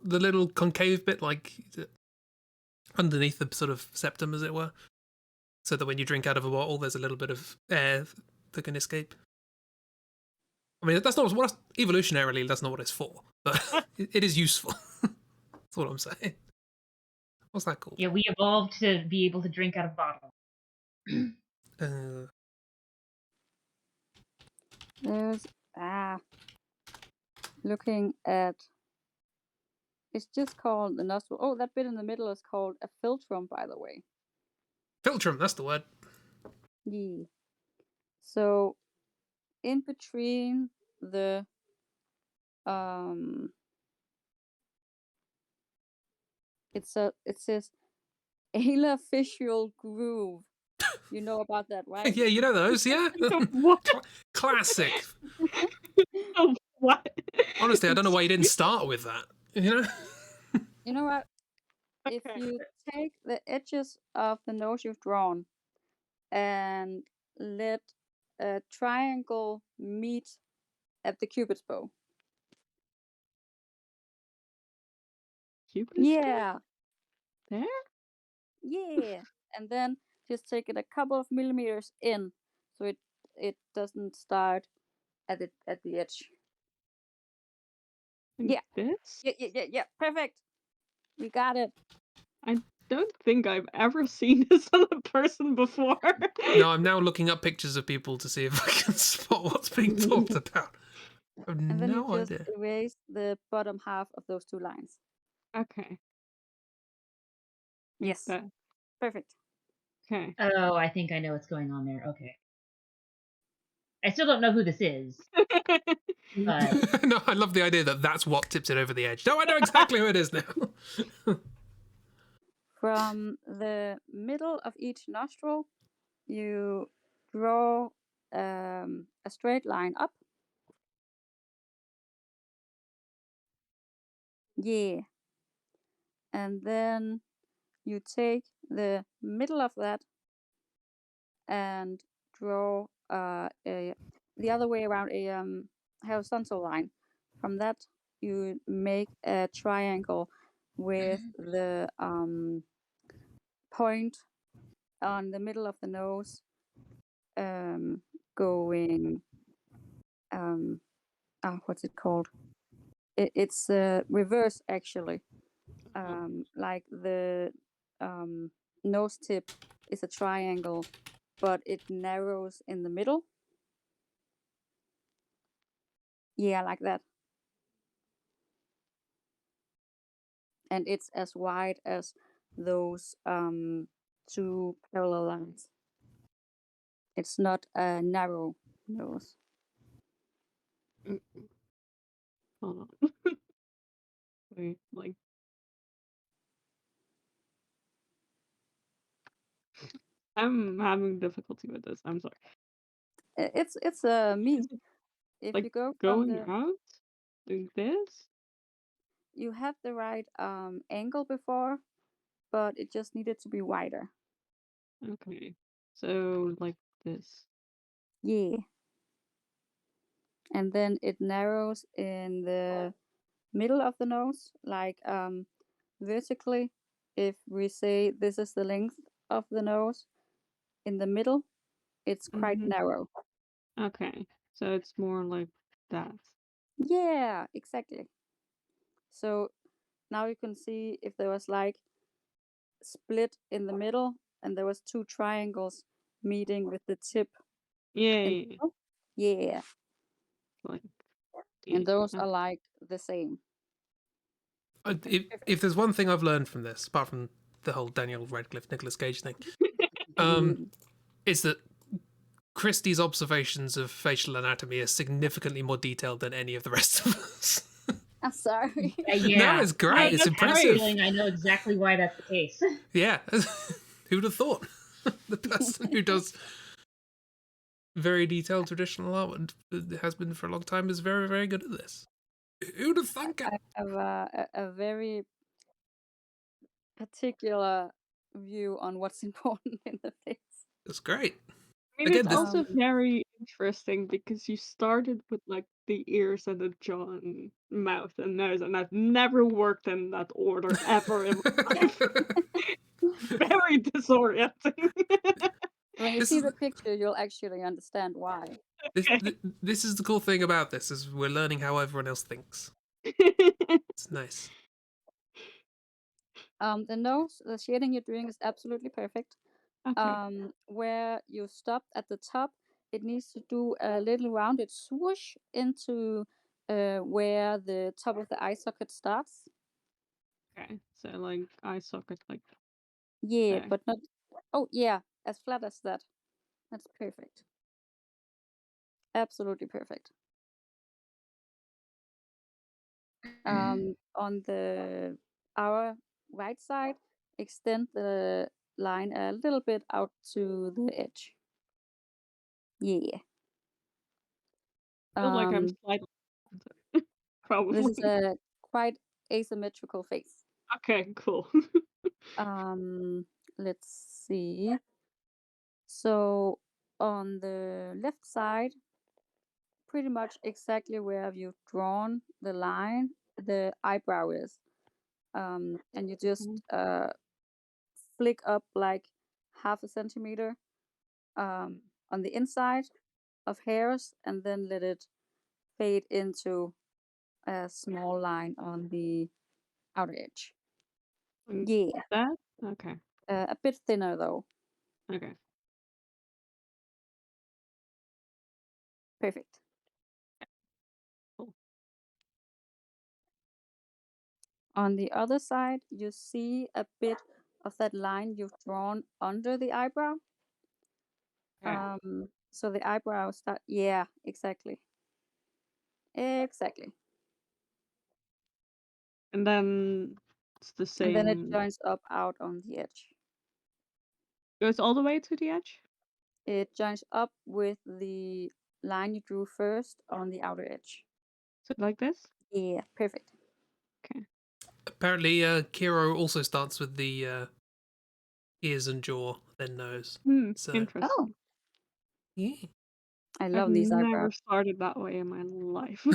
little concave bit, like underneath the sort of septum, as it were, so that when you drink out of a bottle, there's a little bit of air that can escape. I mean, that's not what evolutionarily. That's not what it's for, but it is useful. That's what I'm saying. What's that called? Yeah, we evolved to be able to drink out of bottles. There's looking at. It's just called the nostril. Oh, that bit in the middle is called a philtrum, by the way. Philtrum, that's the word. Yeah. So, in between the it says alar facial groove. You know about that, right? Yeah, you know those, yeah. What? Classic. Oh, what? Honestly, I don't know why you didn't start with that. You know. You know what? Okay. If you take the edges of the nose you've drawn and let a triangle meet at the cupid's bow. Cupid's bow? Yeah. There? Yeah. And then just take it a couple of millimeters in, so it doesn't start at the edge. Like Yeah. this? Yeah. Perfect. We got it. I don't think I've ever seen this on a person before. No, I'm now looking up pictures of people to see if I can spot what's being talked about. I have And then no you just idea. erase the bottom half of those two lines. Okay. Yes. That. Perfect. Okay. Oh, I think I know what's going on there. Okay. I still don't know who this is, but No, I love the idea that that's what tips it over the edge. No, I know exactly who it is now. From the middle of each nostril, you draw a straight line up. Yeah. And then you take the middle of that and draw the other way around a horizontal line. From that, you make a triangle with the point on the middle of the nose going what's it called? It's reverse, actually. Like the nose tip is a triangle, but it narrows in the middle. Yeah, like that. And it's as wide as those two parallel lines. It's not a narrow nose. Hold on. Wait, like. I'm having difficulty with this. I'm sorry. It's me. Is it, If like, you go from going out like this? you had the right angle before, but it just needed to be wider. Okay. So, like this. Yeah. And then it narrows in the middle of the nose, like vertically. If we say this is the length of the nose, in the middle, it's quite Mhm. narrow. Okay. So it's more like that. Yeah, exactly. So now you can see if there was like split in the middle, and there was 2 triangles meeting with the tip in the Yay. middle. Yeah, Like, and those yeah. are like the same. If there's one thing I've learned from this, apart from the whole Daniel Radcliffe, Nicolas Cage thing, is that Christie's observations of facial anatomy are significantly more detailed than any of the rest of us. I'm sorry. Yeah, No, it's great. I It's have a impressive. feeling I know exactly why that's the case. Yeah. Who'd have thought? The person who does very detailed traditional art, has been for a long time, is very, very good at this. Who'd have thunk it? I have a very particular view on what's important in the face. It's great. I mean, Again, it's this- also very interesting because you started with like the ears and the jaw and mouth and nose, and I've never worked in that order ever in my life. Very disorienting. When you This see is the picture, you'll actually understand why. this is the cool thing about this, is we're learning how everyone else thinks. It's nice. The nose, the shading you're doing is absolutely perfect. Okay. Where you stopped at the top, it needs to do a little rounded swoosh into where the top of the eye socket starts. Okay. So like eye socket, like Yeah, there. but not. Oh, yeah, as flat as that. That's perfect. Absolutely perfect. On our right side, extend the line a little bit out to the edge. Yeah. I feel like I'm slightly probably. This is a quite asymmetrical face. Okay, cool. Let's see. So on the left side, pretty much exactly where you've drawn the line, the eyebrow is. And you just flick up like 0.5 centimeter on the inside of hairs, and then let it fade into a small line on the outer edge. Like Yeah, that? Okay. a bit thinner though. Okay. Perfect. Cool. On the other side, you see a bit of that line you've drawn under the eyebrow. Okay. So the eyebrow start. Yeah, exactly. Exactly. And then it's the And then it same. joins up out on the edge. Goes all the way to the edge? It joins up with the line you drew first on the outer edge. So like this? Yeah, perfect. Okay. Apparently, Kiro also starts with the ears and jaw, then nose. So Interesting. Oh, yeah. I I've love these never eyebrows. started that way in my life.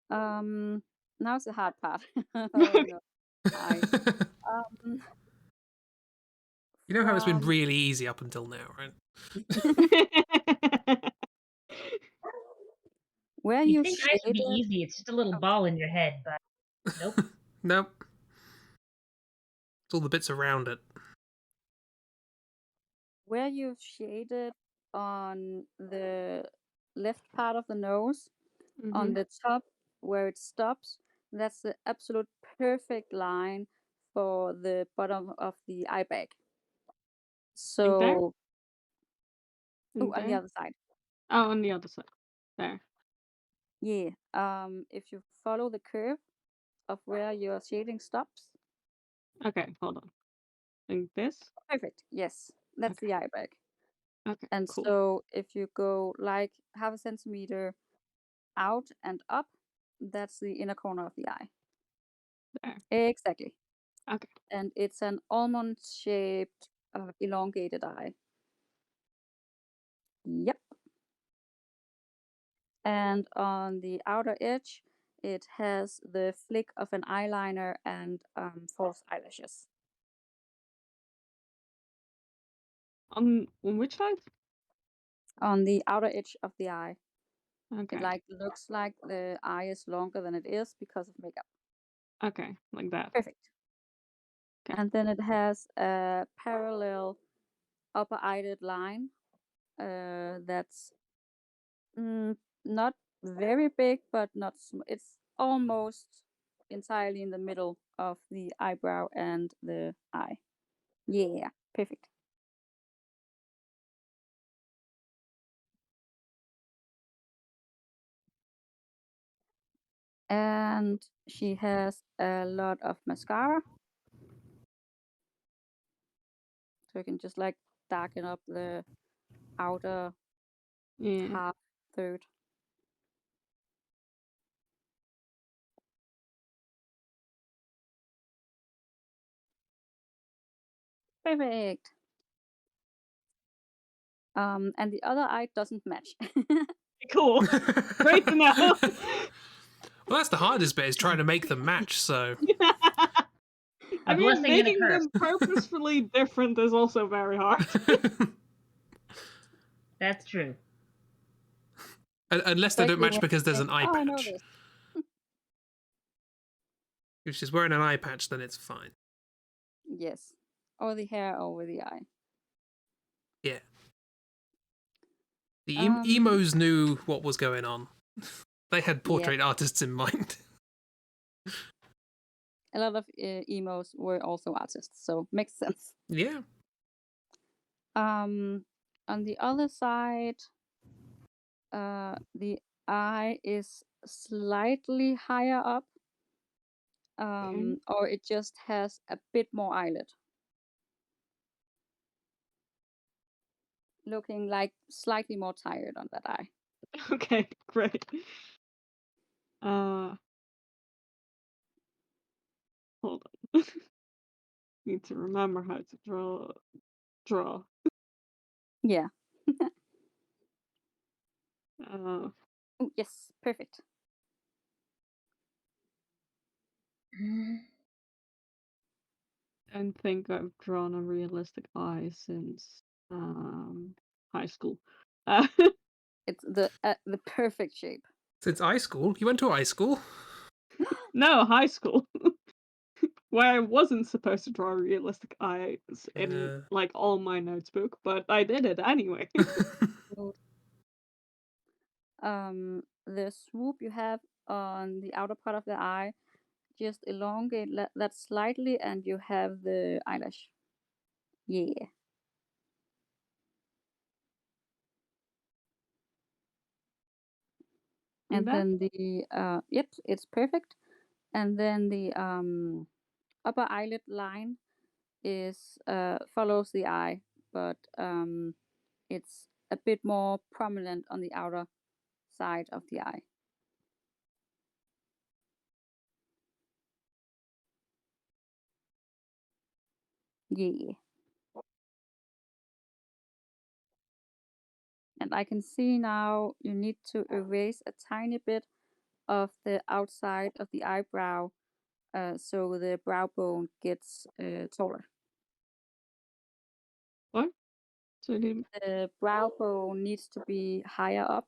Now's the hard part. Oh no. Hi. You know how it's been From really easy up until now, right? where You you think eyes would be shaded, easy? It's just a little ball in your head, but nope. Nope. It's all the bits around it. where you've shaded on the left part of the nose, on the top where it stops, that's the absolute perfect line for the bottom of the eye bag. Like there? So, Like on the there? other side. Oh, on the other side. There. Yeah. If you follow the curve of where your shading stops. Okay, hold on. Like this? Perfect. Yes, that's Okay. the eye bag. Okay, And cool. so if you go like 0.5 centimeter out and up, that's the inner corner of the eye. There. Exactly. Okay. And it's an almond-shaped, elongated eye. Yep. And on the outer edge, it has the flick of an eyeliner and false eyelashes. On which side? On the outer edge of the eye. Okay. It like looks like the eye is longer than it is because of makeup. Okay, like that. Perfect. Okay. And then it has a parallel upper eyelid line that's not very big, but not it's almost entirely in the middle of the eyebrow and the eye. Yeah, perfect. And she has a lot of mascara. So you can just like darken up the outer Yeah. half third. Perfect. And the other eye doesn't match. Cool. Great to know. Well, that's the hardest bit, is trying to make them match, so... A blessing and a making curse. them purposefully different is also very hard. That's true. Unless they don't Especially match when because you there's think, an eye oh, I know patch. this. If she's wearing an eye patch, then it's fine. Yes. Or the hair over the eye. Yeah. The Um, emos knew what was going on. They had portrait artists in mind. A lot of emos were also artists, so makes sense. Yeah. On the other side, the eye is slightly higher up, or it just has a bit more eyelid. Looking like slightly more tired on that eye. Okay, great. Hold on. Need to remember how to draw. Yeah. Uh, Oh, yes, perfect. and think I've drawn a realistic eye since high school. It's the perfect shape. Since high school? You went to high school? No, high school. Where I wasn't supposed to draw realistic eyes in like all my notebook, but I did it anyway. The swoop you have on the outer part of the eye, just elongate that slightly, and you have the eyelash. Yeah. And then the yep, it's perfect. And then the upper eyelid line is follows the eye, but it's a bit more prominent on the outer side of the eye. Yeah. And I can see now you need to erase a tiny bit of the outside of the eyebrow so the brow bone gets taller. What? So the brow bone needs to be higher up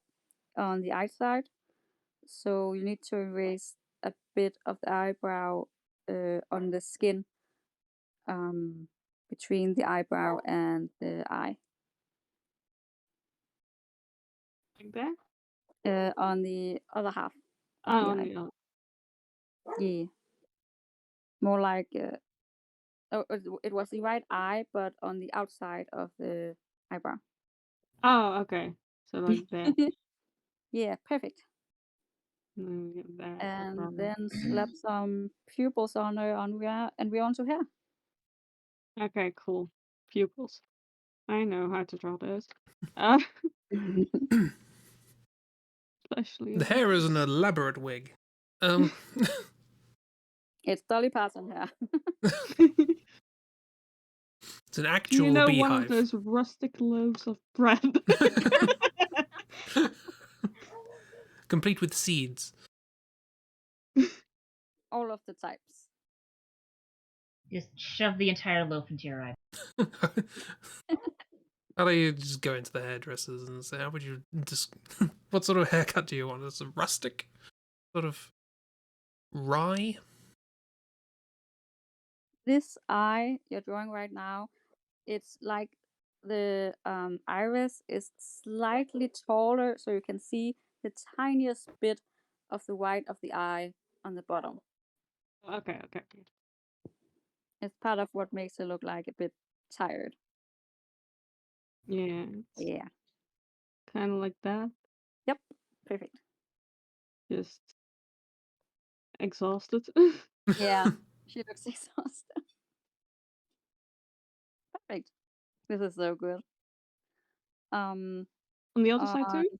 on the outside, so you need to erase a bit of the eyebrow on the skin between the eyebrow and the eye. Like that? On the other half of Oh, the on eye. the other. Yeah. More like it was the right eye, but on the outside of the eyebrow. Oh, okay. So like that. Yeah, perfect. That And then slap some pupils on her and we're on to hair. Okay, cool. Pupils. I know how to draw those. Especially The hair is an elaborate wig. It's Dolly Parton hair. It's an actual one of beehive. those rustic loaves of bread. Complete with seeds. All of the types. Just shove the entire loaf into your eye. How do you just go into the hairdressers and say, how would you just... what sort of haircut do you want? It's a rustic? Sort of... rye? this eye you're drawing right now, it's like the iris is slightly taller, so you can see the tiniest bit of the white of the eye on the bottom. Okay. It's part of what makes it look like a bit tired. Yeah. Yeah. Kind of like that. Yep. Perfect. Just exhausted. Yeah. She looks exhausted. Perfect. This is so good. On the other side too?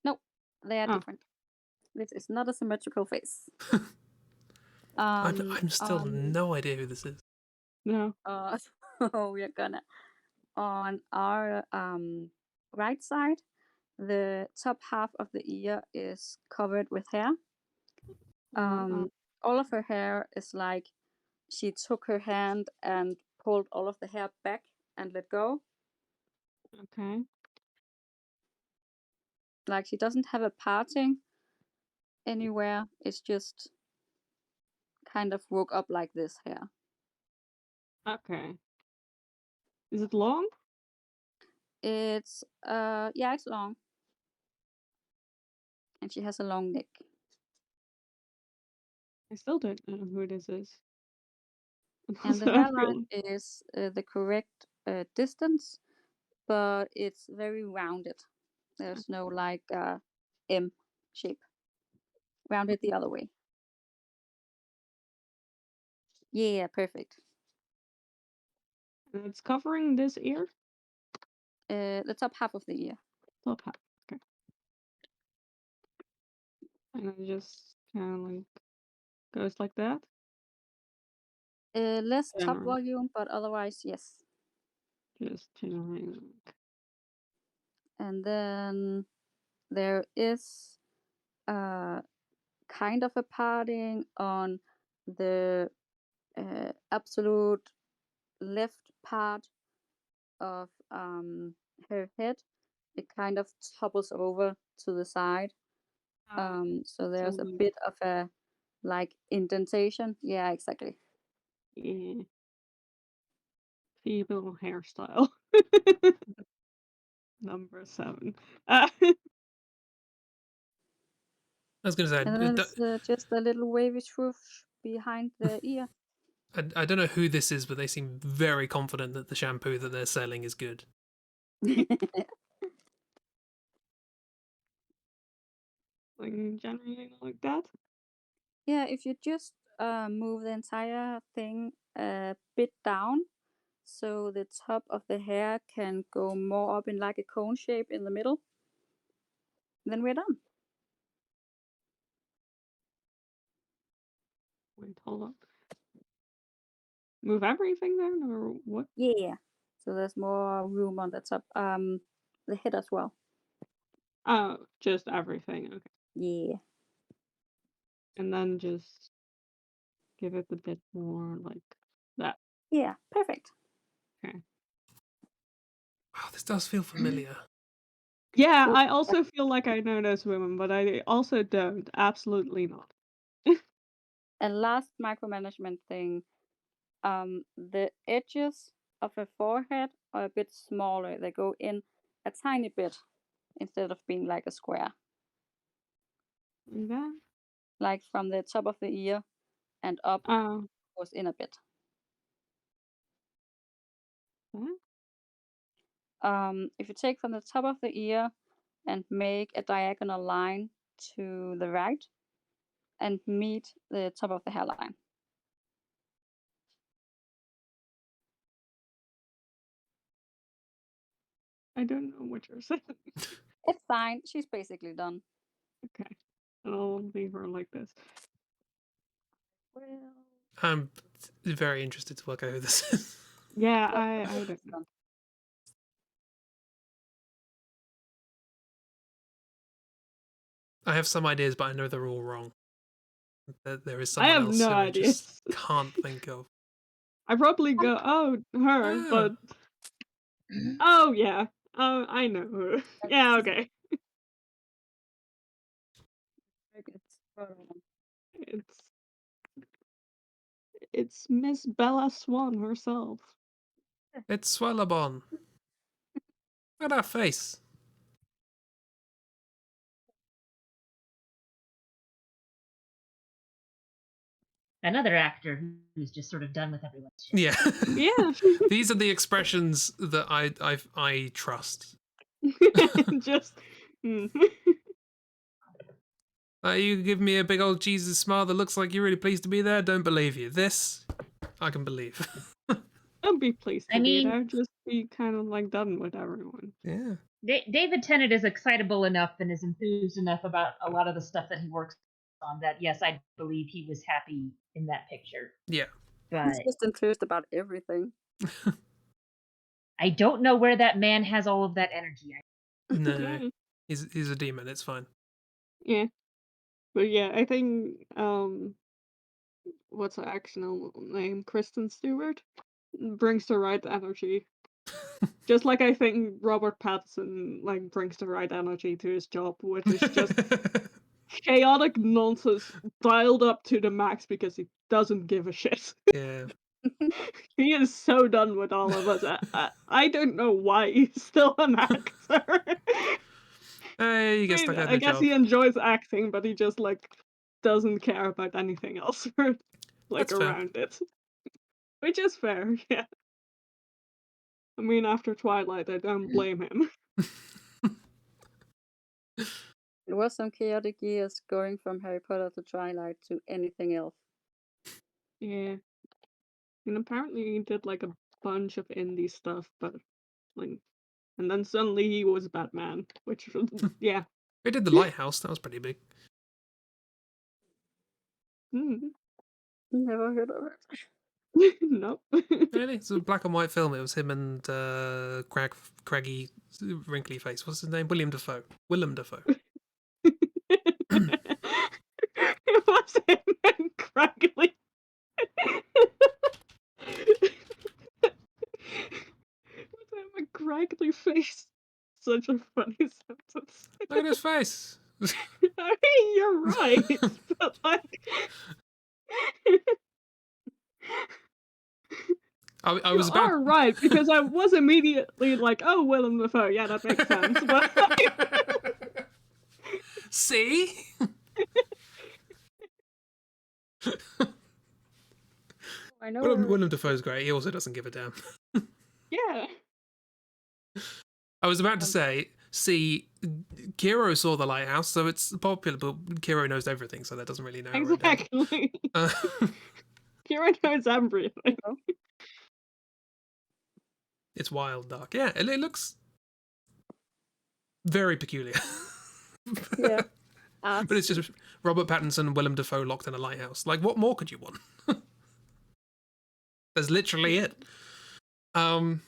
No, they are Oh. different. This is not a symmetrical face. I'm still no idea who this is. No. We're gonna on our right side, the top half of the ear is covered with hair. All of her hair is like she took her hand and pulled all of the hair back and let go. Okay. Like she doesn't have a parting anywhere. It's just kind of woke up like this hair. Okay. Is it long? It's yeah, it's long. And she has a long neck. I still don't know who this is. And the hairline is the correct distance, but it's very rounded. There's no like M shape. Rounded the other way. Yeah, perfect. And it's covering this ear? The top half of the ear. Top half. Okay. And it just kind of like goes like that? Less top General. volume, but otherwise, yes. Just generally. And then there is kind of a parting on the absolute left part of her head. It kind of topples over to the side. So there's a bit of a like indentation. Yeah, exactly. Yeah. Feeble hairstyle. Number 7. I was going to say, And then it's just a little wavy swoosh behind the ear. I don't know who this is, but they seem very confident that the shampoo that they're selling is good. Like generally like that? Yeah, if you just move the entire thing a bit down, so the top of the hair can go more up in like a cone shape in the middle, then we're done. Wait, hold on. Move everything then, or what? Yeah. So there's more room on the top. The head as well. Oh, just everything. Okay. Yeah. And then just give it a bit more like that. Yeah, perfect. Okay. Wow, this does feel familiar. Yeah, I also feel like I know those women, but I also don't. Absolutely not. And last micromanagement thing, the edges of her forehead are a bit smaller. They go in a tiny bit instead of being like a square. Like that? Like from the top of the ear and up Oh. goes in a bit. What? If you take from the top of the ear and make a diagonal line to the right and meet the top of the hairline. I don't know what you're saying. It's fine. She's basically done. Okay. I'll leave her like this. Well, I'm very interested to work out who this is. Yeah, I don't know. I have some ideas, but I know they're all wrong. There is I someone have else no who I ideas. just can't think of. I probably go, oh, her, Oh. but oh yeah, oh I know her. Yeah, okay. It's It's Miss Bella Swan herself. It's Swellabon. Look at that face. Another actor who's just sort of done with everyone's shit. Yeah. Yeah. These are the expressions that I trust. Just. Mm. You give me a big old Jesus smile that looks like you're really pleased to be there. Don't believe you. This, I can believe. Don't be pleased to I be mean- there. Just be kind of like done with everyone. Yeah. David Tennant is excitable enough and is enthused enough about a lot of the stuff that he works on that, yes, I believe he was happy in that picture. Yeah. But He's just enthused about everything. I don't know where that man has all of that energy. No, Yeah. he's a demon. It's fine. Yeah. But yeah, I think what's her actual name? Kristen Stewart brings the right energy. Just like I think Robert Pattinson like brings the right energy to his job, which is just chaotic nonsense dialed up to the max because he doesn't give a shit. Yeah. He is so done with all of us. I don't know why he's still an actor. Hey, you get stuck at I the guess job. he enjoys acting, but he just like doesn't care about anything else like That's fair. around it. Which is fair, yeah. I mean, after Twilight, I don't blame him. It was some chaotic years going from Harry Potter to Twilight to anything else. Yeah. And apparently he did like a bunch of indie stuff, but like, and then suddenly he was Batman, which yeah. We did The Lighthouse. That was pretty big. Mm. Never heard of it. Nope. Really? It's a black and white film. It was him and Craggy, wrinkly face. What's his name? Willem Dafoe. It was him and Craggly. With him and Craggly face. Such a funny sentence. Look at his face. I mean, you're right, but like. I You was about. are right, because I was immediately like, oh, Willem Dafoe, yeah, that makes sense. But like... See? I know. Willem Dafoe's great. He also doesn't give a damn. yeah. I was about to say, see, Kiro saw The Lighthouse, so it's popular, but Kiro knows everything, so that doesn't really narrow it down. Exactly. Kira knows everything. It's wild, dark. Yeah, it looks very peculiar. Yeah. But it's just Robert Pattinson and Willem Dafoe locked in a lighthouse. Like, what more could you want? That's literally it. If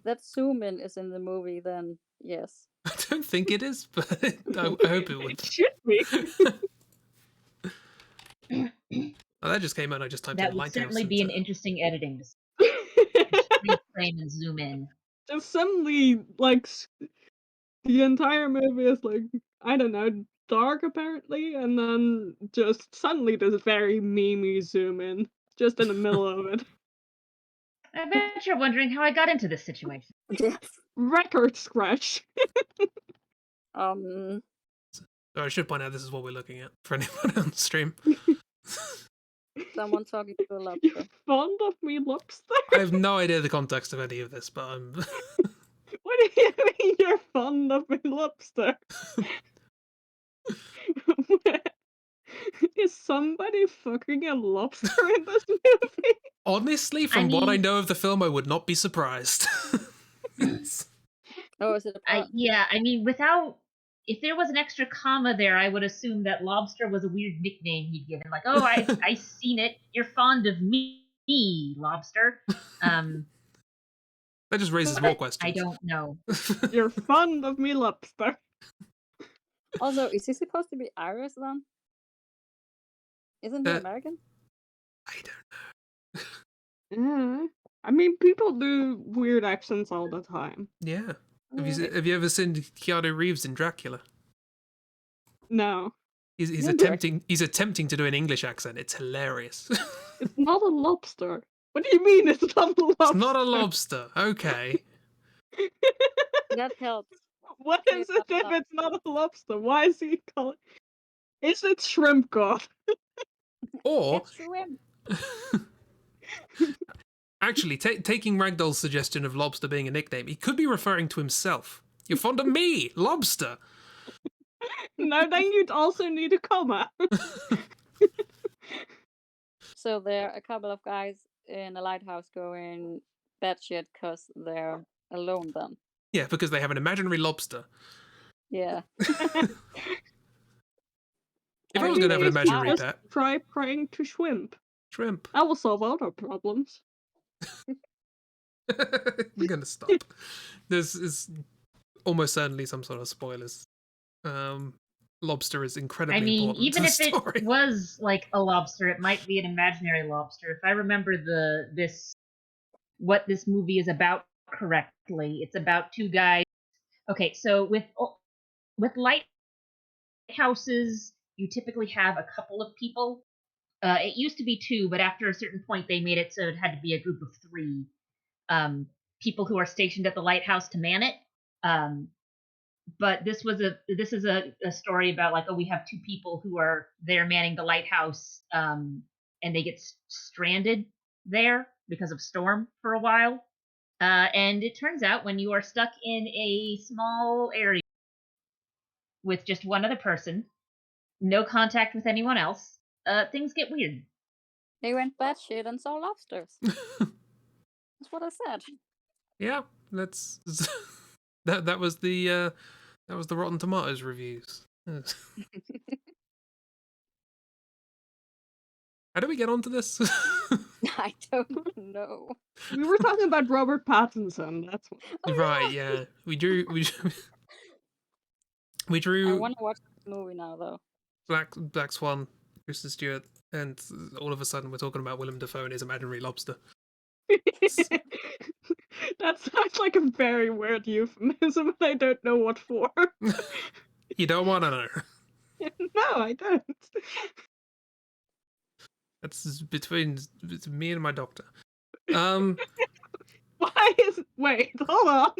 that zoom in is in the movie, then yes. I don't think it is, but I hope it would. It should be. Oh, that just came out. I just typed That in would lighthouse. certainly be an interesting editing. Frame and zoom in. Just suddenly, like, the entire movie is like, I don't know, dark apparently, and then just suddenly this very memey zoom in, just in the middle of it. I bet you're wondering how I got into this situation. Yes. Record scratch. Oh, I should point out this is what we're looking at for anyone on the stream. Someone talking to a You're lobster. fond of me, lobster? I have no idea the context of any of this, but I'm. What do you mean you're fond of me, lobster? Is somebody fucking a lobster in this movie? Honestly, from what I know of the film, I would not be surprised. Oh, is it a pun? Yeah, I mean, if there was an extra comma there, I would assume that lobster was a weird nickname he'd given. Like, oh, I seen it. You're fond of me, lobster. That just raises more questions. I don't know. You're fond of me, lobster. Also, is he supposed to be Irish then? Isn't he American? I don't know. I mean, people do weird accents all the time. Yeah. Have you ever seen Keanu Reeves in Dracula? No. He's attempting to do an English accent. It's hilarious. It's not a lobster. What do you mean it's not a lobster? It's not a lobster. Okay. That helps. What Clear is it that if up. it's not a lobster? Why is he calling? Is it shrimp god? Or It's shrimp. actually, taking Ragdoll's suggestion of lobster being a nickname, he could be referring to himself. You're fond of me, lobster. No, then you'd also need a comma. So there are a couple of guys in a lighthouse going batshit because they're alone then. Yeah, because they have an imaginary lobster. Yeah. If I I was mean, going to have an it's imaginary Just pet, try praying to shrimp. shrimp. That will solve all our problems. I'm going to stop. This is almost certainly some sort of spoilers. Lobster is incredibly I mean, important even to if the story. it was like a lobster, it might be an imaginary lobster. If I remember what this movie is about correctly, it's about two guys. Okay, so with lighthouses, you typically have a couple of people. It used to be two, but after a certain point, they made it so it had to be a group of three people who are stationed at the lighthouse to man it. But this is a story about like, oh, we have two people who are there manning the lighthouse, and they get stranded there because of storm for a while. And it turns out when you are stuck in a small area with just one other person, no contact with anyone else, things get weird. they went batshit and saw lobsters. That's what I said. Yeah, that's that was the Rotten Tomatoes reviews. Yes. How do we get onto this? I don't know. We were talking about Robert Pattinson. That's what. Oh, Right, yeah. yeah. We drew we I drew want to watch this movie now, though. Black Swan, Kristen Stewart, and all of a sudden we're talking about Willem Dafoe and his imaginary lobster. That sounds like a very weird euphemism, and I don't know what for. You don't want to know. No, I don't. That's between me and my doctor. Why is wait? Hold on.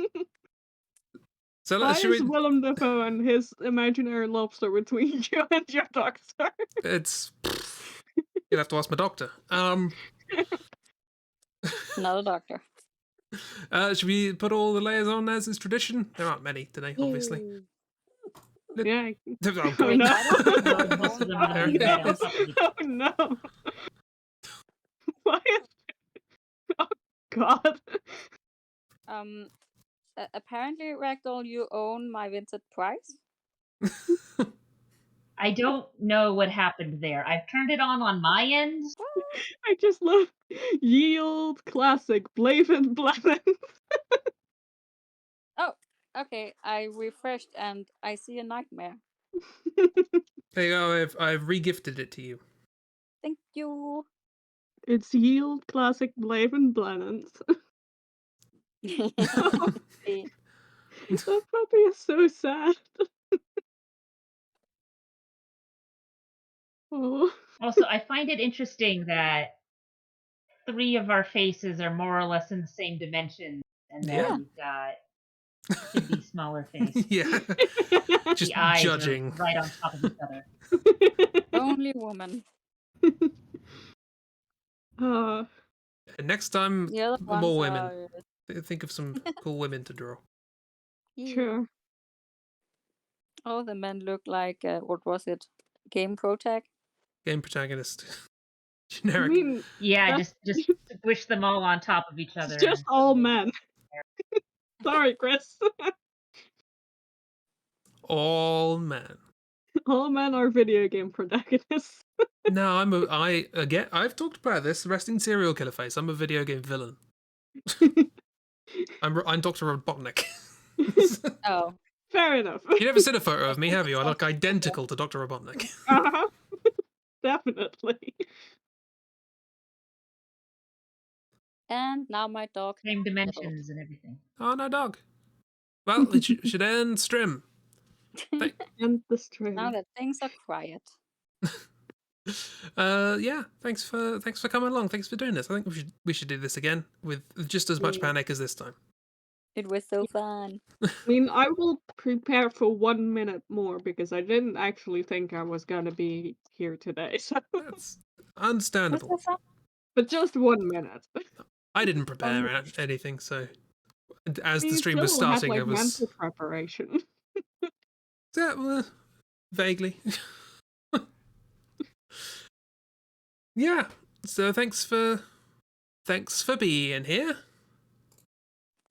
So Why should is we? Willem Dafoe and his imaginary lobster between you and your doctor? It's you'll have to ask my doctor. Not a doctor. Should we put all the layers on as is tradition? There aren't many today, obviously. Yeah. Oh, Oh no. Most of them are gonna be There right it on is. top of each Oh no. Why is... Oh god. Apparently, Ragdoll, you own my Vincent Price. I don't know what happened there. I've turned it on my end. I just love yield classic Blaven Blaven. Oh, okay. I refreshed and I see a nightmare. There you go. I've re-gifted it to you. Thank you. It's yield classic Blaven Blanens. That puppy is so sad. Oh. Also, I find it interesting that three of our faces are more or less in the same dimension, and then Yeah. we've got Chibi's smaller face. Yeah. Just The eyes judging. are right on top of each other. Only woman. Next time, The other ones more women. are... Think of some cool women to draw. Sure. Oh, the men look like, what was it? Game Protag? Game protagonist. I Generic. mean, Yeah, that's just squish them all on top of each other. it's just and all suddenly- men. Sorry, Chris. All men. All men are video game protagonists. No, I've talked about this. Resting serial killer face. I'm a video game villain. I'm Dr. Robotnik. Oh. Fair enough. You never seen a photo of me, have you? I look identical to Dr. Robotnik. Uh-huh. Definitely. And now my dog. Same dimensions and everything. Oh, no dog. Well, it should end stream. And the stream. Now that things are quiet. Yeah, thanks for coming along. Thanks for doing this. I think we should do this again with just as much Yeah. panic as this time. It was so fun. I mean, I will prepare for 1 minute more because I didn't actually think I was gonna be here today. So, That's understandable. Was that fun? but just 1 minute. I didn't prepare anything, so as the You stream was still have starting, like I was mental preparation. yeah, well, vaguely. Yeah. So thanks for being here.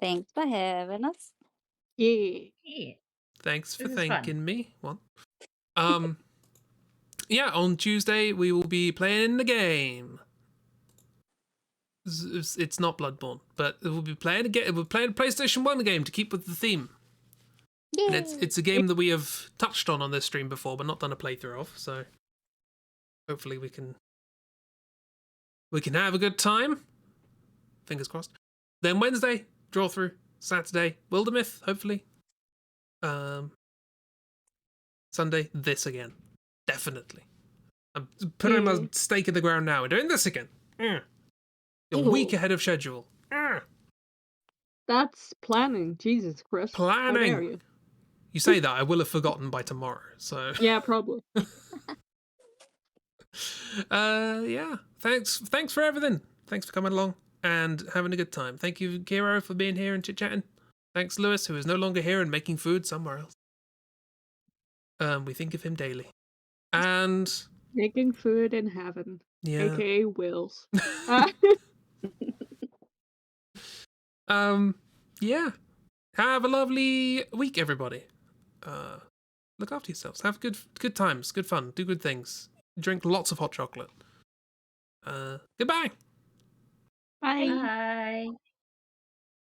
Thanks for having us. Yeah. Yeah. Thanks for This is fun. thanking me. What? Yeah, on Tuesday we will be playing the game. It's not Bloodborne, but we'll be playing a PlayStation 1 game to keep with the theme. And it's a game that we have touched on this stream before, but not done a playthrough of. So hopefully we can have a good time. Fingers crossed. Then Wednesday, draw through. Saturday, Wildermyth, hopefully. Sunday, this again. Definitely. I'm putting my stake in the ground now. We're doing this again. You're a week ahead of schedule. That's planning. Jesus Christ. How dare Planning. you? You say that, I will have forgotten by tomorrow. So Yeah, probably. yeah. Thanks for everything. Thanks for coming along and having a good time. Thank you, Kiro, for being here and chit-chatting. Thanks, Lewis, who is no longer here and making food somewhere else. We think of him daily. And Making food in heaven. yeah. AKA Wills. Yeah. Have a lovely week, everybody. Look after yourselves. Have good times, good fun, do good things. Drink lots of hot chocolate. Goodbye. Bye. Bye.